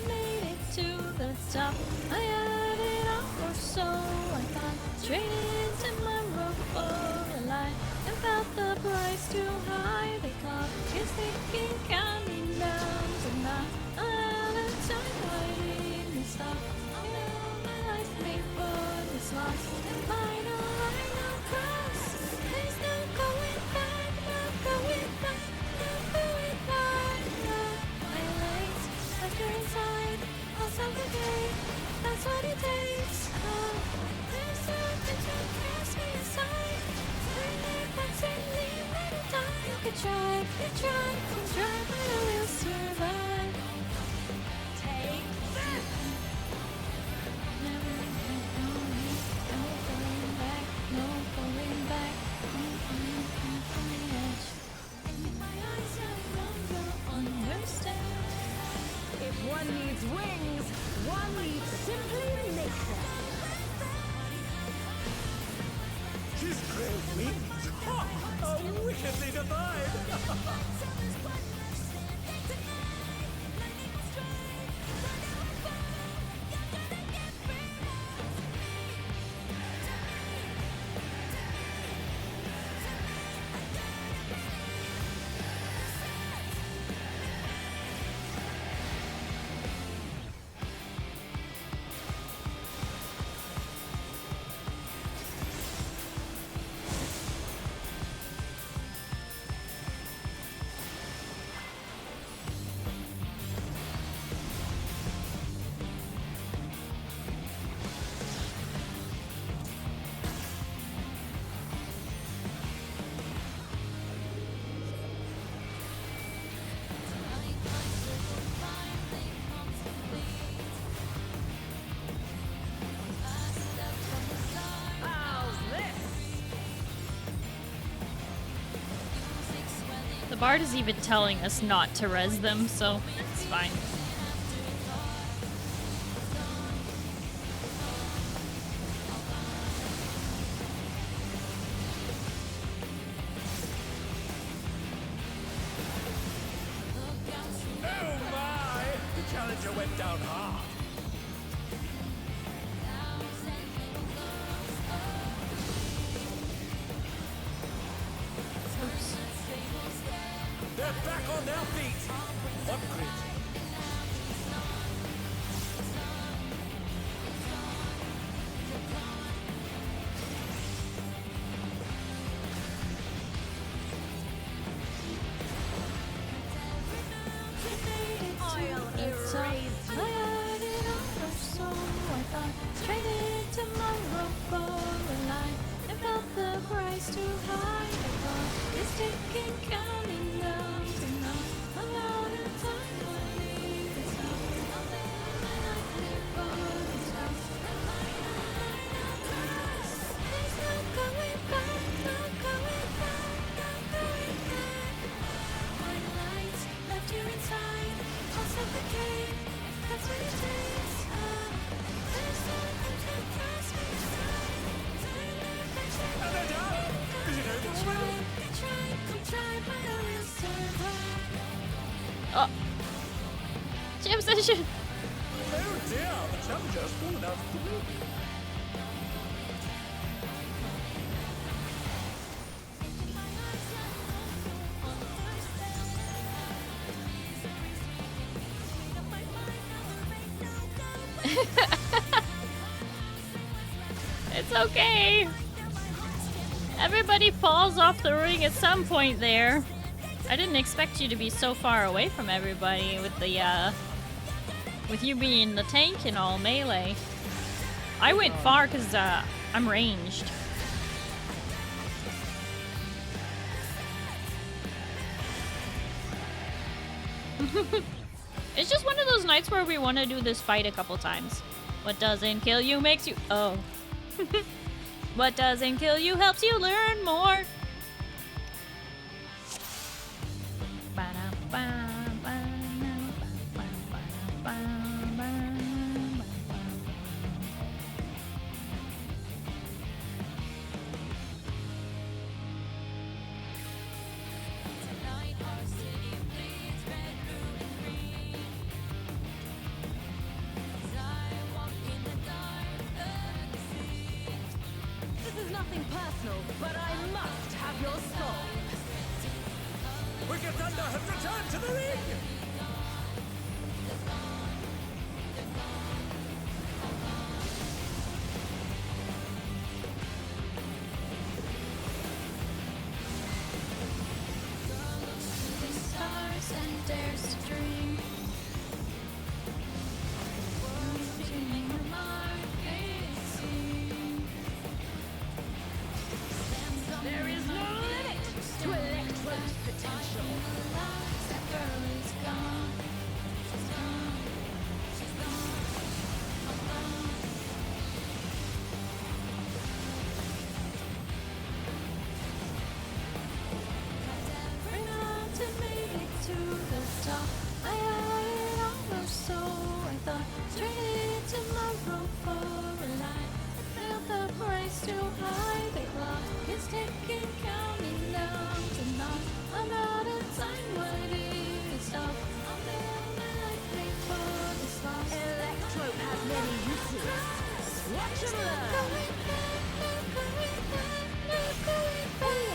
Made it to the top. I had it all or so I thought. Traded tomorrow for a lie and felt the price too high. The clock is ticking, counting down to not another time. Why didn't it stop? I know my life made for this loss. And final line of cross. There's no going back, no going back, no going back. No, I late, left her inside. I'll suffocate, that's what it takes. Oh, there's something to cast me aside. Turn it back and leave me to die. You could try, but I will survive. Take that. Never going back, no going back. On the edge. In my eyes, I wonder, understand. If one needs wings, one needs simply make them. His great wings! Ha! How wickedly divine! The bard is even telling us not to res them, so it's fine. Oh my! The challenger went down hard. They're back on their feet. What grit? I'll erase Oh. Jam session. Oh dear, the challenger's fallen out of the room. It's okay. Everybody falls off the ring at some point there. I didn't expect you to be so far away from everybody with the with you being the tank and all melee. I went far because I'm ranged. It's just one of those nights where we want to do this fight a couple times. What doesn't kill you makes you... Oh. What doesn't kill you helps you learn more. Ba-dum, This is nothing personal, but I must have your soul. Wicked Thunder has returned to the ring! Stars and dares to dream. There is no limit to Electro's potential. Electro has many uses. Watch and learn.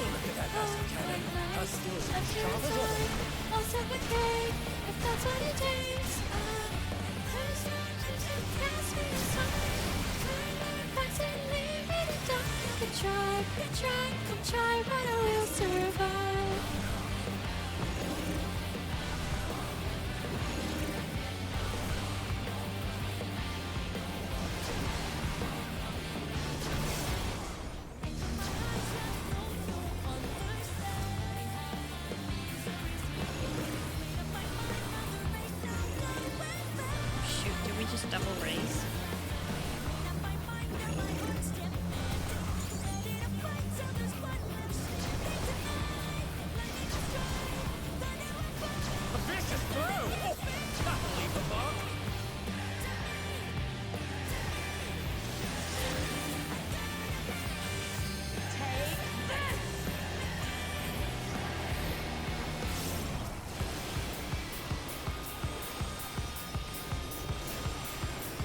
Look at that master cannon. Her skills are sharp as ever. I'll suffocate if that's what it takes. Try, but I will survive. Shoot, did we just double raise? A vicious blow! Oh, that'll leave a mark. Take this!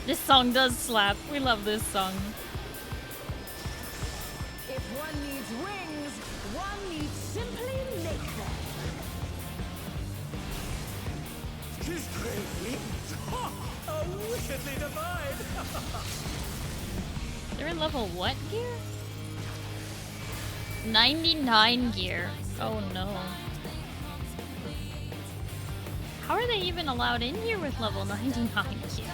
This song does slap. We love this song. If one needs wings, one needs simply make them. His great wings! Ha! Are wickedly divine! They're in level what gear? 99 gear. Oh no. How are they even allowed in here with level 99 gear?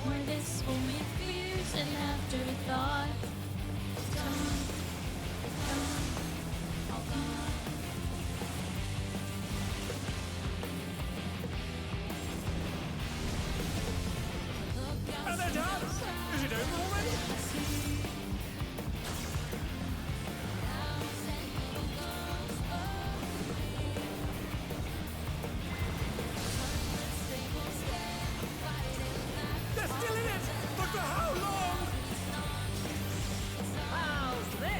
Where this only fears and afterthought. And they're done! Is it over already? They're still in it! But for how long? How's this?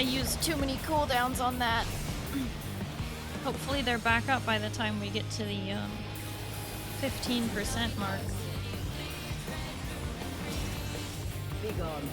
used too many cooldowns on that. Hopefully they're back up by the time we get to the 15% mark. Be gone.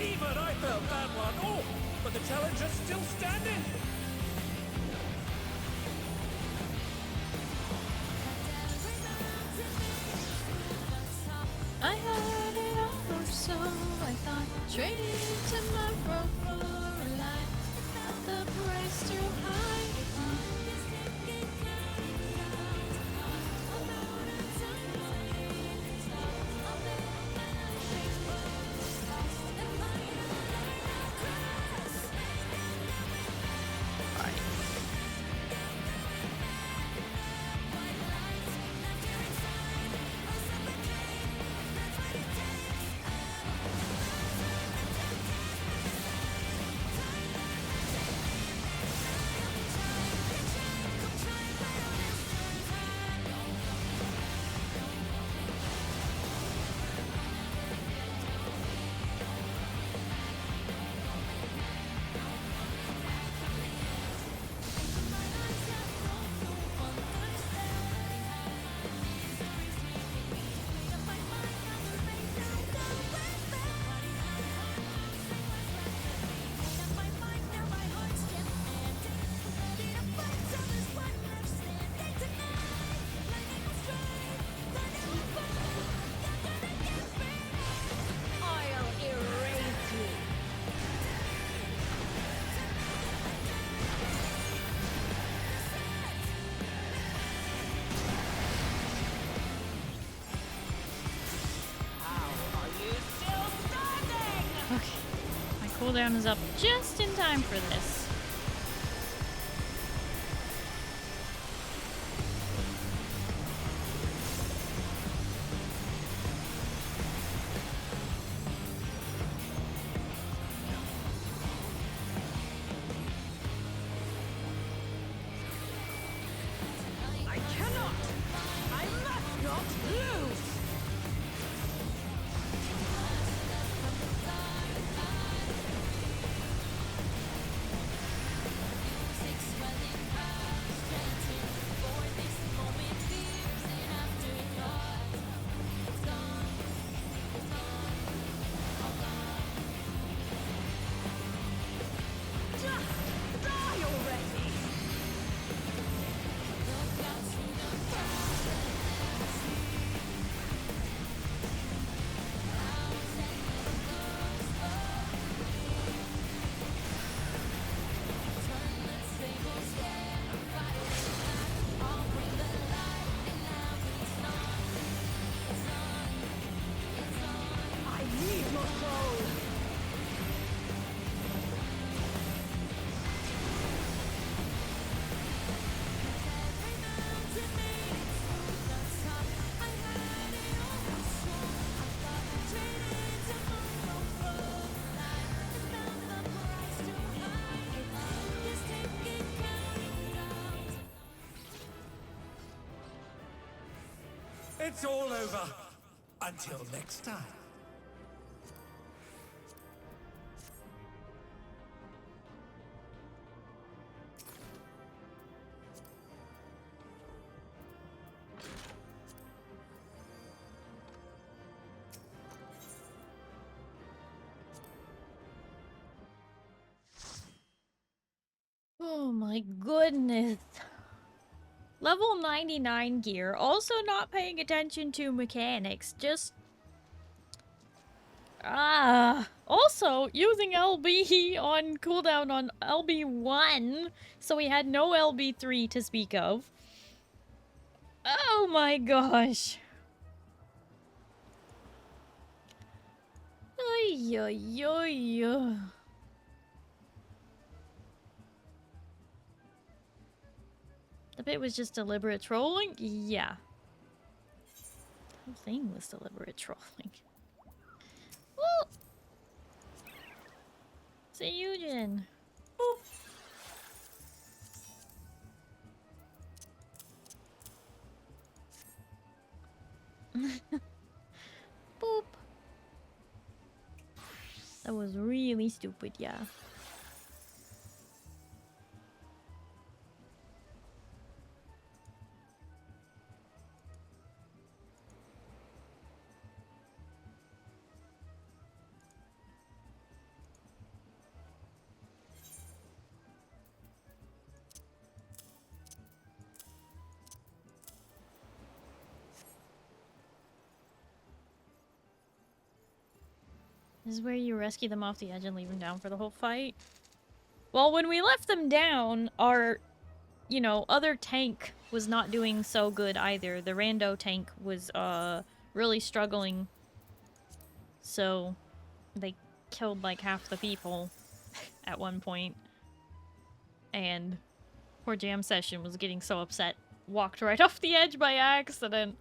Even I felt that one. Oh, but the challenger's still standing. I had it all, so I thought trading tomorrow for a life at the price too high. Cooldown is up just in time for this. I cannot! I must not lose! It's all over. Until next time. Oh my goodness. Level 99 gear. Also not paying attention to mechanics. Just Also, using LB on cooldown on LB1, so we had no LB3 to speak of. Oh my gosh. Ay, ay, ay. The bit was just deliberate trolling? Yeah. The whole thing was deliberate trolling. Well, see you, Jin. Boop. That was really stupid, yeah. This is where you rescue them off the edge and leave them down for the whole fight. Well, when we left them down, our, you know, other tank was not doing so good either. The rando tank was, really struggling. So, they killed like half the people at one point. And poor Jam Session was getting so upset. Walked right off the edge by accident.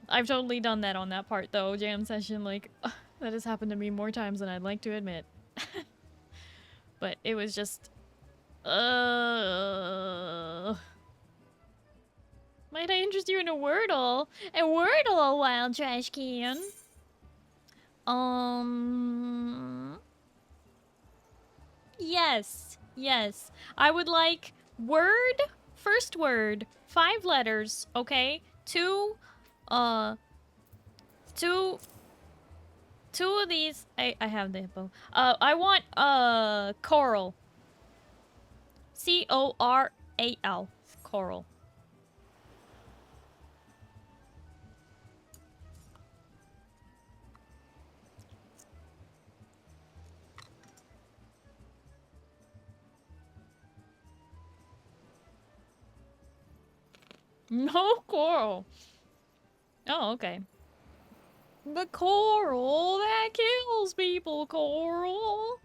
I've totally done that on that part though, Jam Session, like... That has happened to me more times than I'd like to admit. But it was just... Might I interest you in a Wordle? A Wordle, Wild Trash Can. Yes. Yes. I would like word, first word, 5 letters, okay? Two of these, I have the hippo. I want, coral. C-O-R-A-L. Coral. No coral. Oh, okay. The coral that kills people, coral.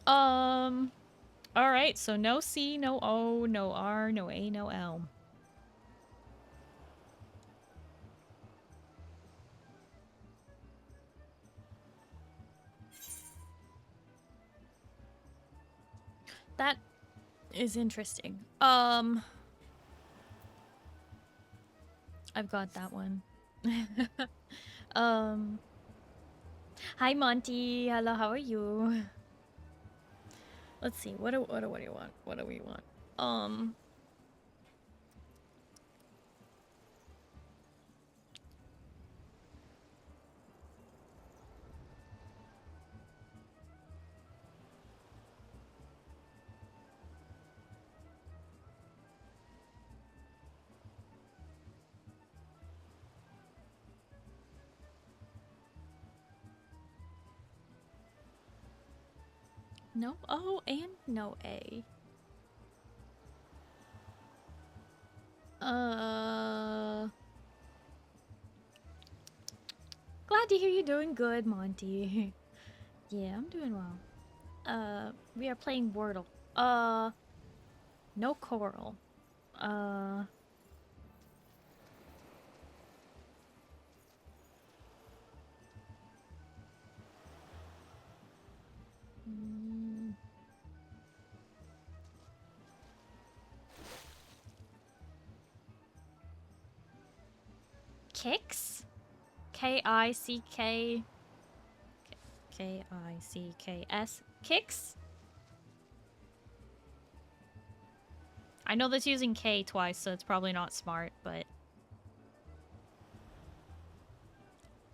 Alright, so no C, no O, no R, no A, no L. That is interesting. I've got that one. Hi Monty. Hello, how are you? Let's see. What do you want? What do we want? No O and no A. Glad to hear you're doing good, Monty. Yeah, I'm doing well. We are playing Wordle. No coral. Kicks? K-I-C-K... K-I-C-K-S? Kicks? I know that's using K twice, so it's probably not smart, but...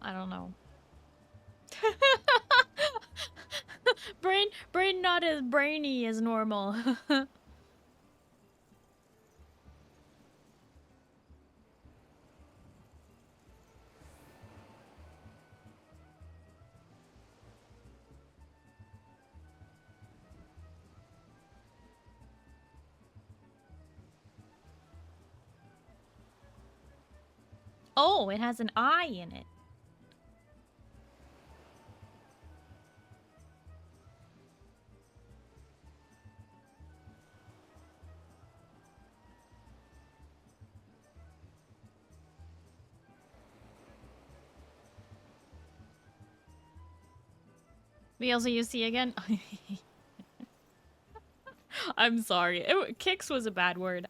I don't know. Brain not as brainy as normal. Oh, it has an I in it. We also use C again. I'm sorry. Kicks was a bad word.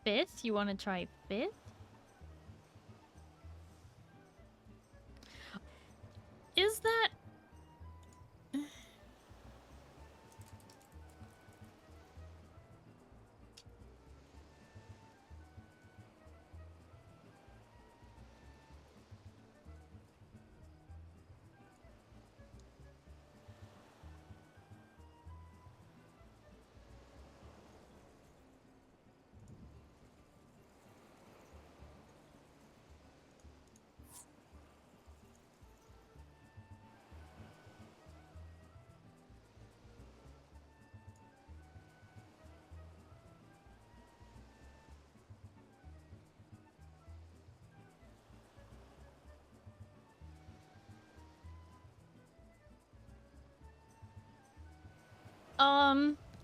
Fifth? You want to try fifth? Is that...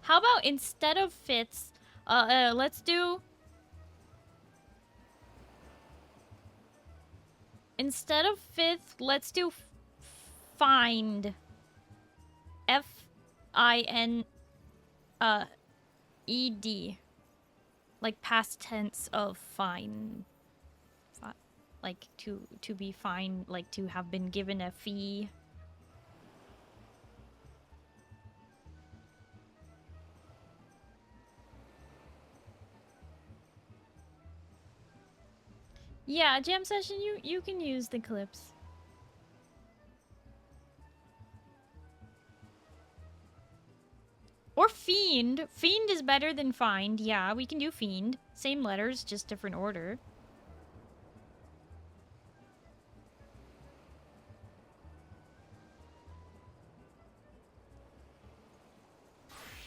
How about instead of fifths, let's do... Instead of fifth, let's do find. F-I-N... E-D. Like past tense of fine. Like to be fined, like to have been given a fee. Yeah, jam session, you can use the clips. Or fiend. Fiend is better than find. Yeah, we can do fiend. Same letters, just different order.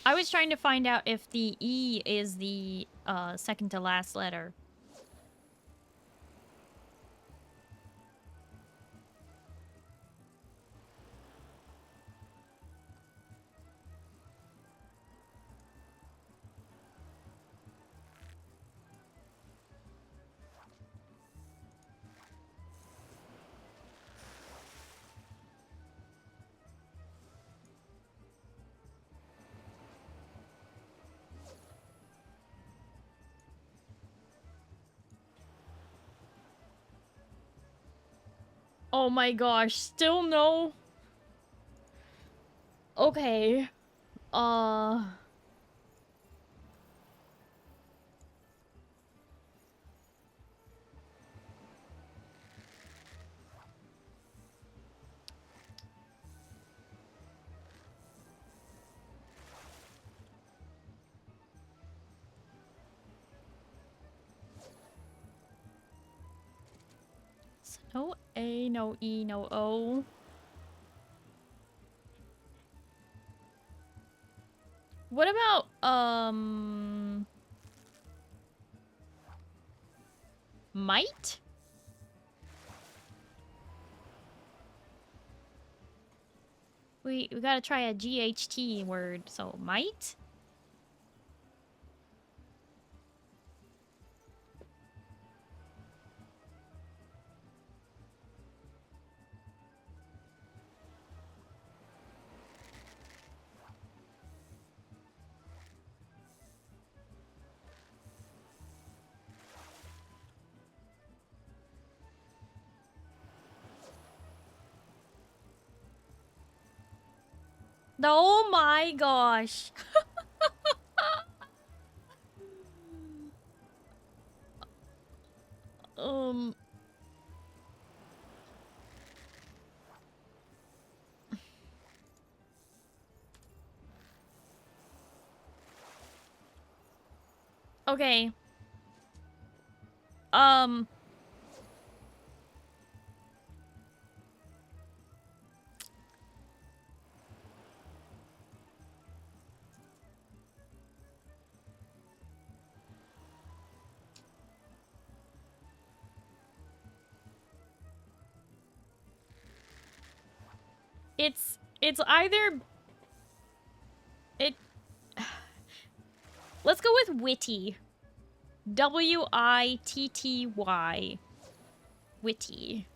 I was trying to find out if the E is the second to last letter. Oh my gosh, still no? Okay. No A, no E, no O. What about, might? We gotta try a GHT word, so might? Oh my gosh. um... Okay. It's either it. Let's go with witty. W-I-T-T-Y. Witty.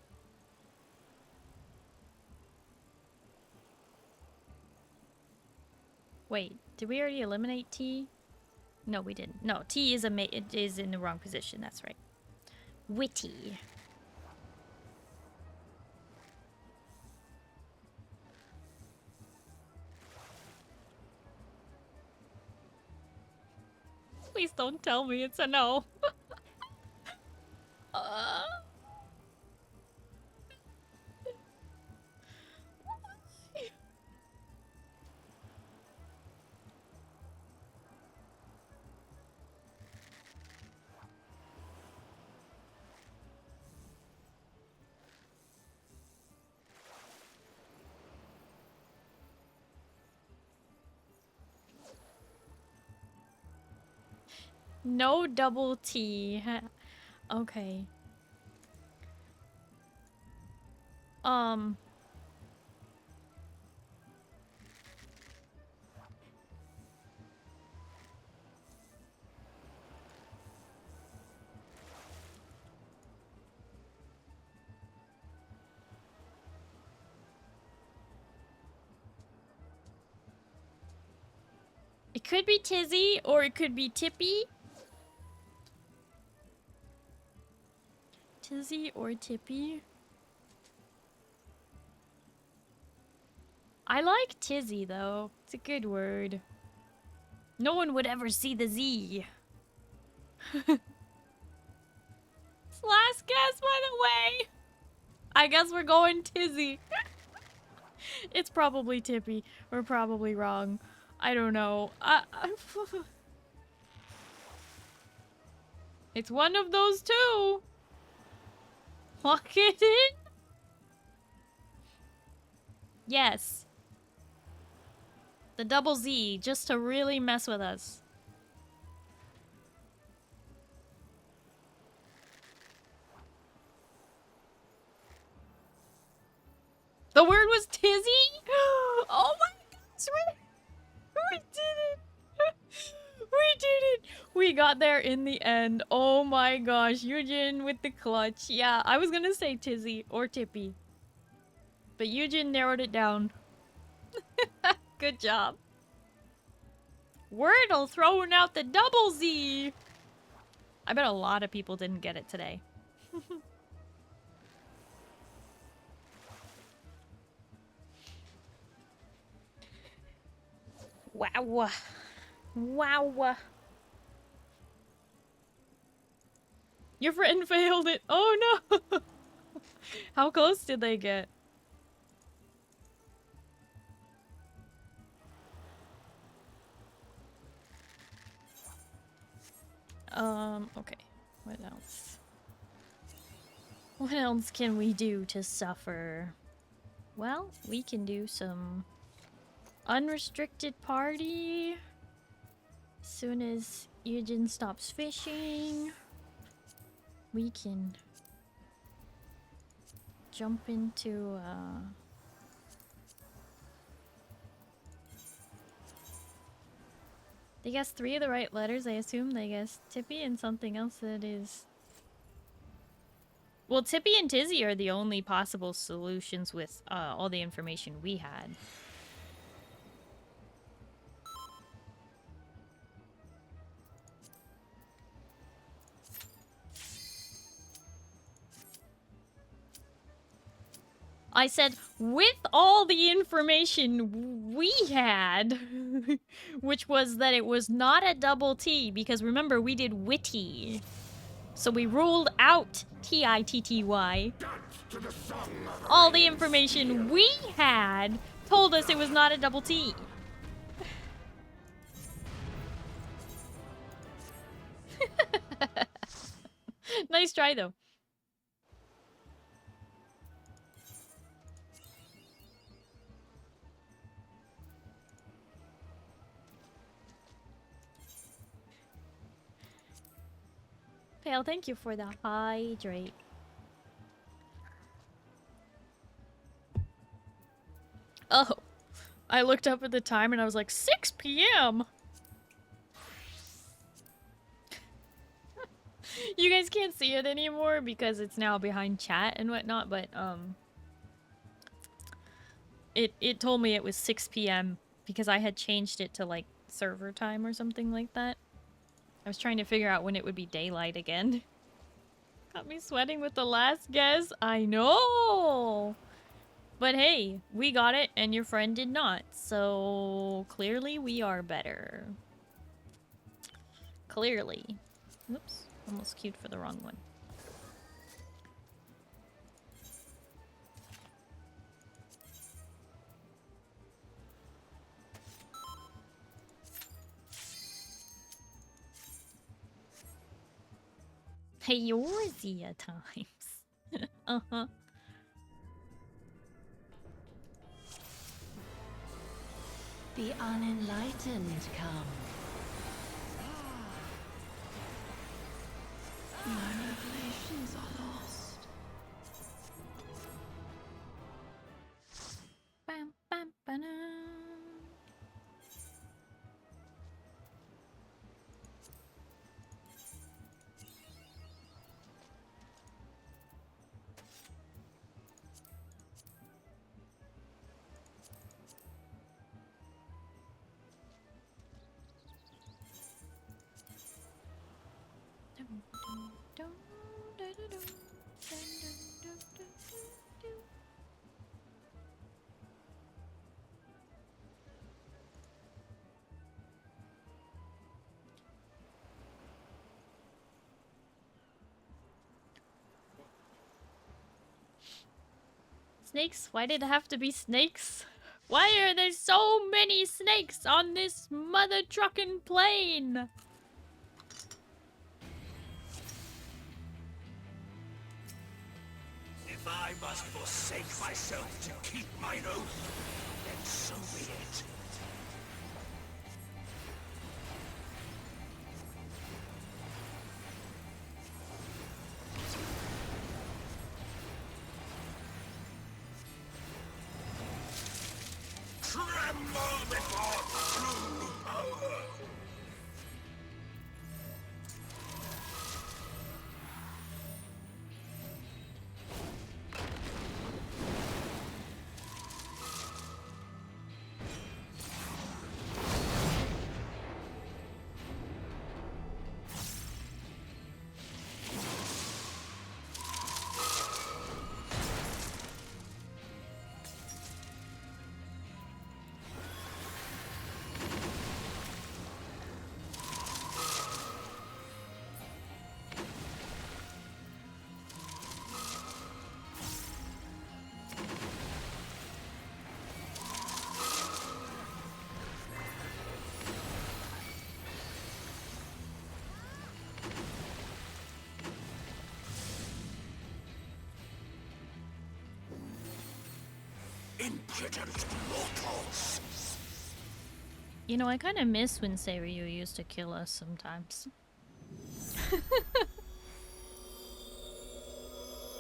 Wait, did we already eliminate T? No, we didn't. No, T is it is in the wrong position. That's right. Witty. Please don't tell me it's a no. uh... No double T. Okay. It could be Tizzy or it could be Tippy. Tizzy or Tippy. I like Tizzy though. It's a good word. No one would ever see the Z. It's last guess, by the way. I guess we're going Tizzy. It's probably Tippy. We're probably wrong. I don't know. It's one of those two. Lock it in? Yes. The double Z, just to really mess with us. The word was Tizzy? Oh my gosh, we did it! We did it! We got there in the end. Oh my gosh, Yujin with the clutch. Yeah, I was gonna say Tizzy or Tippy. But Yujin narrowed it down. Good job. Wordle throwing out the double Z! I bet a lot of people didn't get it today. Wow. Wow. Your friend failed it. Oh no. How close did they get? Okay. What else? What else can we do to suffer? Well, we can do some unrestricted party. As soon as Yujin stops fishing, we can jump into they guessed 3 of the right letters. I assume they guessed Tippy and something else that is... Well, Tippy and Tizzy are the only possible solutions with all the information we had. I said, with all the information we had, which was that it was not a double T, because remember, we did witty. So we ruled out T-I-T-T-Y. All the information we had told us it was not a double T. Nice try, though. Pale, thank you for the hydrate. Oh. I looked up at the time and I was like, 6 p.m. You guys can't see it anymore because it's now behind chat and whatnot, but it told me it was 6 p.m. because I had changed it to like server time or something like that. I was trying to figure out when it would be daylight again. Got me sweating with the last guess. I know! But hey, we got it and your friend did not. So clearly we are better. Clearly. Whoops. Almost queued for the wrong one. Eorzea times. Uh-huh. The unenlightened come. My revelations are lost. Bam, bam, ba-dum. Snakes? Why did it have to be snakes? Why are there so many snakes on this mother truckin' plane? If I must forsake myself to keep mine oath, then so be it. Tremble before true power! Impudent mortals! You know, I kind of miss when Seiryu used to kill us sometimes.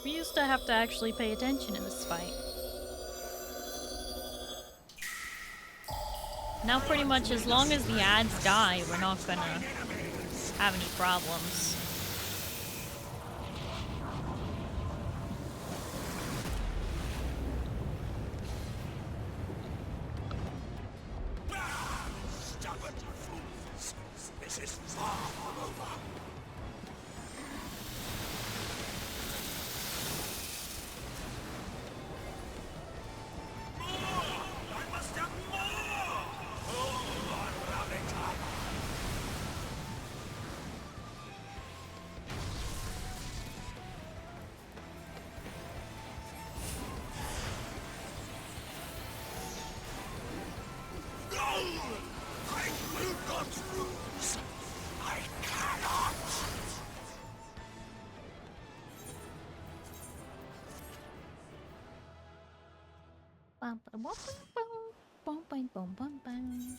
We used to have to actually pay attention in this fight. Now pretty much as long as the ads die, we're not gonna have any problems. Stubborn fools! This is far from over. More! I must have more! Oh, Arbakek! No! I will not lose! I cannot! Bum, bum, bum, bum, bum, bum, bum, bum.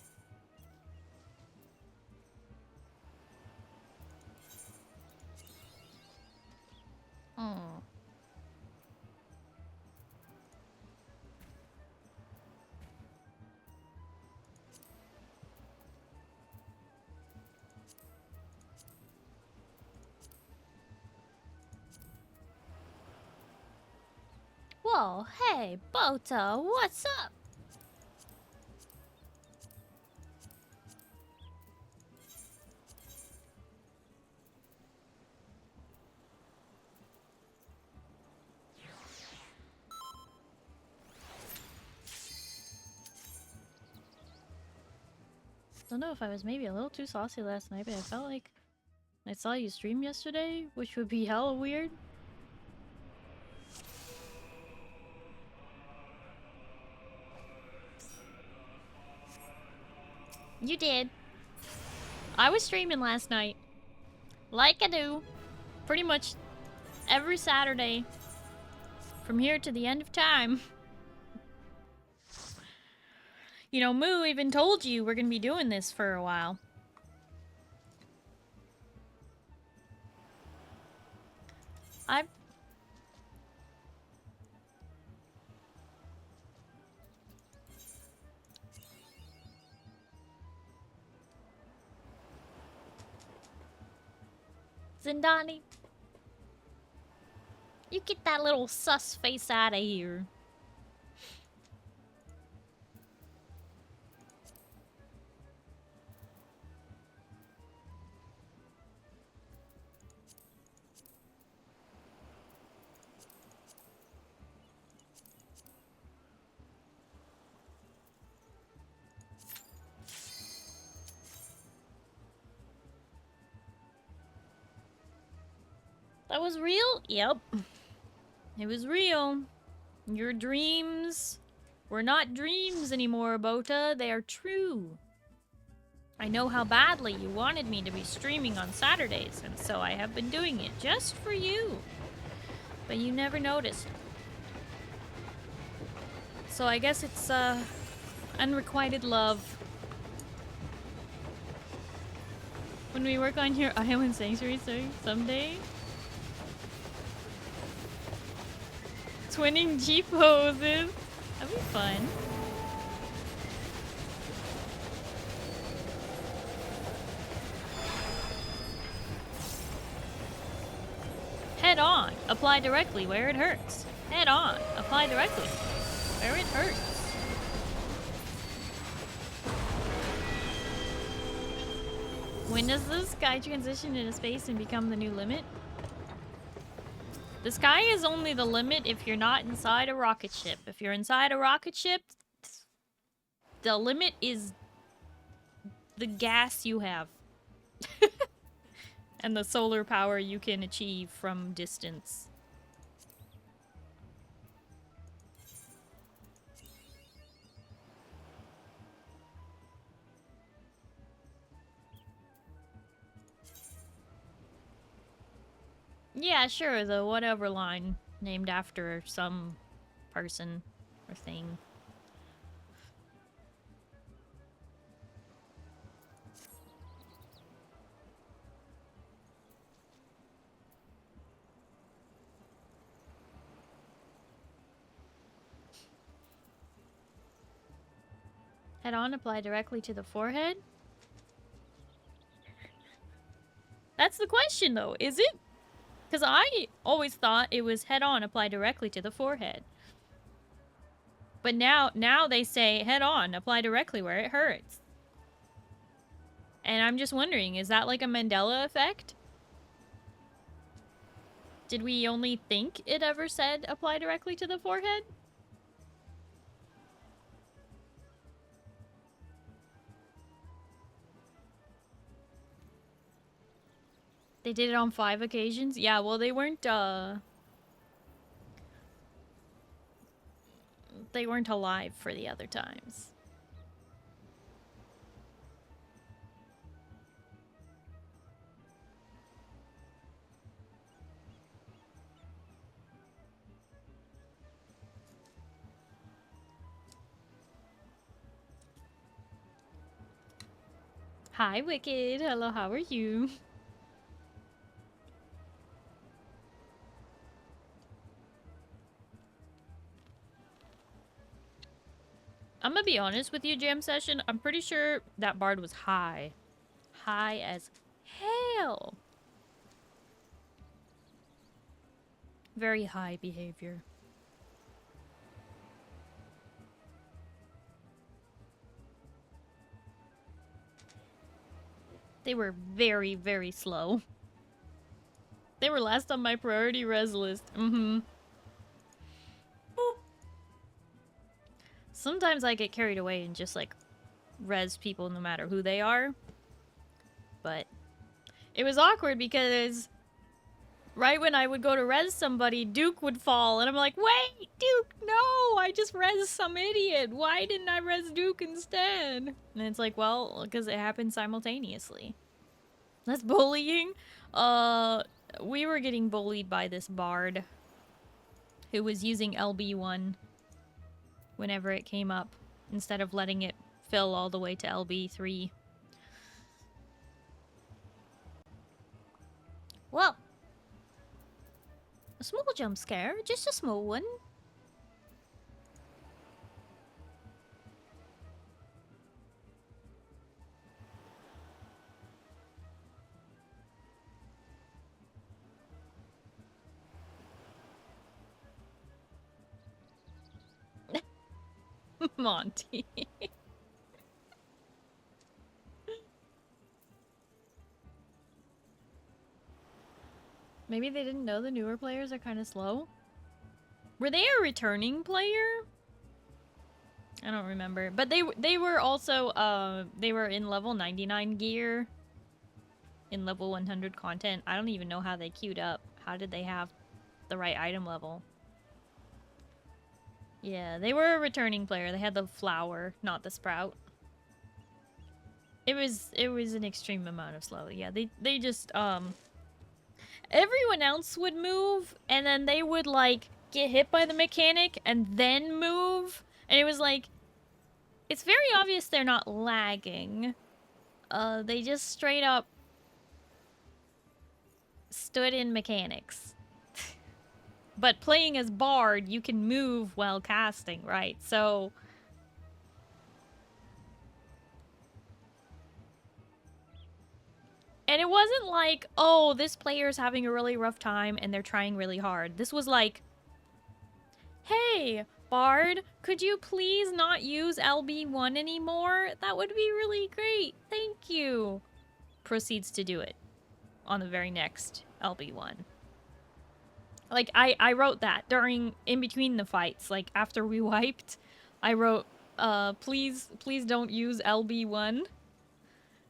Oh, hey, Bota, what's up? Don't know if I was maybe a little too saucy last night, but I felt like I saw you stream yesterday, which would be hella weird. You did. I was streaming last night. Like I do. Pretty much every Saturday. From here to the end of time. You know, Moo even told you we're gonna be doing this for a while. I've... Zindani. You get that little sus face out of here. That was real? Yep. It was real. Your dreams were not dreams anymore, Bota. They are true. I know how badly you wanted me to be streaming on Saturdays, and so I have been doing it just for you. But you never noticed. So I guess it's, unrequited love. When we work on your Island Sanctuary someday. Twinning G poses. That'd be fun. Head on. Apply directly where it hurts. Head on. Apply directly where it hurts. When does the sky transition into space and become the new limit? The sky is only the limit if you're not inside a rocket ship. If you're inside a rocket ship, the limit is the gas you have. And the solar power you can achieve from distance. Yeah, sure, the whatever line named after some person or thing. Head on, apply directly to the forehead? That's the question though, is it? Because I always thought it was head on, apply directly to the forehead. But now they say head on, apply directly where it hurts. And I'm just wondering, is that like a Mandela effect? Did we only think it ever said apply directly to the forehead? They did it on 5 occasions? Yeah, well, they weren't alive for the other times. Hi, Wicked. Hello, how are you? I'm gonna be honest with you, Jam Session. I'm pretty sure that bard was high. High as hell. Very high behavior. They were very, very slow. They were last on my priority res list. Mm-hmm. Sometimes I get carried away and just, like, res people no matter who they are. But it was awkward because right when I would go to res somebody, Duke would fall. And I'm like, wait, Duke, no! I just res some idiot. Why didn't I res Duke instead? And it's like, well, because it happened simultaneously. That's bullying. We were getting bullied by this bard who was using LB1 whenever it came up instead of letting it fill all the way to LB3. Well, a small jump scare, just a small one. Monty. Maybe they didn't know the newer players are kind of slow. Were they a returning player? I don't remember. But they were also they were in level 99 gear in level 100 content. I don't even know how they queued up. How did they have the right item level? Yeah, they were a returning player. They had the flower, not the sprout. It was an extreme amount of slow. Yeah, they just everyone else would move and then they would like get hit by the mechanic and then move. And it was like, it's very obvious they're not lagging. They just straight up stood in mechanics. But playing as Bard, you can move while casting, right? So and it wasn't like, oh, this player's having a really rough time and they're trying really hard. This was like, hey, Bard, could you please not use LB1 anymore? That would be really great. Thank you. Proceeds to do it on the very next LB1. Like, I wrote that in between the fights. Like, after we wiped, I wrote, please don't use LB1.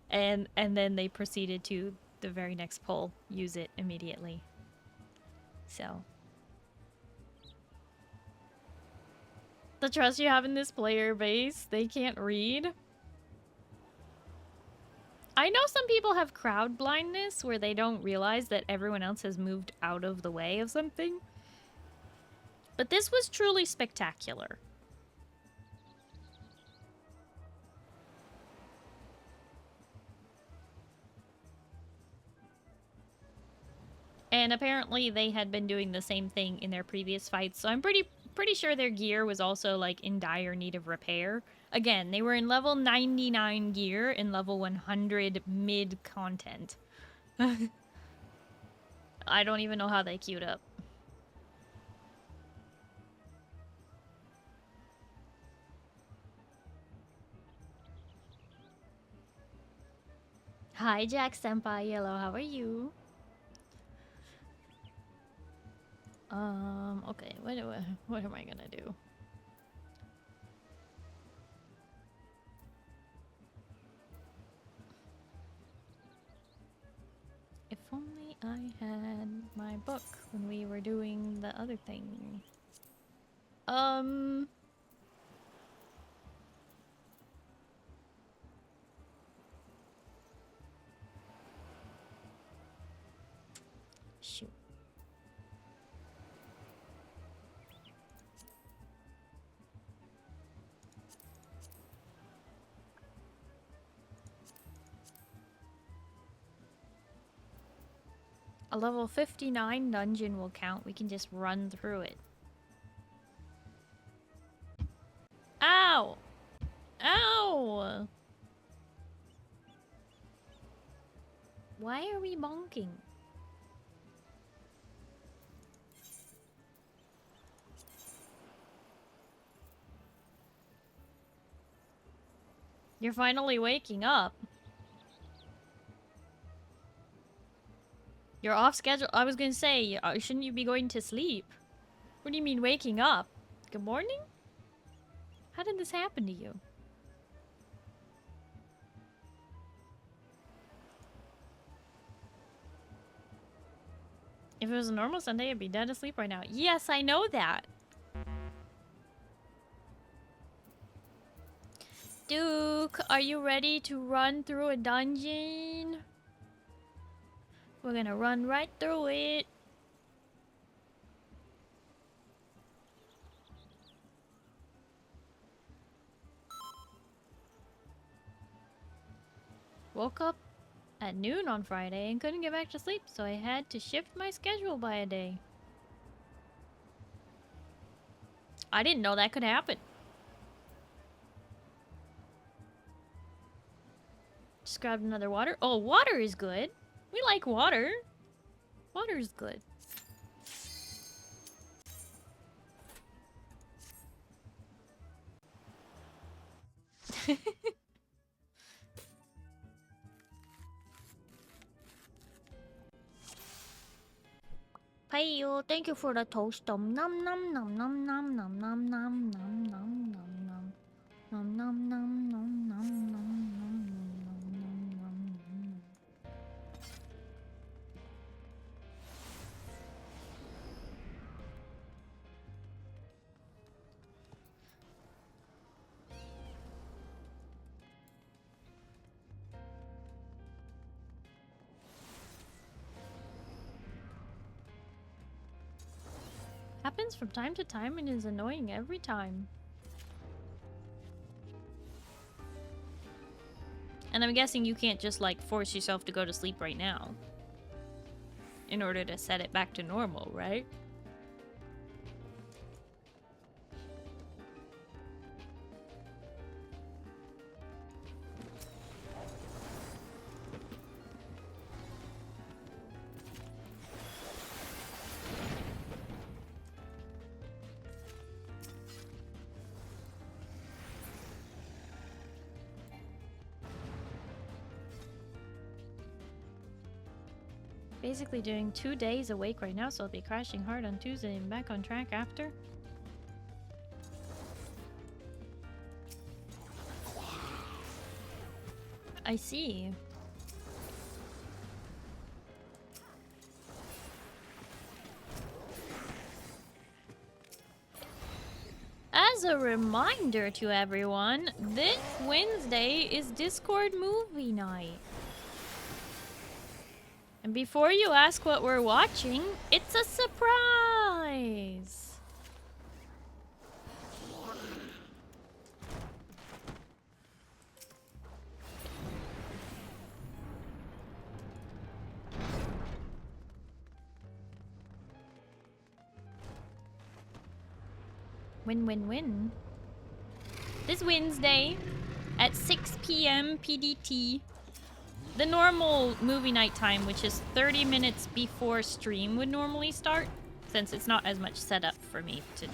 And then they proceeded to the very next poll, use it immediately. So. The trust you have in this player base, they can't read. I know some people have crowd blindness where they don't realize that everyone else has moved out of the way of something. But this was truly spectacular. And apparently they had been doing the same thing in their previous fights, so I'm pretty sure their gear was also like in dire need of repair. Again, they were in level 99 gear in level 100 mid content. I don't even know how they queued up. Hi Jack Senpai Yellow, how are you? Okay, what am I gonna do? If only I had my book when we were doing the other thing. Shoot. A level 59 dungeon will count. We can just run through it. Ow! Ow! Why are we bonking? You're finally waking up. You're off schedule. I was gonna say, shouldn't you be going to sleep? What do you mean waking up? Good morning? How did this happen to you? If it was a normal Sunday, I'd be dead asleep right now. Yes, I know that. Duke, are you ready to run through a dungeon? We're gonna run right through it. Woke up at noon on Friday and couldn't get back to sleep, so I had to shift my schedule by a day. I didn't know that could happen. Just grabbed another water. Oh, water is good. We like water. Water is good. Payo, thank you for the toast. Nom nom nom nom nom nom nom nom nom nom nom nom nom nom nom nom nom nom nom nom. Happens from time to time and is annoying every time. And I'm guessing you can't just like force yourself to go to sleep right now in order to set it back to normal, right? Basically doing 2 days awake right now, so I'll be crashing hard on Tuesday and back on track after. I see. As a reminder to everyone, this Wednesday is Discord movie night. And before you ask what we're watching, it's a surprise! Win, win, win. This Wednesday at 6 p.m. PDT. The normal movie night time, which is 30 minutes before stream would normally start, since it's not as much setup for me to do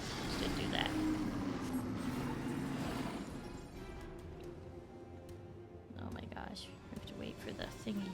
that. Oh my gosh, I have to wait for the thingy.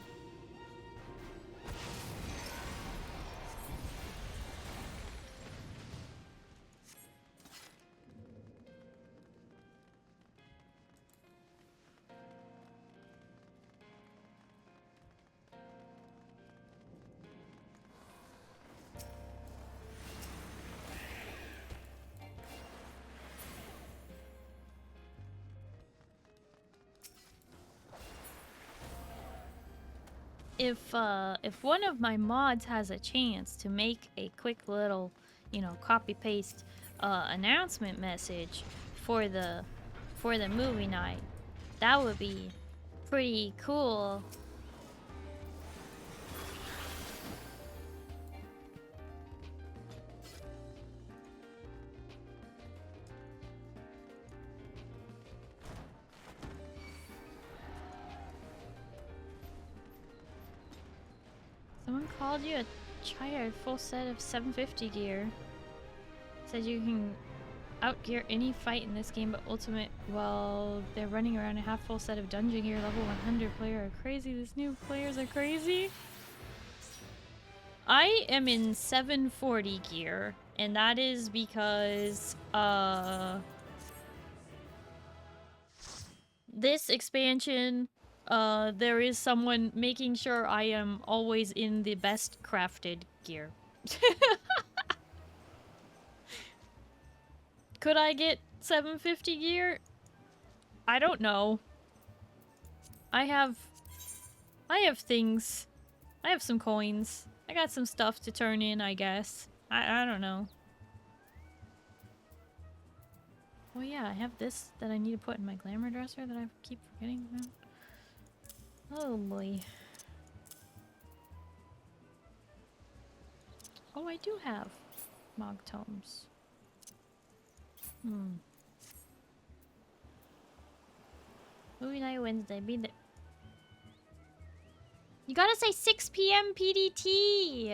If one of my mods has a chance to make a quick little, you know, copy paste announcement message for the movie night, that would be pretty cool. Someone called you a child, full set of 750 gear. Said you can outgear any fight in this game, but ultimate, well, they're running around a half full set of dungeon gear, level 100 player are crazy. These new players are crazy. I am in 740 gear, and that is because, this expansion, there is someone making sure I am always in the best crafted gear. Could I get 750 gear? I don't know. I have things. I have some coins. I got some stuff to turn in, I guess. I don't know. Oh yeah, I have this that I need to put in my glamour dresser that I keep forgetting about. Oh boy. Oh, I do have Mog Tomes. Movie night Wednesday, be there. You gotta say 6 p.m. PDT!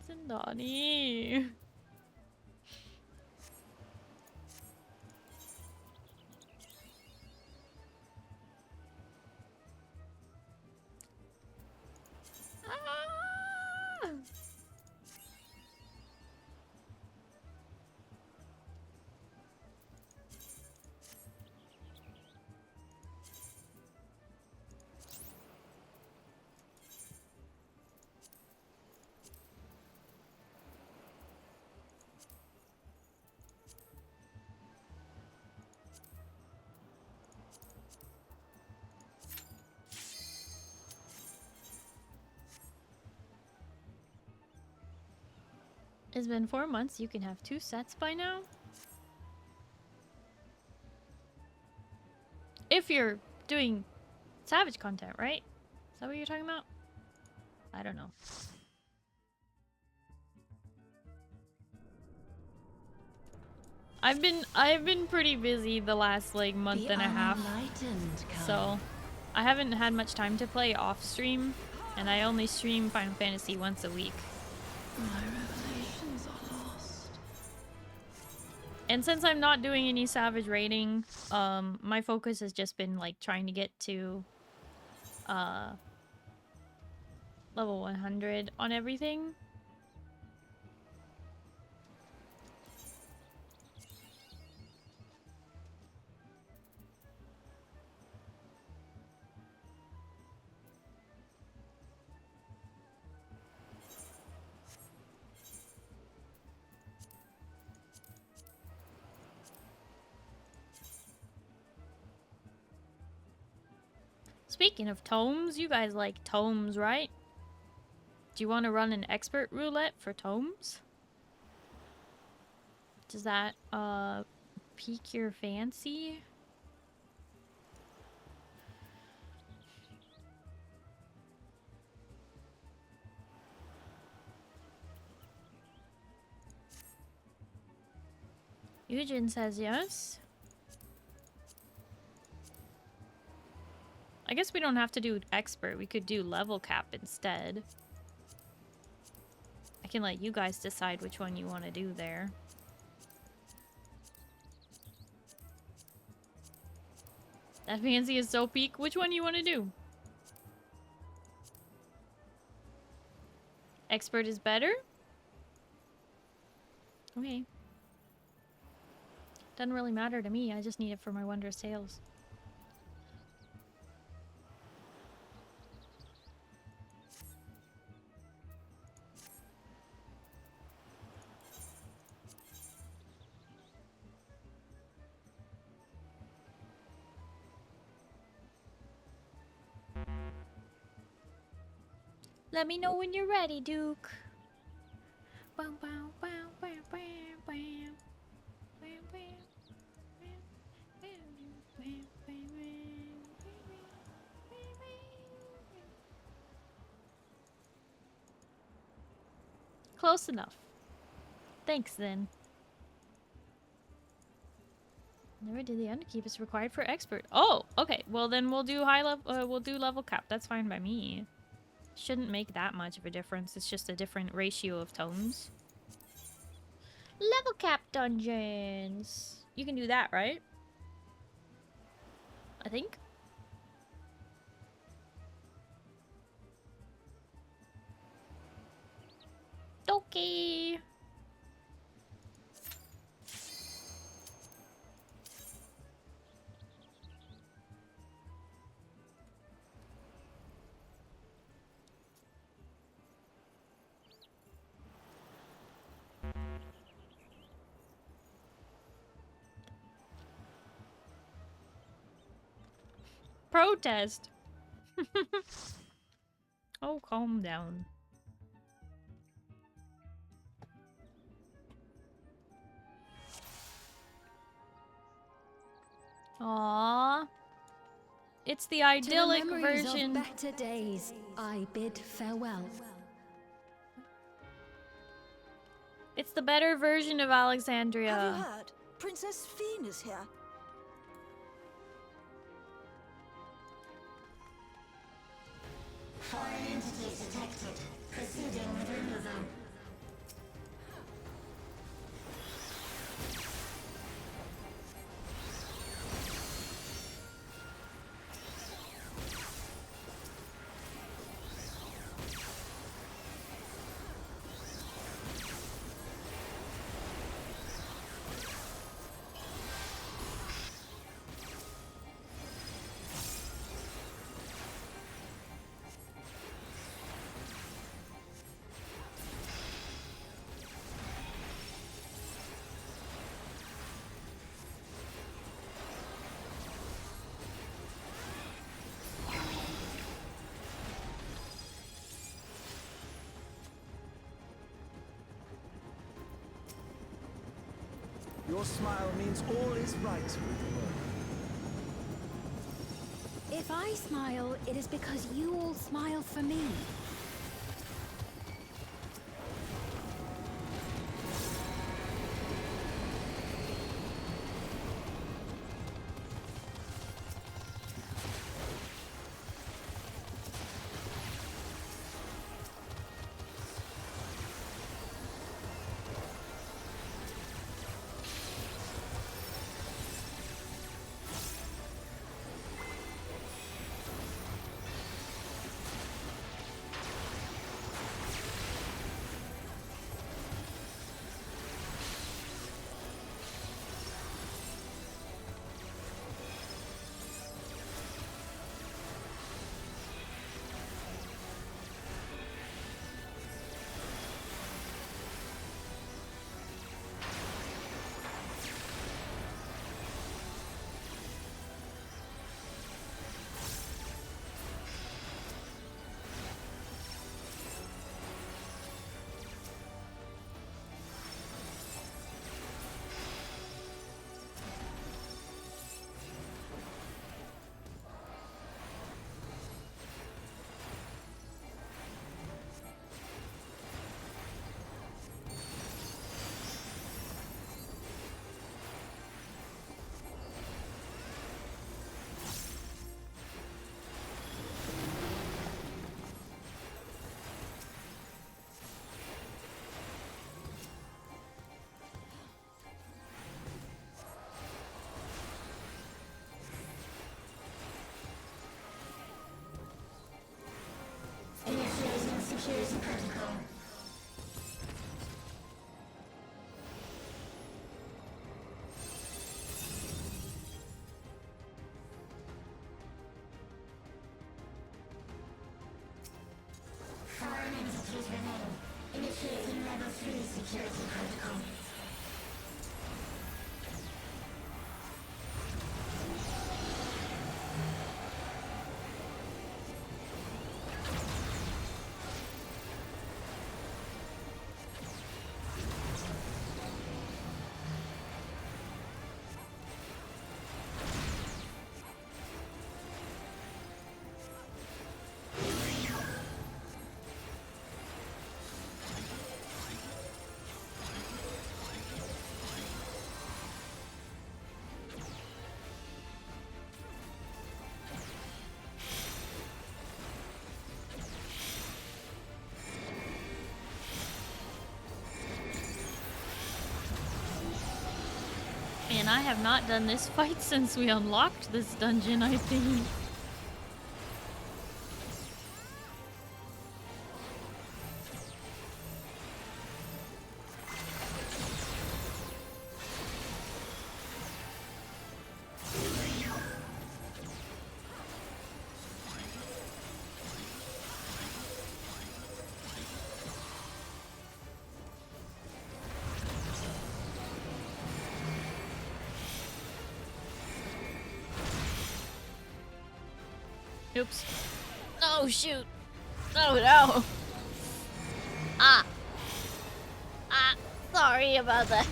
Zindani. Ah! It's been 4 months. You can have 2 sets by now. If you're doing Savage content, right? Is that what you're talking about? I don't know. I've been pretty busy the last like month and a half. So I haven't had much time to play off stream, and I only stream Final Fantasy once a week. My revelations are lost. And since I'm not doing any Savage raiding, my focus has just been like trying to get to level 100 on everything. Speaking of tomes, you guys like tomes, right? Do you want to run an expert roulette for tomes? Does that, pique your fancy? Eugen says yes. I guess we don't have to do expert. We could do level cap instead. I can let you guys decide which one you want to do there. That fancy is so peak. Which one you want to do? Expert is better? Okay. Doesn't really matter to me. I just need it for my wondrous tales. Let me know when you're ready, Duke. Bow, bow, bow, bow, bow, bow. Close enough. Thanks, then. Never did the underkeep is required for expert. Oh, okay. Well, then we'll do high level. We'll do level cap. That's fine by me. Shouldn't make that much of a difference. It's just a different ratio of tomes. Level cap dungeons. You can do that, right? I think. dokie. Protest. Oh, calm down. Aww. It's the idyllic to the memories version. of better days, I bid farewell. It's the better version of Alexandria. Have you heard? Princess Fiend is here. Foreign entities detected. Proceeding with removal. Your smile means all is right with the world. If I smile, it is because you all smile for me. Initiating security protocol. Foreign entities remain. Initiating level 3 security protocol. Man, I have not done this fight since we unlocked this dungeon, I think. Oops. Oh, shoot. Oh, no. Ah. Ah. Sorry about that.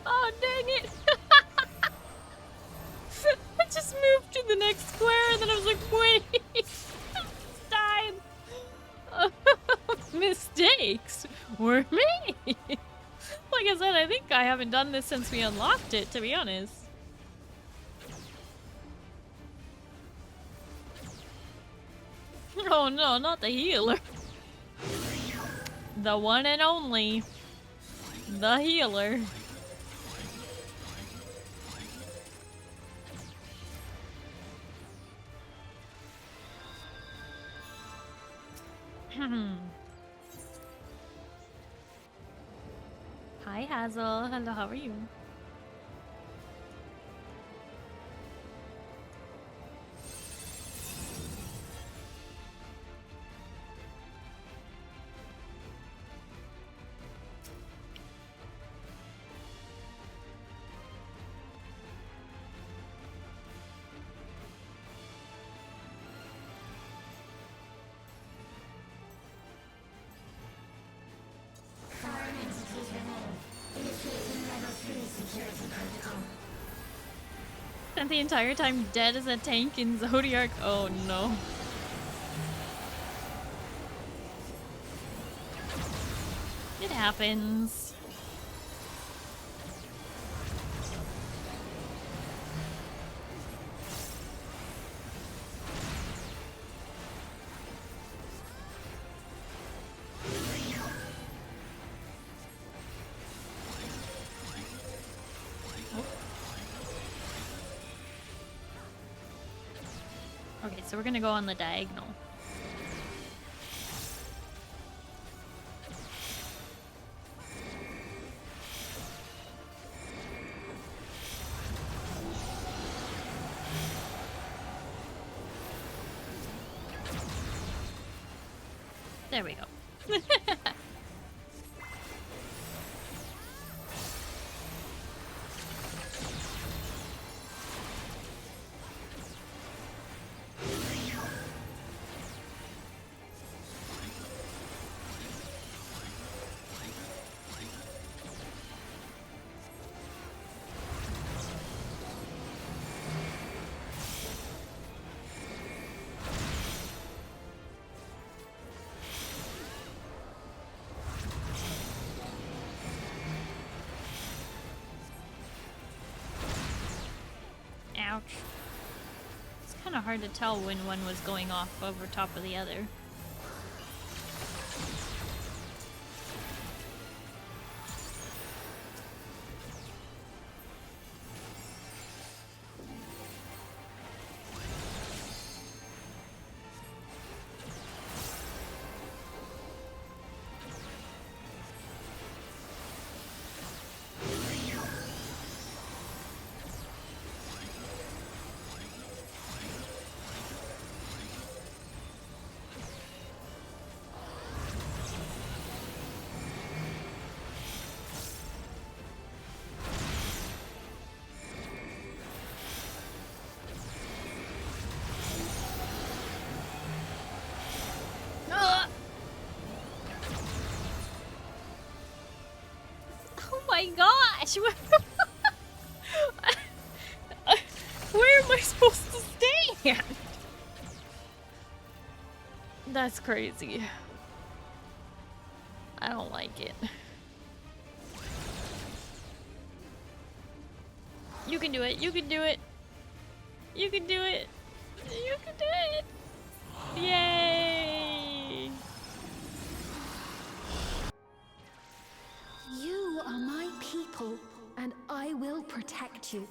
Oh, dang it. I just moved to the next square and then I was like, wait. Died. Mistakes were made. Like I said, I think I haven't done this since we unlocked it, to be honest. Oh no, not the healer. The one and only. The healer. Hi Hazel, hello, how are you? Spent the entire time dead as a tank in Zodiac. Oh no. It happens. Okay, so we're gonna go on the diagonal. There we go. Ouch. It's kind of hard to tell when one was going off over top of the other. Oh my gosh! Where am I supposed to stand? That's crazy. I don't like it. You can do it. You can do it. You can do it. You can do it. Yay! You are my people, and I will protect you.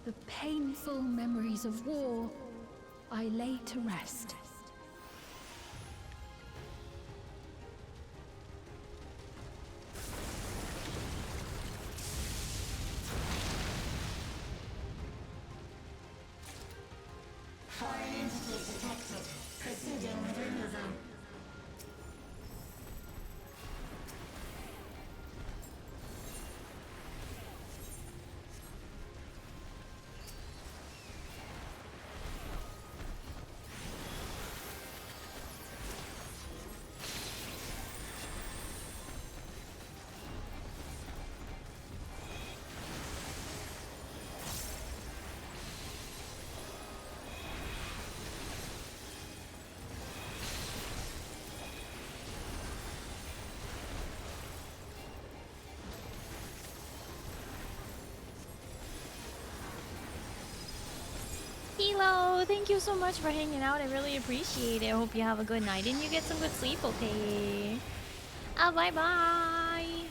The painful memories of war I lay to rest. Foreign entities detected. Proceeding with removal. Hilo, thank you so much for hanging out. I really appreciate it. I hope you have a good night and you get some good sleep, okay? Bye bye.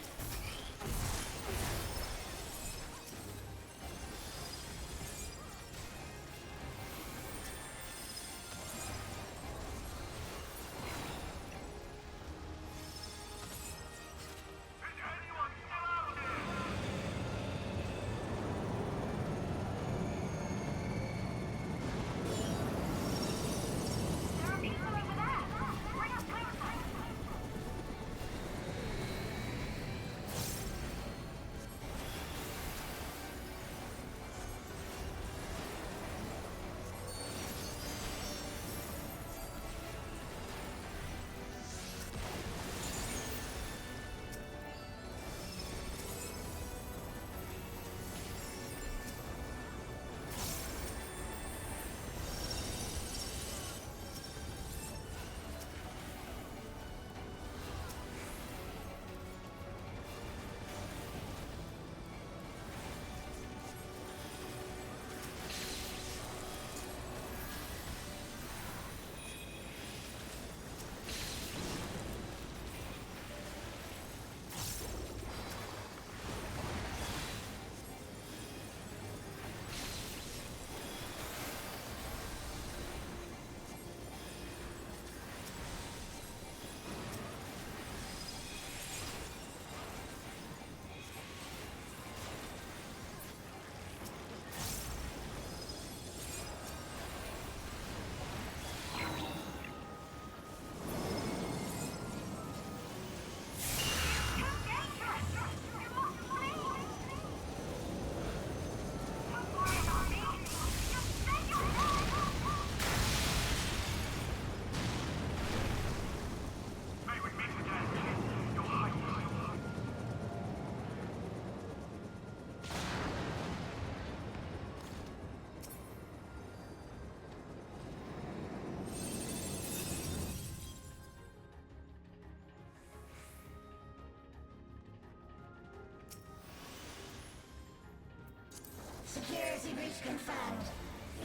Security breach confirmed.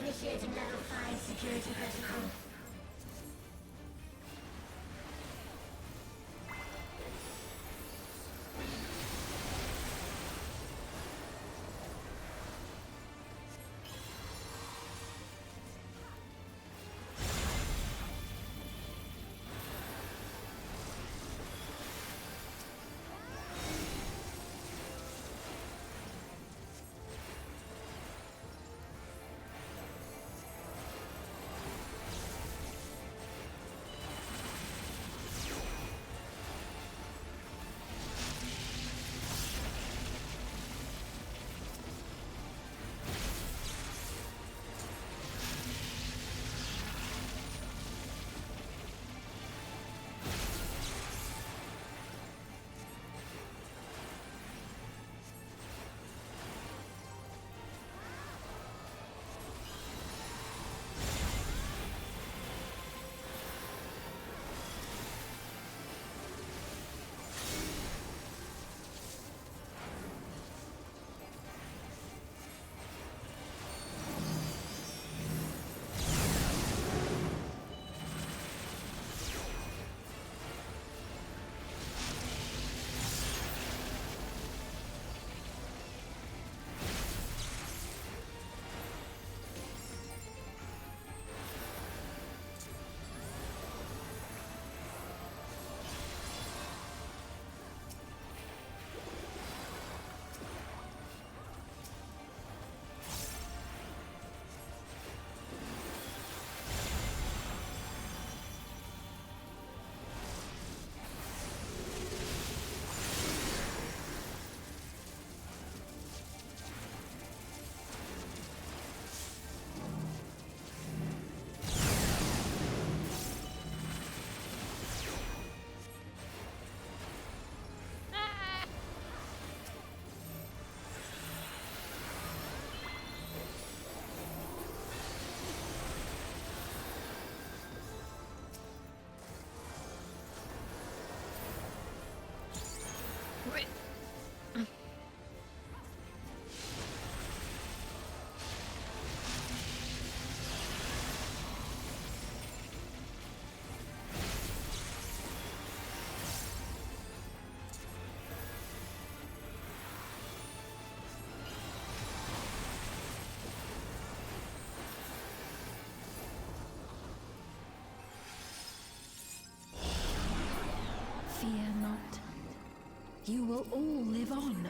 Initiating level 5 security protocol. you will all live on.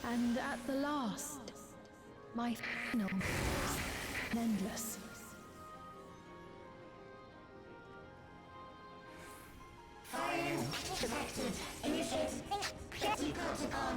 And at the last, my final endless. Fire detected. Initiate safety protocol.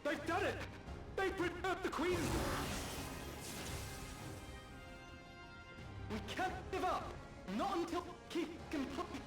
They've done it! They preserved the Queen! We can't give up! Not until keep complete!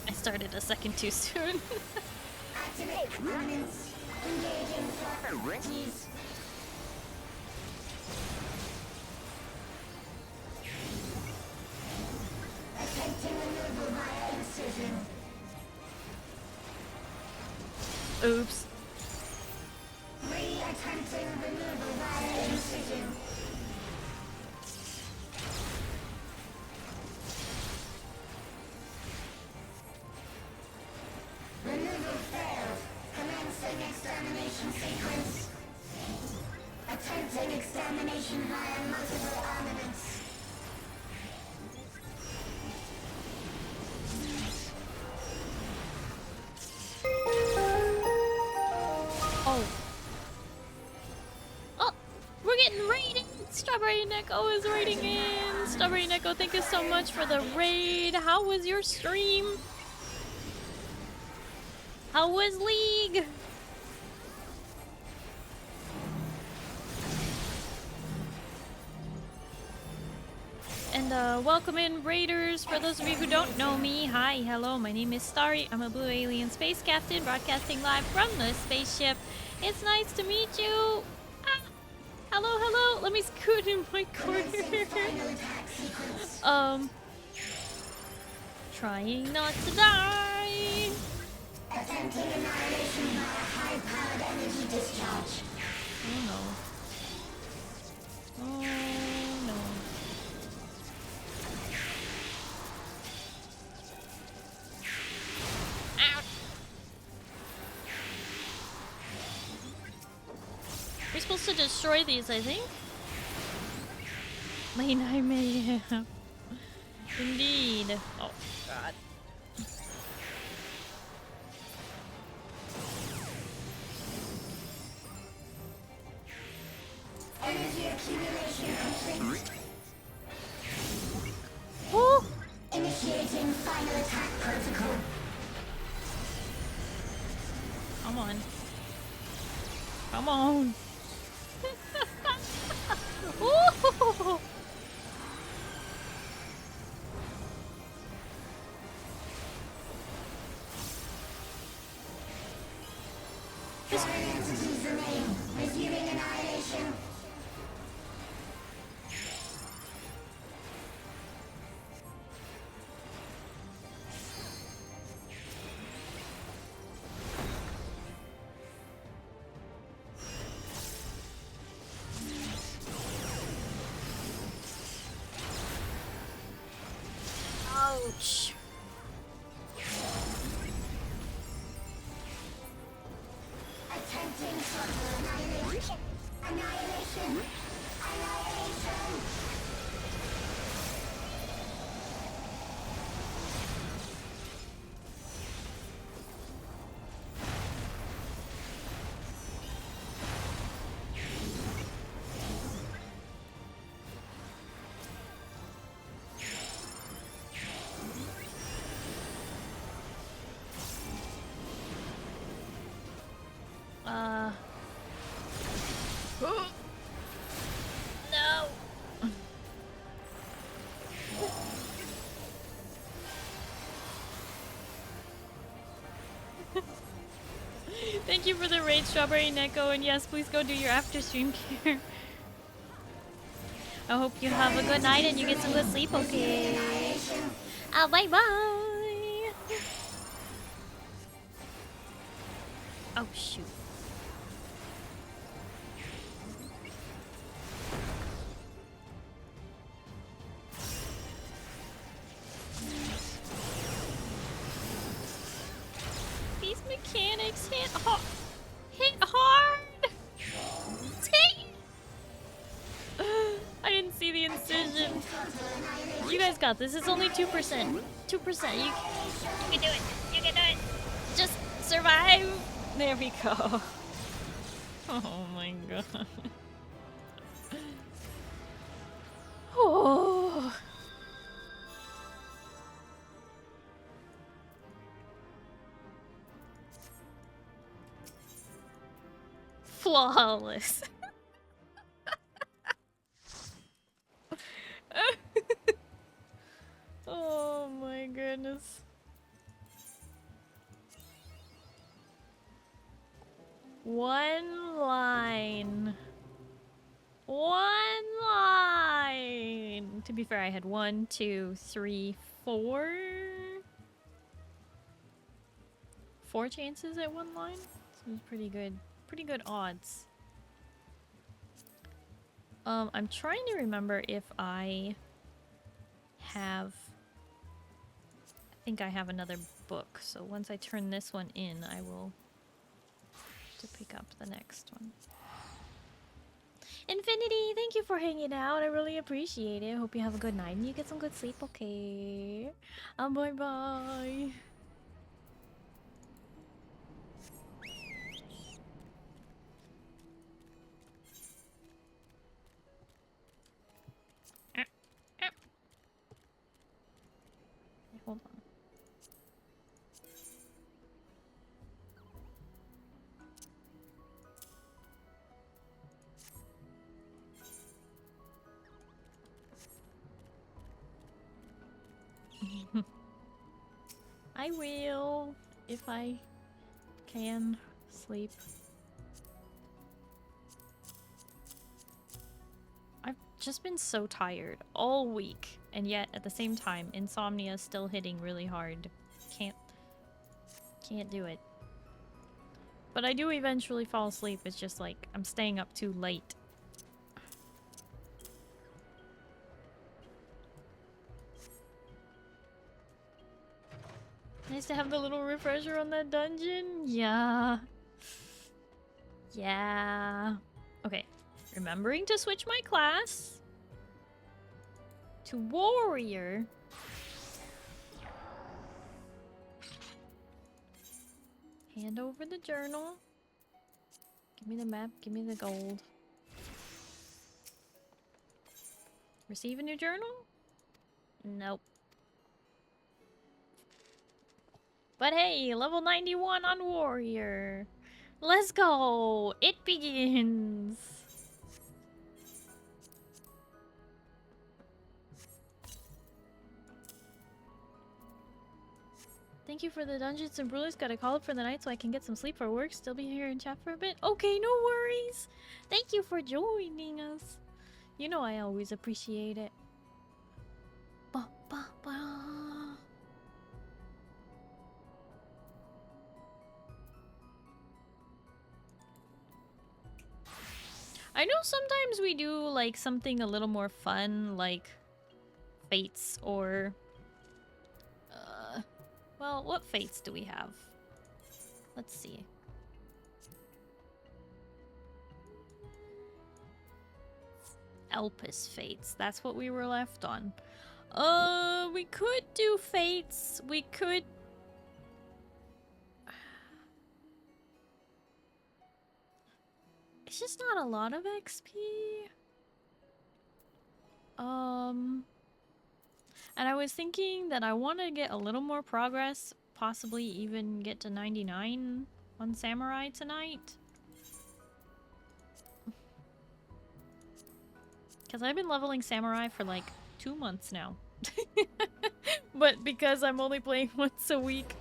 I started a second too soon. Activate permanence. Engaging properties. Attempting removal via incision. Oops. Re-attempting removal via incision. Removal failed. Commencing extermination sequence. Attempting extermination via multiple armaments. Oh. Oh, we're getting raided. Strawberry Neko is raiding in. Strawberry Neko, thank you so much for the raid. How was your stream? How was League? And welcome in Raiders. For those of you who don't know me, hi, hello, my name is Starry. I'm a blue alien space captain broadcasting live from the spaceship. It's nice to meet you. Ah, hello, hello. Let me scoot in my corner. Trying not to die. Attempting annihilation via high-powered energy discharge. Oh no. Oh no. Ouch. We're supposed to destroy these, I think. My nightmare. Indeed. Oh god. Energy accumulation complete. Oh! Initiating final attack protocol. Come on. Come on. Ooh! Foreign entities remain. Resuming annihilation. Ouch. Attempting total annihilation. Annihilation. Annihilation. No. Thank you for the raid, Strawberry Neko, and yes, please go do your after stream care. I hope you have a good night and you get some good sleep, okay? Bye bye. Oh shoot. These mechanics hit hard. Hit hard. I didn't see the incision. You guys got this. It's only 2%. 2%. You can do it. You can do it. Just survive. There we go. Oh my god. Oh. Flawless. Oh my goodness. One line. One line. To be fair, I had 1, 2, 3, 4. 4 chances at one line. So it was pretty good. Pretty good odds. I'm trying to remember if I have... I think I have another book, so once I turn this one in, I will to pick up the next one. Infinity, thank you for hanging out. I really appreciate it. Hope you have a good night and you get some good sleep, okay? Bye bye. Hold on. I will, if I can, sleep. I've just been so tired all week, and yet at the same time, insomnia is still hitting really hard. Can't do it. But I do eventually fall asleep. It's just like I'm staying up too late. Nice to have the little refresher on that dungeon. Yeah. Yeah. Okay. Remembering to switch my class to warrior. Hand over the journal. Give me the map, give me the gold. Receive a new journal? Nope. But hey, level 91 on warrior. Let's go! It begins! Thank you for the dungeons and brawlers. Gotta call up for the night so I can get some sleep for work. Still be here and chat for a bit. Okay, no worries. Thank you for joining us. You know I always appreciate it. Ba, ba, ba. I know sometimes we do like something a little more fun, like fates or well, what fates do we have? Let's see. Elpis fates. That's what we were left on. We could do fates. We could. It's just not a lot of XP. And I was thinking that I want to get a little more progress, possibly even get to 99 on Samurai tonight. Because I've been leveling Samurai for like 2 months now. But because I'm only playing once a week,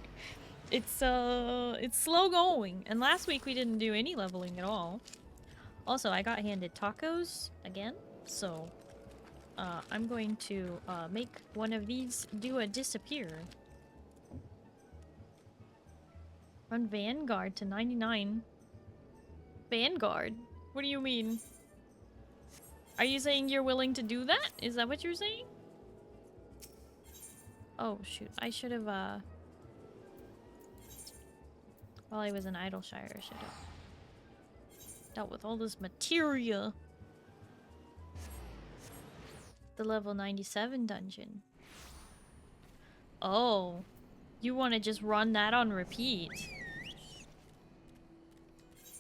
it's slow going. And last week we didn't do any leveling at all. Also, I got handed tacos again, so I'm going to make one of these do a disappear. Run Vanguard to 99. Vanguard? What do you mean? Are you saying you're willing to do that? Is that what you're saying? Oh shoot, I should have while I was in Idleshire, I should have dealt with all this materia. The level 97 dungeon. Oh, you want to just run that on repeat?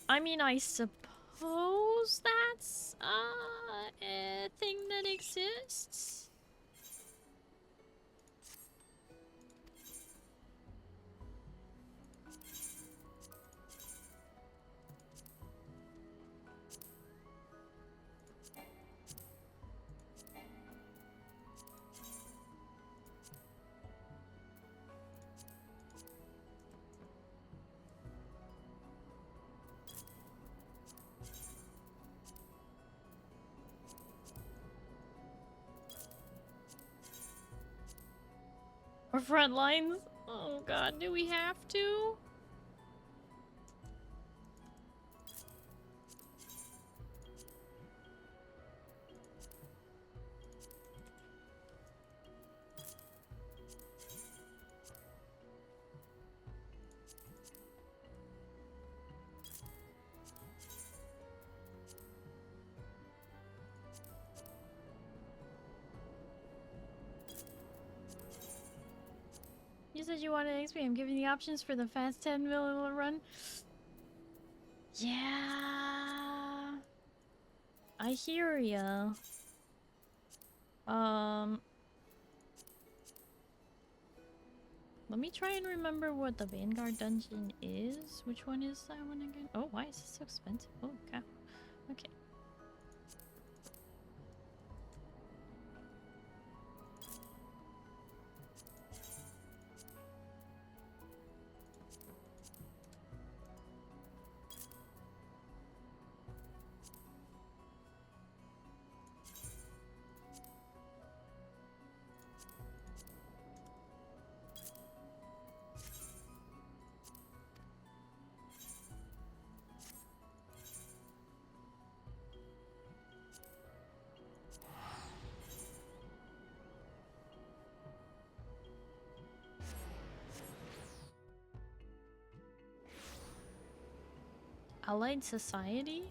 I mean, I suppose that's a thing that exists. Or front lines? Oh god, do we have to? You said you wanted XP. I'm giving the options for the fast 10 mil run. Yeah. I hear ya. Let me try and remember what the Vanguard dungeon is. Which one is that one again? Oh, why is this so expensive? Oh, cow. Okay. Allied Society?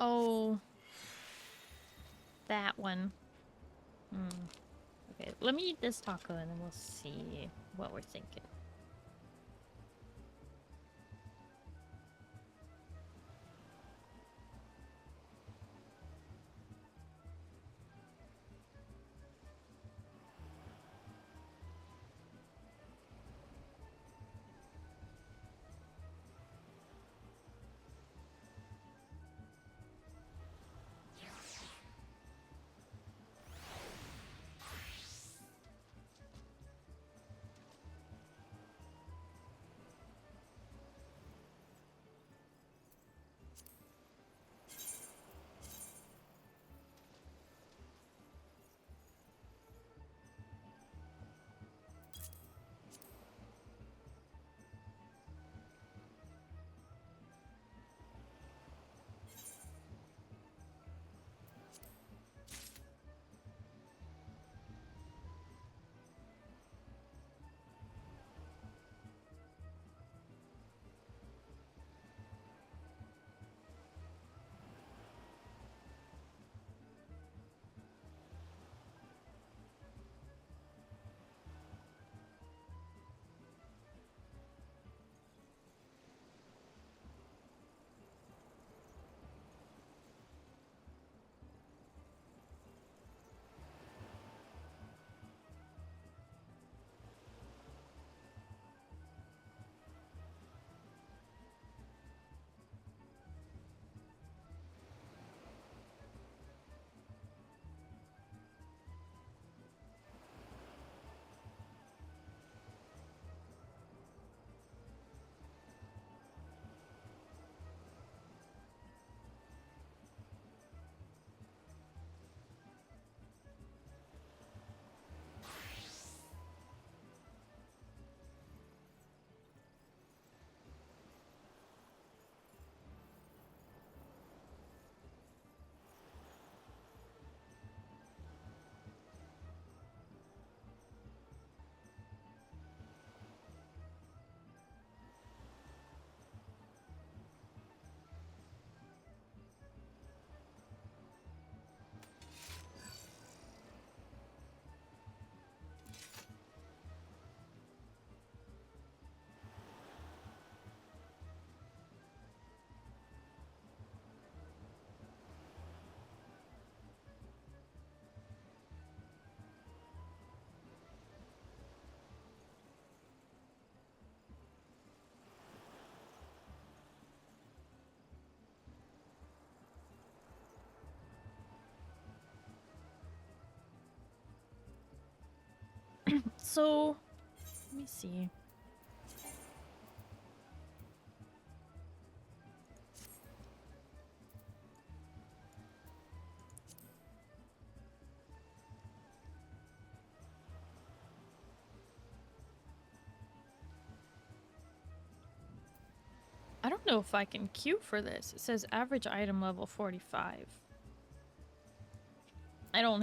Oh, that one. Okay, let me eat this taco and then we'll see what we're thinking. So, let me see. I don't know if I can queue for this. It says average item level 45. I don't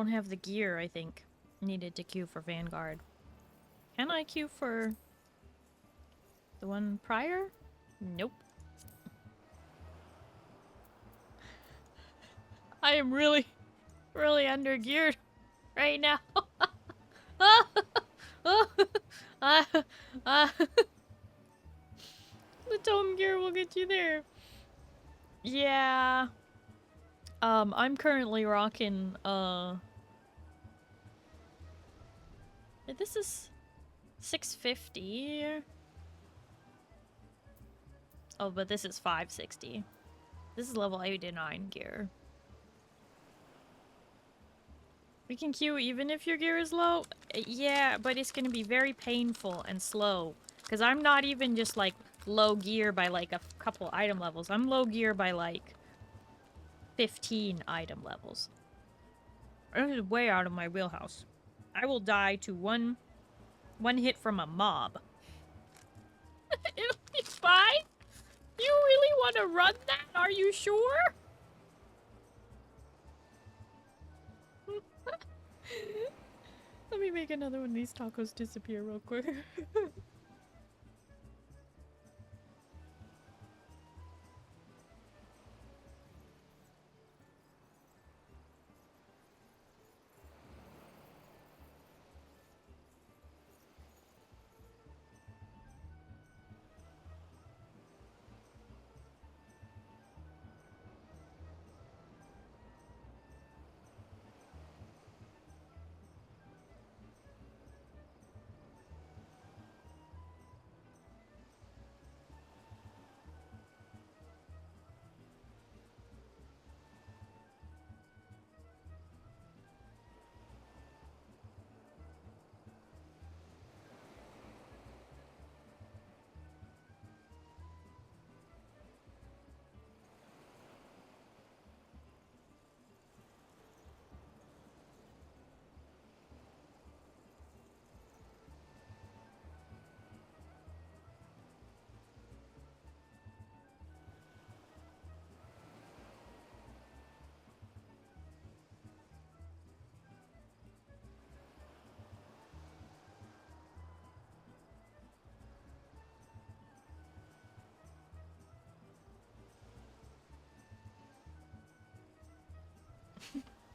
have the gear, I think, needed to queue for Vanguard. Can I queue for the one prior? Nope. I am really under geared right now. The tome gear will get you there. Yeah. I'm currently rocking, this is 650. Oh, but this is 560. This is level 89 gear. We can queue even if your gear is low? Yeah, but it's gonna be very painful and slow. Because I'm not even just, like, low gear by, like, a couple item levels. I'm low gear by, like, 15 item levels. This is way out of my wheelhouse. I will die to one hit from a mob. It'll be fine? You really want to run that? Are you sure? Let me make another one of these tacos disappear real quick.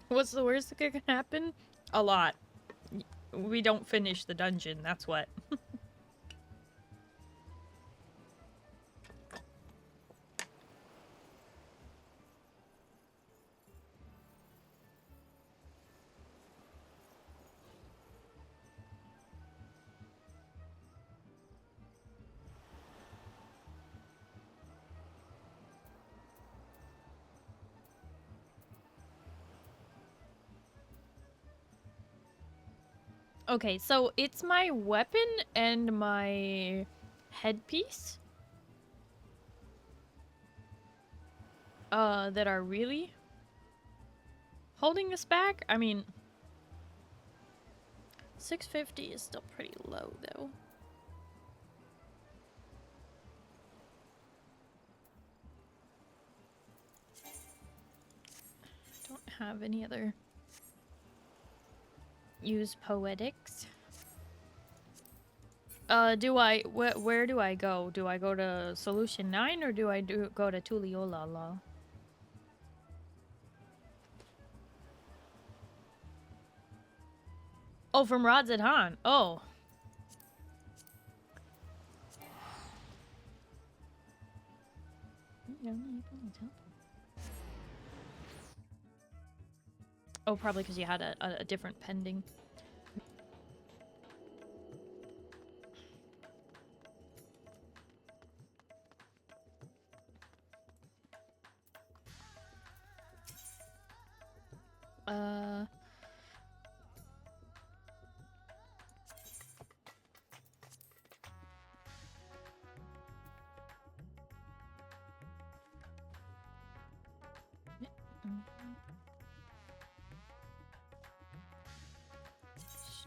What's the worst that could happen? A lot. We don't finish the dungeon, that's what. Okay, so it's my weapon and my headpiece that are really holding us back. I mean, 650 is still pretty low though. Don't have any other use poetics. Where do I go? Do I go to Solution 9 or do I go to Tuliolala? Oh, from Rods at Han. Oh. Oh, probably because you had a different pending.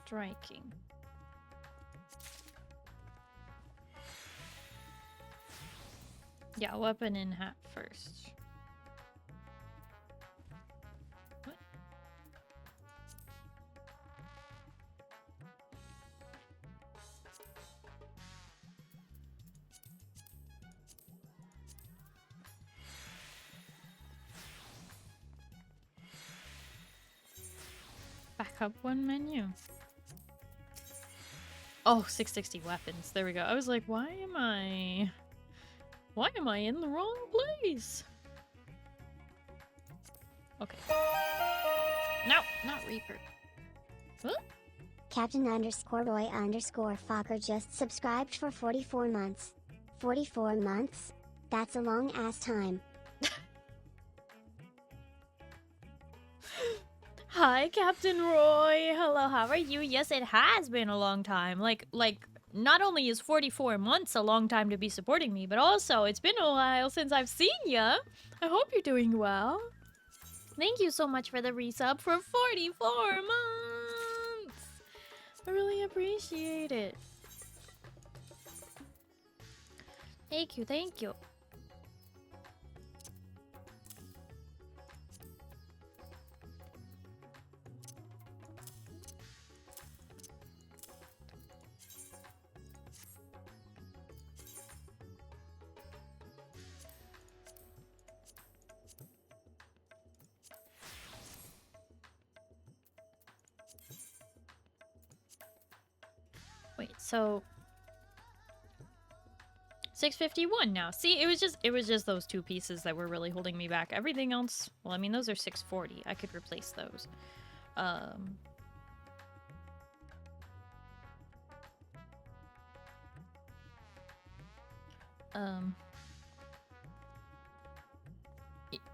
Striking. Yeah, weapon and hat first. What? Back up one menu. Oh, 660 weapons. There we go. I was like, why am I in the wrong place? Okay. No, not Reaper. What? Captain_Roy_Fokker just subscribed for 44 months. 44 months? That's a long ass time. Hi, Captain Roy. Hello, how are you? Yes, it has been a long time. Like, not only is 44 months a long time to be supporting me, but also it's been a while since I've seen ya. I hope you're doing well. Thank you so much for the resub for 44 months. I really appreciate it. Thank you, thank you. Wait, so 651 now. See, it was just those two pieces that were really holding me back. Everything else, well, I mean, those are 640. I could replace those.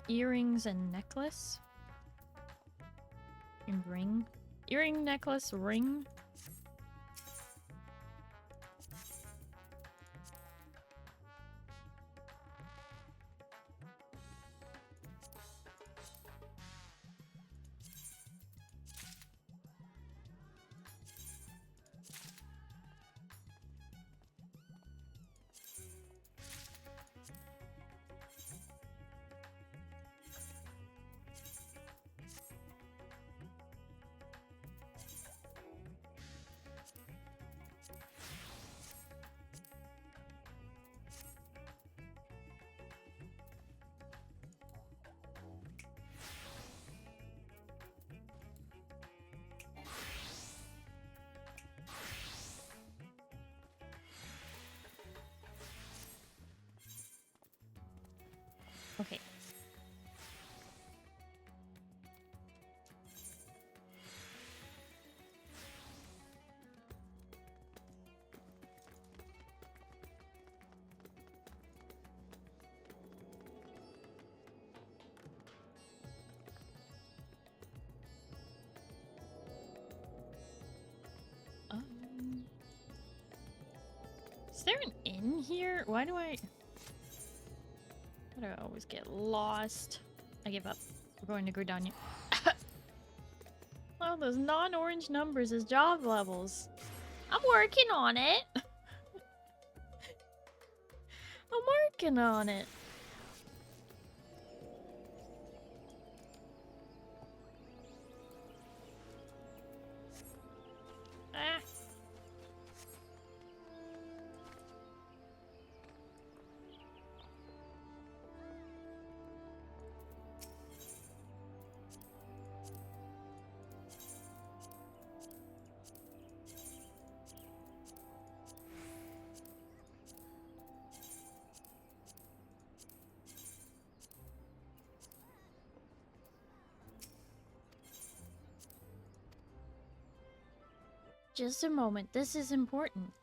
Earrings and necklace? And ring? Earring, necklace, ring? Okay. Is there an inn here? Why do I always get lost? I give up. We're going to Gridania. Oh, those non-orange numbers as job levels. I'm working on it. I'm working on it. Ah. Just a moment. This is important.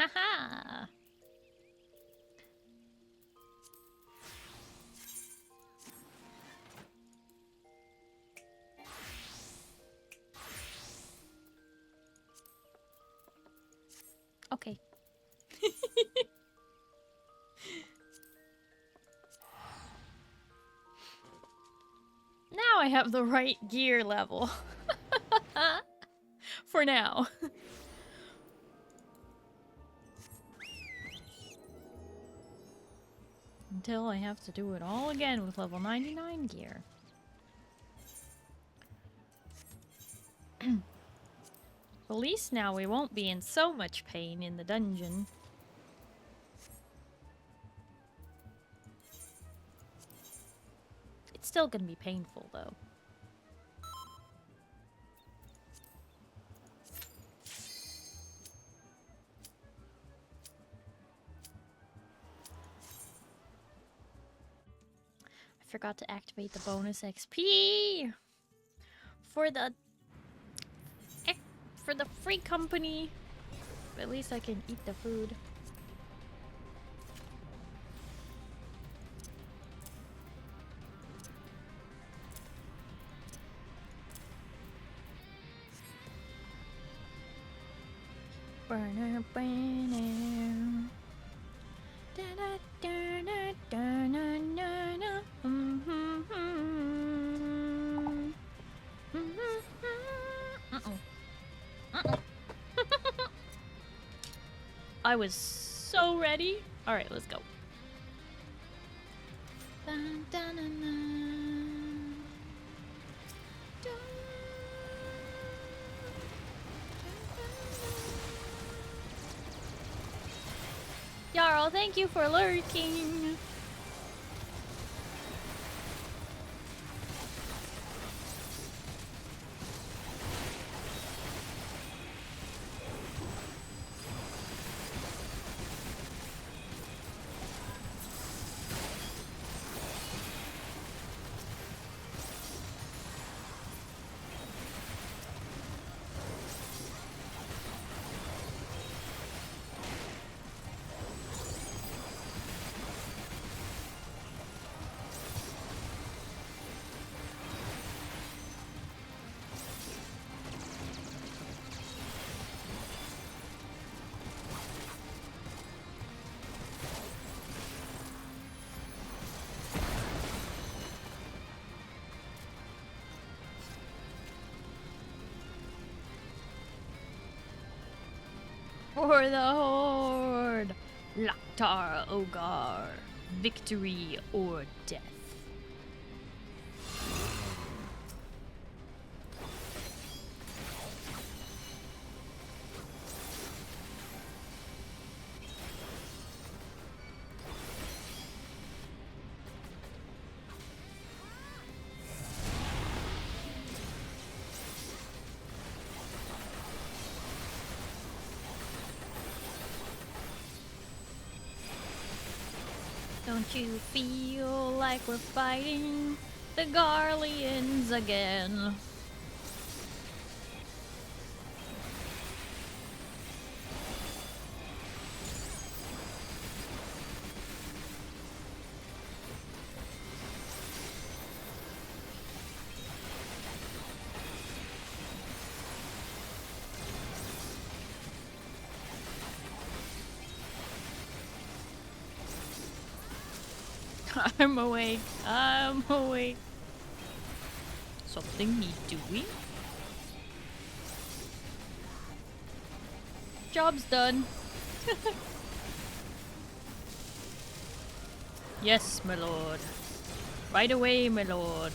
Haha! Okay. Now I have the right gear level. For now. Until I have to do it all again with level 99 gear. At least now we won't be in so much pain in the dungeon. It's still gonna be painful though. I forgot to activate the bonus XP for the free company. But at least I can eat the food. Burner, burner. Da da da da da da da da. I was so ready. All right, let's go. Dun, dun, dun, dun. Dun. Jarl, thank you for lurking. For the Horde! Laktar Ogar. Victory or death. Don't you feel like we're fighting the Garleans again? I'm awake. I'm awake. Something need doing? Job's done. Yes, my lord. Right away, my lord.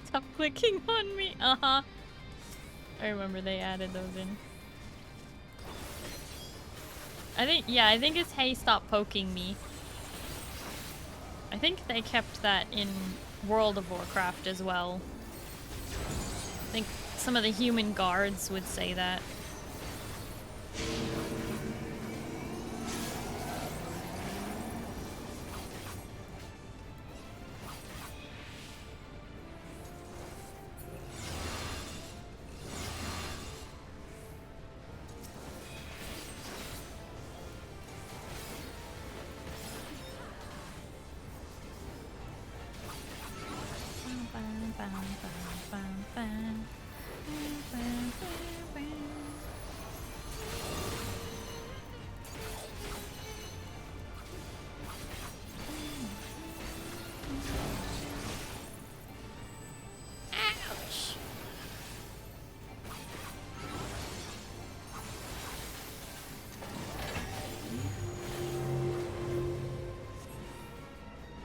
Stop clicking on me. Uh-huh. I remember they added those in. I think it's hey, stop poking me. I think they kept that in World of Warcraft as well. think some of the human guards would say that.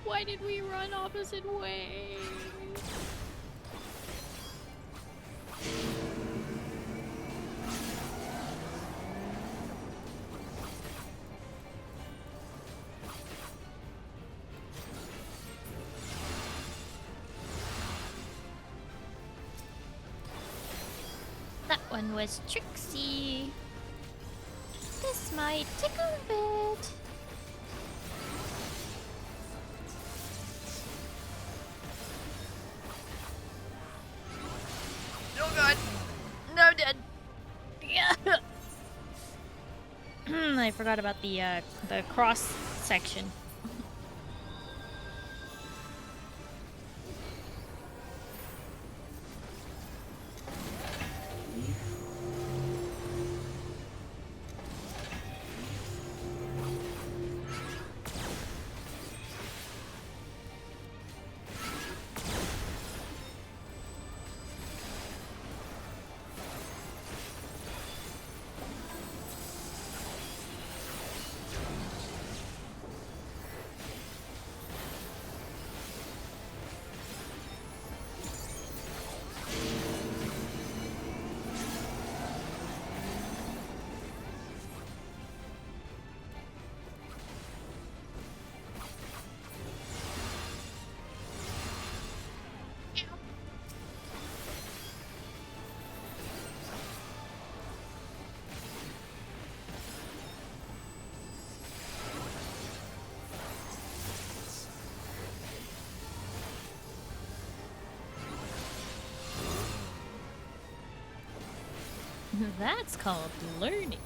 Why did we run opposite ways? That one was tricksy. This might tickle a bit. Oh god. No, I'm dead. Yeah. I forgot about the cross section. That's called learning.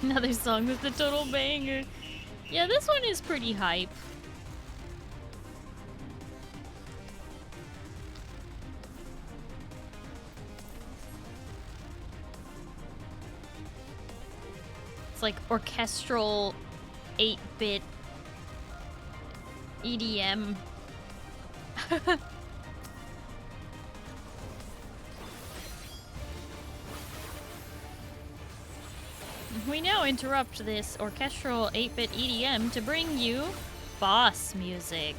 Another song that's a total banger. Yeah, this one is pretty hype. It's like orchestral 8-bit EDM. We now interrupt this orchestral 8-bit EDM to bring you boss music.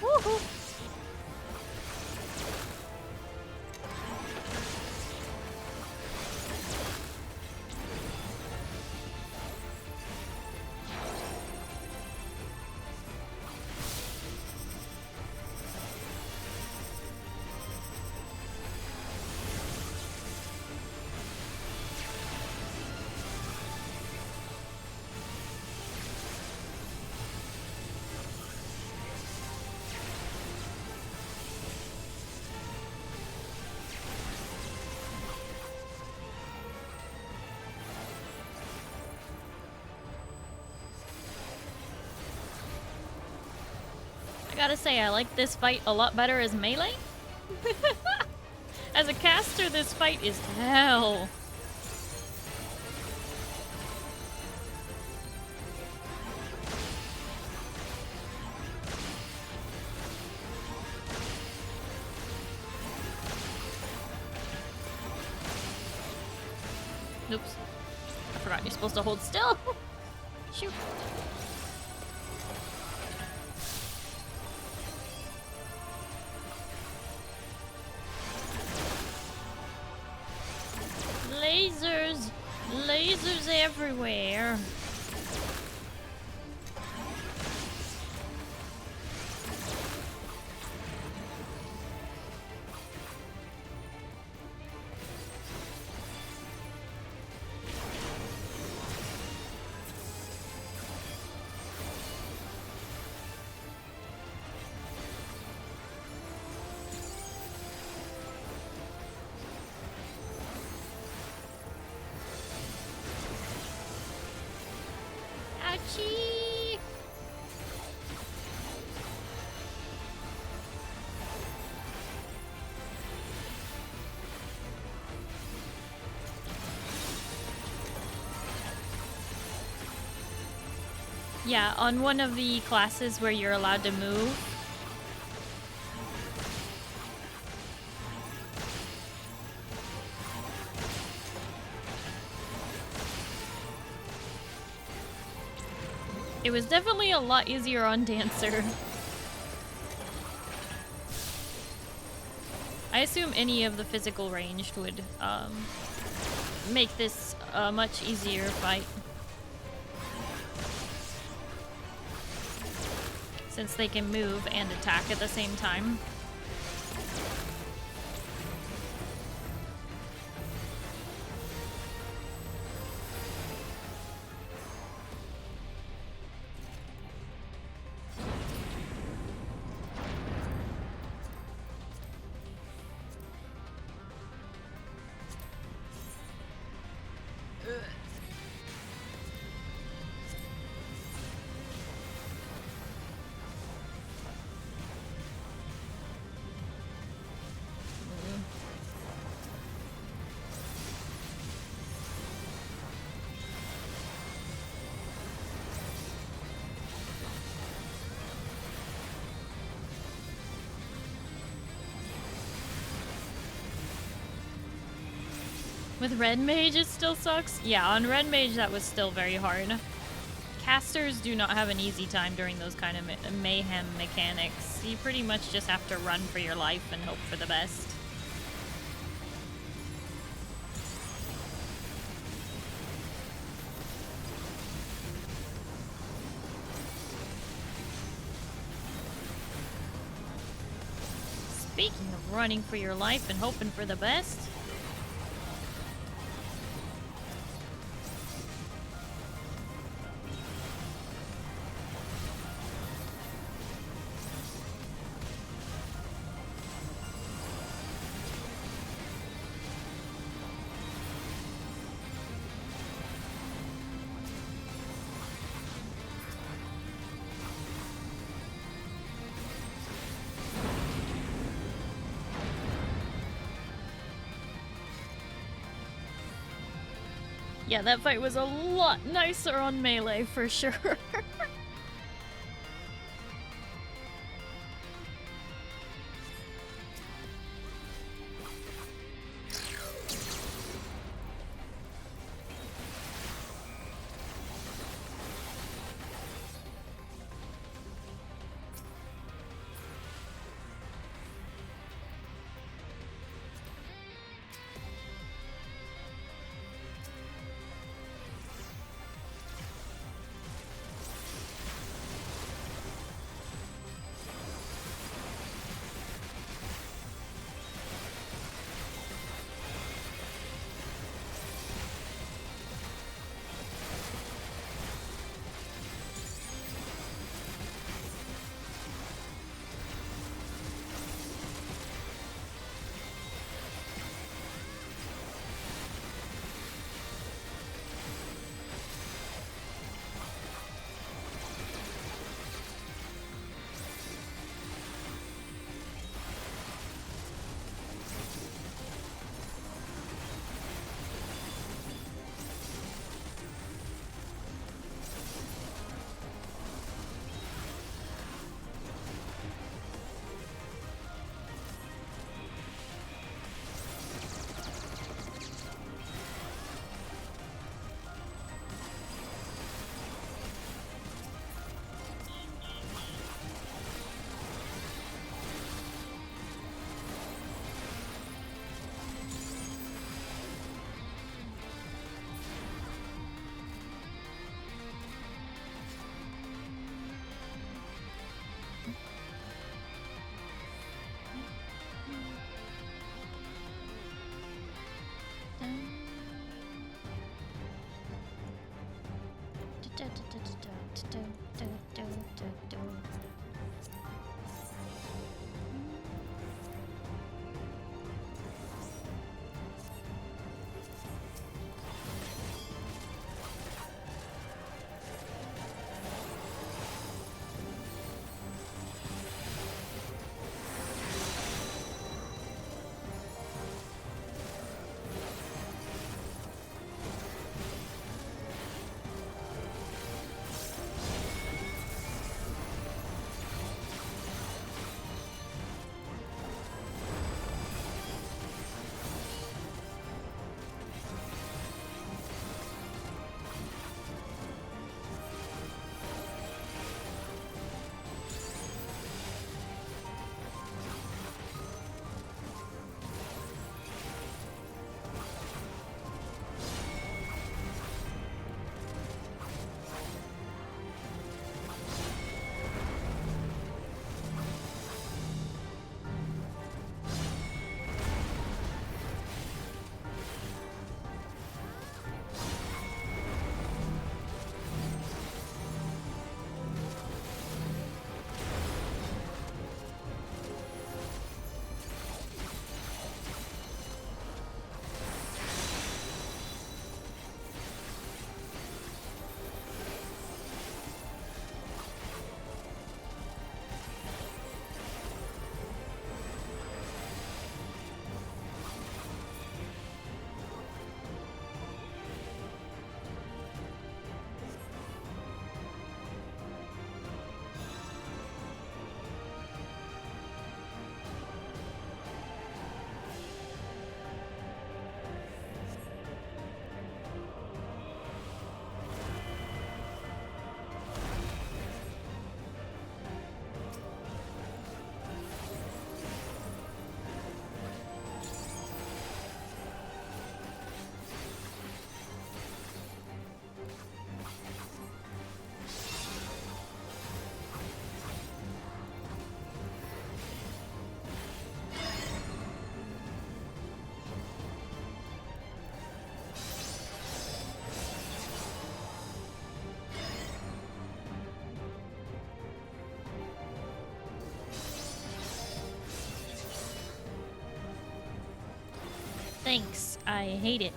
Woohoo! I gotta say, I like this fight a lot better as melee. As a caster, this fight is hell. Oops. I forgot you're supposed to hold still. Shoot. Lasers! Lasers everywhere! Ouchie! Yeah, on one of the classes where you're allowed to move. It was definitely a lot easier on Dancer. I assume any of the physical ranged would make this a much easier fight. Since they can move and attack at the same time. With Red Mage, it still sucks? Yeah, on Red Mage, that was still very hard. Casters do not have an easy time during those kind of mayhem mechanics. You pretty much just have to run for your life and hope for the best. Speaking of running for your life and hoping for the best, Yeah, that fight was a lot nicer on melee for sure. Thanks. I hate it.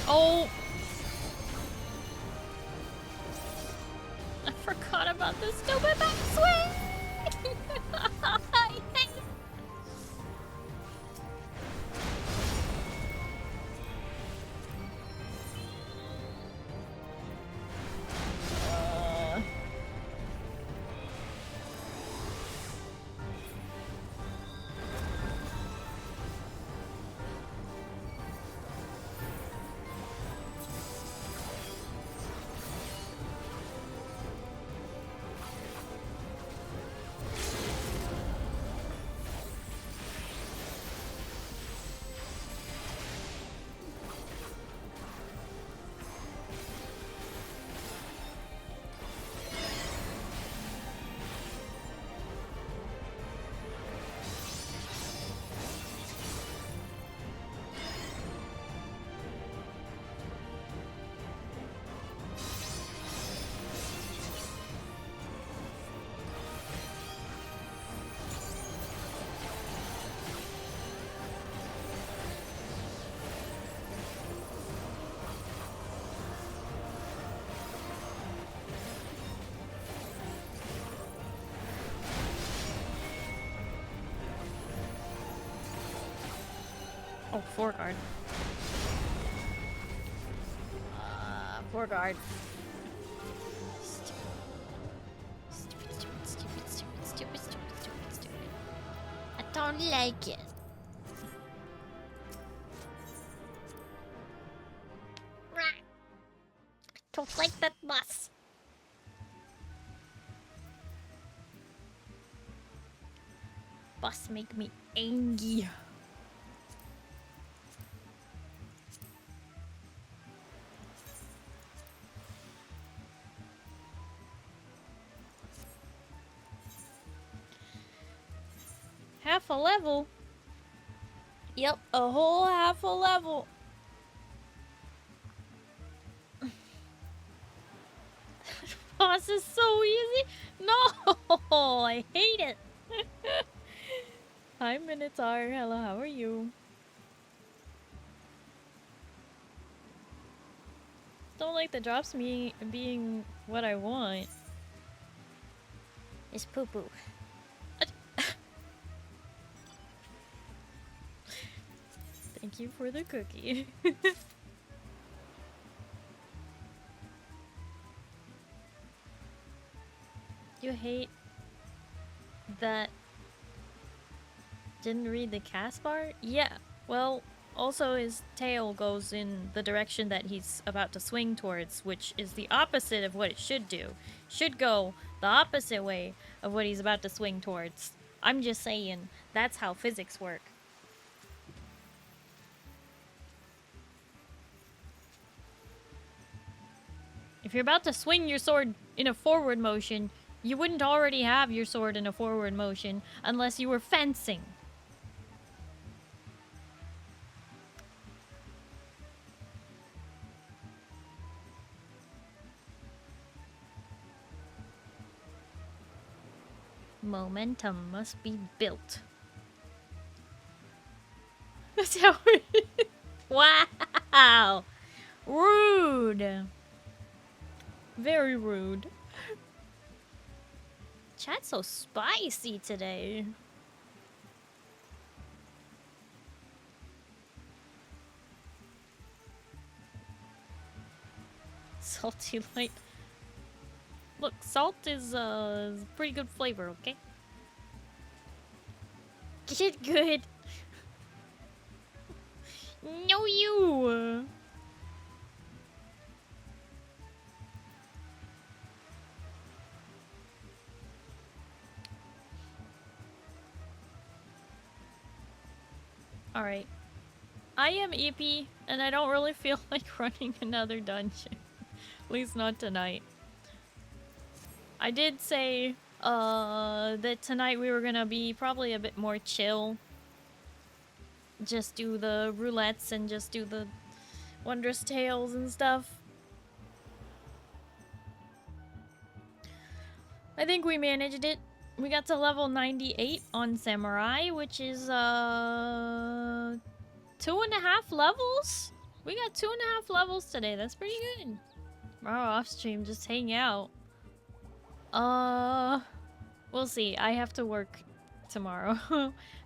Oh! about this stupid backswing! I hate it. Oh, 4 guard. 4 guard. Stupid. I don't like it. I don't like that bus. Bus make me angry. Half a level? Yep, a whole half a level. Boss is so easy. No, I hate it. Hi, Minotaur. Hello, how are you? Don't like the drops being what I want. It's poo-poo. Thank you for the cookie. You hate that didn't read the cast bar? Yeah, well, also his tail goes in the direction that he's about to swing towards, which is the opposite of what it should do. Should go the opposite way of what he's about to swing towards. I'm just saying, that's how physics work. If you're about to swing your sword in a forward motion, you wouldn't already have your sword in a forward motion unless you were fencing. Momentum must be built. That's how it Wow! Rude! Very rude. Chat's so spicy today. Salty light. Look, salt is pretty good flavor, okay? Get good. No, you. Alright. I am EP, and I don't really feel like running another dungeon. At least not tonight. I did say that tonight we were gonna be probably a bit more chill. Just do the roulettes and just do the wondrous tales and stuff. I think we managed it. We got to level 98 on Samurai, which is 2.5 levels? We got 2.5 levels today. That's pretty good. We're off stream, just hang out. We'll see. I have to work tomorrow,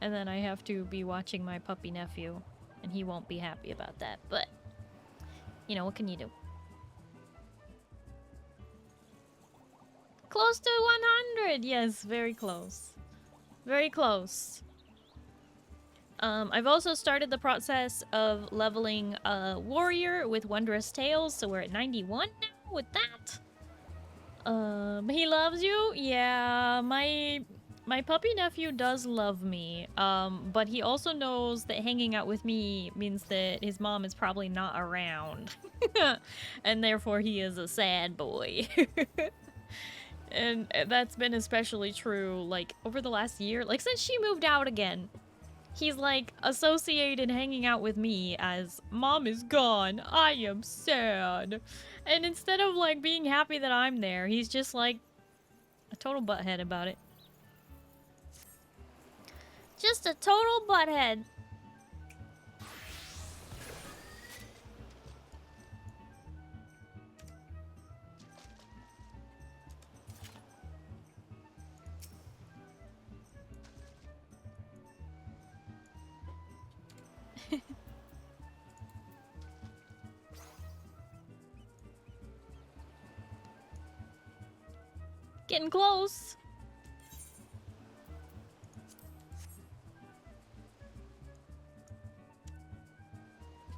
and then I have to be watching my puppy nephew, and he won't be happy about that, but, you know, what can you do? Close to 100! Yes, very close. Very close. I've also started the process of leveling a warrior with Wondrous Tales, so we're at 91 now with that. He loves you? Yeah, my puppy nephew does love me, but he also knows that hanging out with me means that his mom is probably not around. And therefore he is a sad boy. And that's been especially true, like, over the last year. Like, since she moved out again, he's, like, associated hanging out with me as, Mom is gone, I am sad. And instead of, like, being happy that I'm there, he's just, like, a total butthead about it. Just a total butthead. Getting close.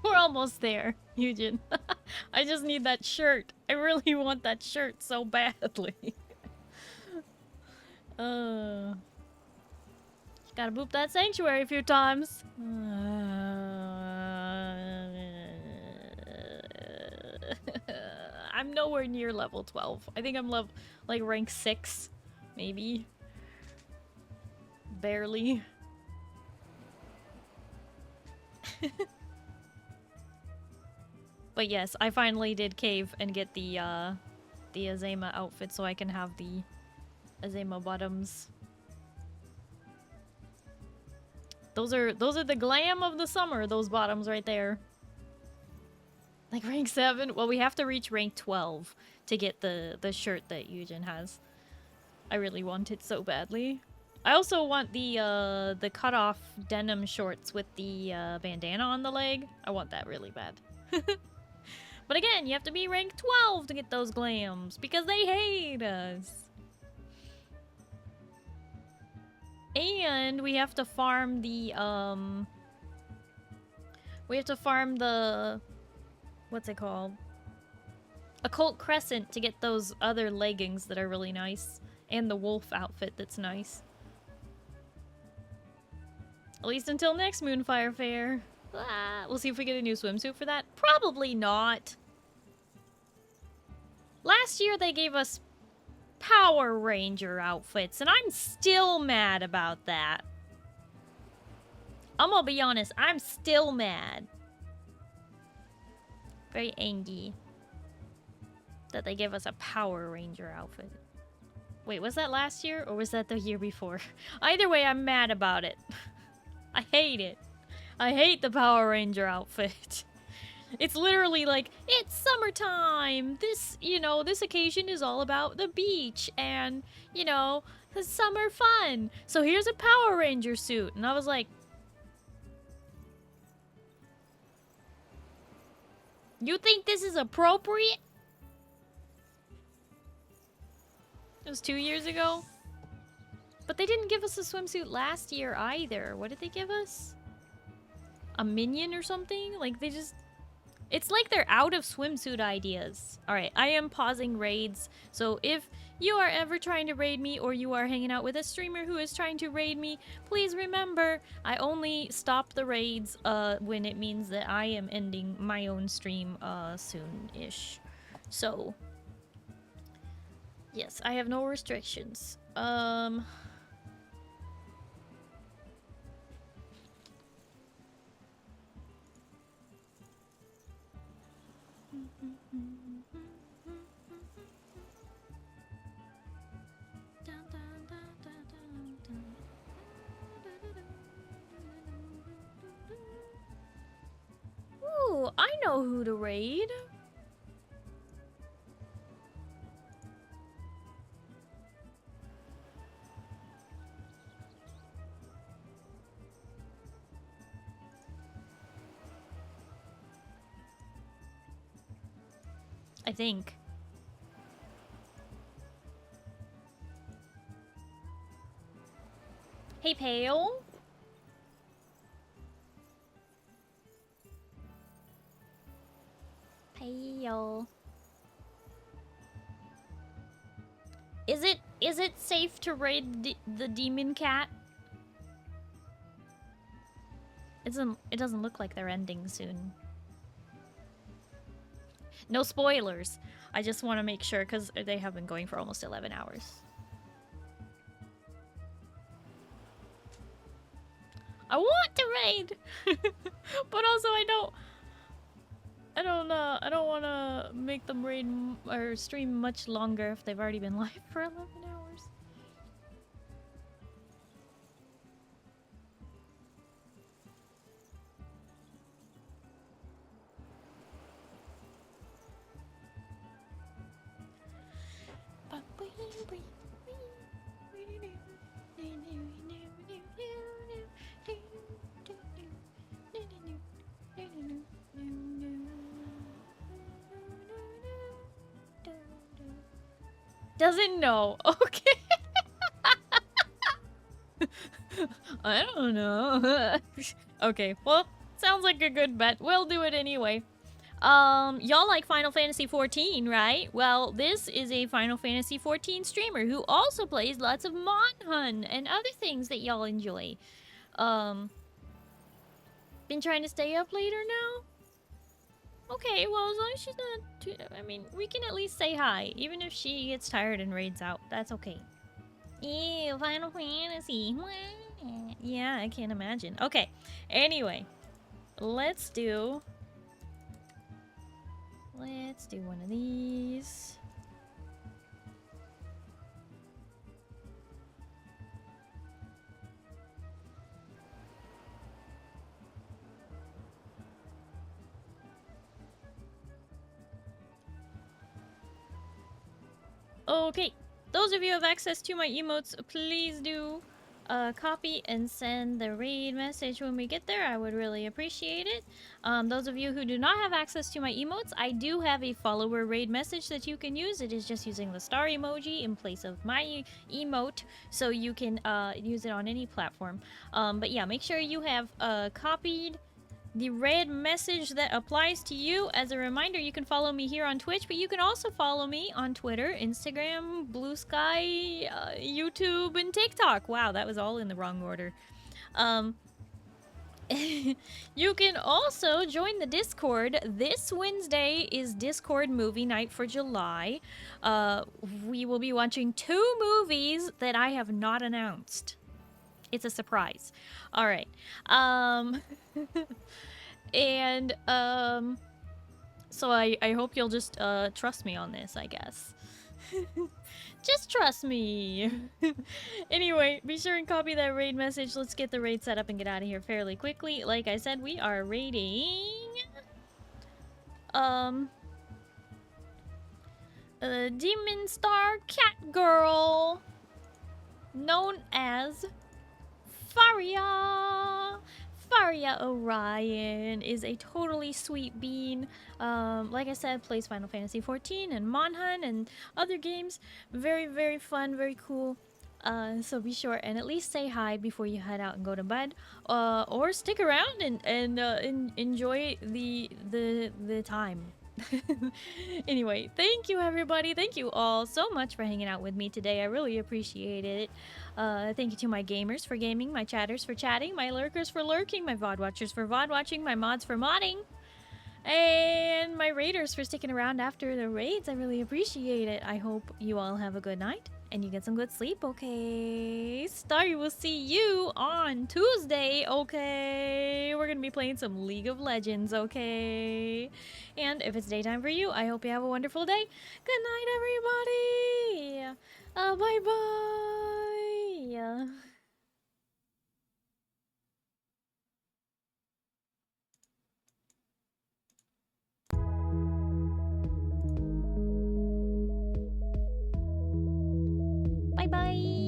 We're almost there, Eugen. I just need that shirt. I really want that shirt so badly. Gotta boop that sanctuary a few times. I'm nowhere near level 12. I think I'm like rank 6, maybe. Barely. But yes, I finally did cave and get the Azema outfit so I can have the Azema bottoms. Those are the glam of the summer, those bottoms right there. Like rank 7? Well, we have to reach rank 12 to get the shirt that Eugen has. I really want it so badly. I also want the cut-off denim shorts with the bandana on the leg. I want that really bad. But again, you have to be rank 12 to get those glams because they hate us. And we have to farm the what's it called? Occult Crescent to get those other leggings that are really nice. And the wolf outfit that's nice. At least until next Moonfire Fair. We'll see if we get a new swimsuit for that. Probably not. Last year they gave us Power Ranger outfits, and I'm still mad about that. I'm gonna be honest, I'm still mad. Very angry that they gave us a Power Ranger outfit. Wait, was that last year or was that the year before? Either way, I'm mad about it. I hate it. I hate the Power Ranger outfit. It's literally like, it's summertime! This, you know, this occasion is all about the beach and, you know, the summer fun. So here's a Power Ranger suit. And I was like, you think this is appropriate? It was 2 years ago. But they didn't give us a swimsuit last year either. What did they give us? A minion or something? Like, they just... It's like they're out of swimsuit ideas. Alright, I am pausing raids. So if you are ever trying to raid me or you are hanging out with a streamer who is trying to raid me, please remember, I only stop the raids when it means that I am ending my own stream soon-ish. So, yes, I have no restrictions. Ooh, I know who to raid. I think. Hey, Pale. Pale. Is it safe to raid the demon cat? It doesn't look like they're ending soon. No spoilers. I just want to make sure because they have been going for almost 11 hours. I want to raid, but also I don't want to make them raid or stream much longer if they've already been live for 11 hours. Doesn't know. Okay. I don't know. Okay, well, sounds like a good bet. We'll do it anyway. Y'all like Final Fantasy XIV, right? Well, this is a Final Fantasy XIV streamer who also plays lots of Monhun and other things that y'all enjoy. Been trying to stay up later now? Okay, well, as long as she's not too... I mean, we can at least say hi, even if she gets tired and raids out. That's okay. Ew, Final Fantasy. Yeah, I can't imagine. Okay, anyway. Let's do one of these. Okay, those of you who have access to my emotes, please do copy and send the raid message when we get there. I would really appreciate it. Those of you who do not have access to my emotes, I do have a follower raid message that you can use. It is just using the star emoji in place of my emote, so you can use it on any platform. But yeah, make sure you have copied the red message that applies to you. As a reminder, you can follow me here on Twitch, but you can also follow me on Twitter, Instagram, Blue Sky, YouTube, and TikTok. Wow, that was all in the wrong order. You can also join the Discord. This Wednesday is Discord movie night for July. We will be watching 2 movies that I have not announced. It's a surprise. All right. And so I hope you'll just trust me on this, I guess. Just trust me. Anyway, be sure and copy that raid message. Let's get the raid set up and get out of here fairly quickly. Like I said, we are raiding Demon Star Cat Girl, known as Faria. Faria Orion is a totally sweet bean. Like I said, plays Final Fantasy XIV and Monhun and other games. Very, very fun, very cool. So be sure and at least say hi before you head out and go to bed. Or stick around and enjoy the time. Anyway, thank you everybody. Thank you all so much for hanging out with me today. I really appreciate it. Thank you to my gamers for gaming, my chatters for chatting, my lurkers for lurking, my VOD watchers for VOD watching, my mods for modding, and my raiders for sticking around after the raids. I really appreciate it. I hope you all have a good night and you get some good sleep, okay? Starry will see you on Tuesday, okay? We're gonna be playing some League of Legends, okay? And if it's daytime for you, I hope you have a wonderful day. Good night, everybody! Bye-bye! Bye-bye!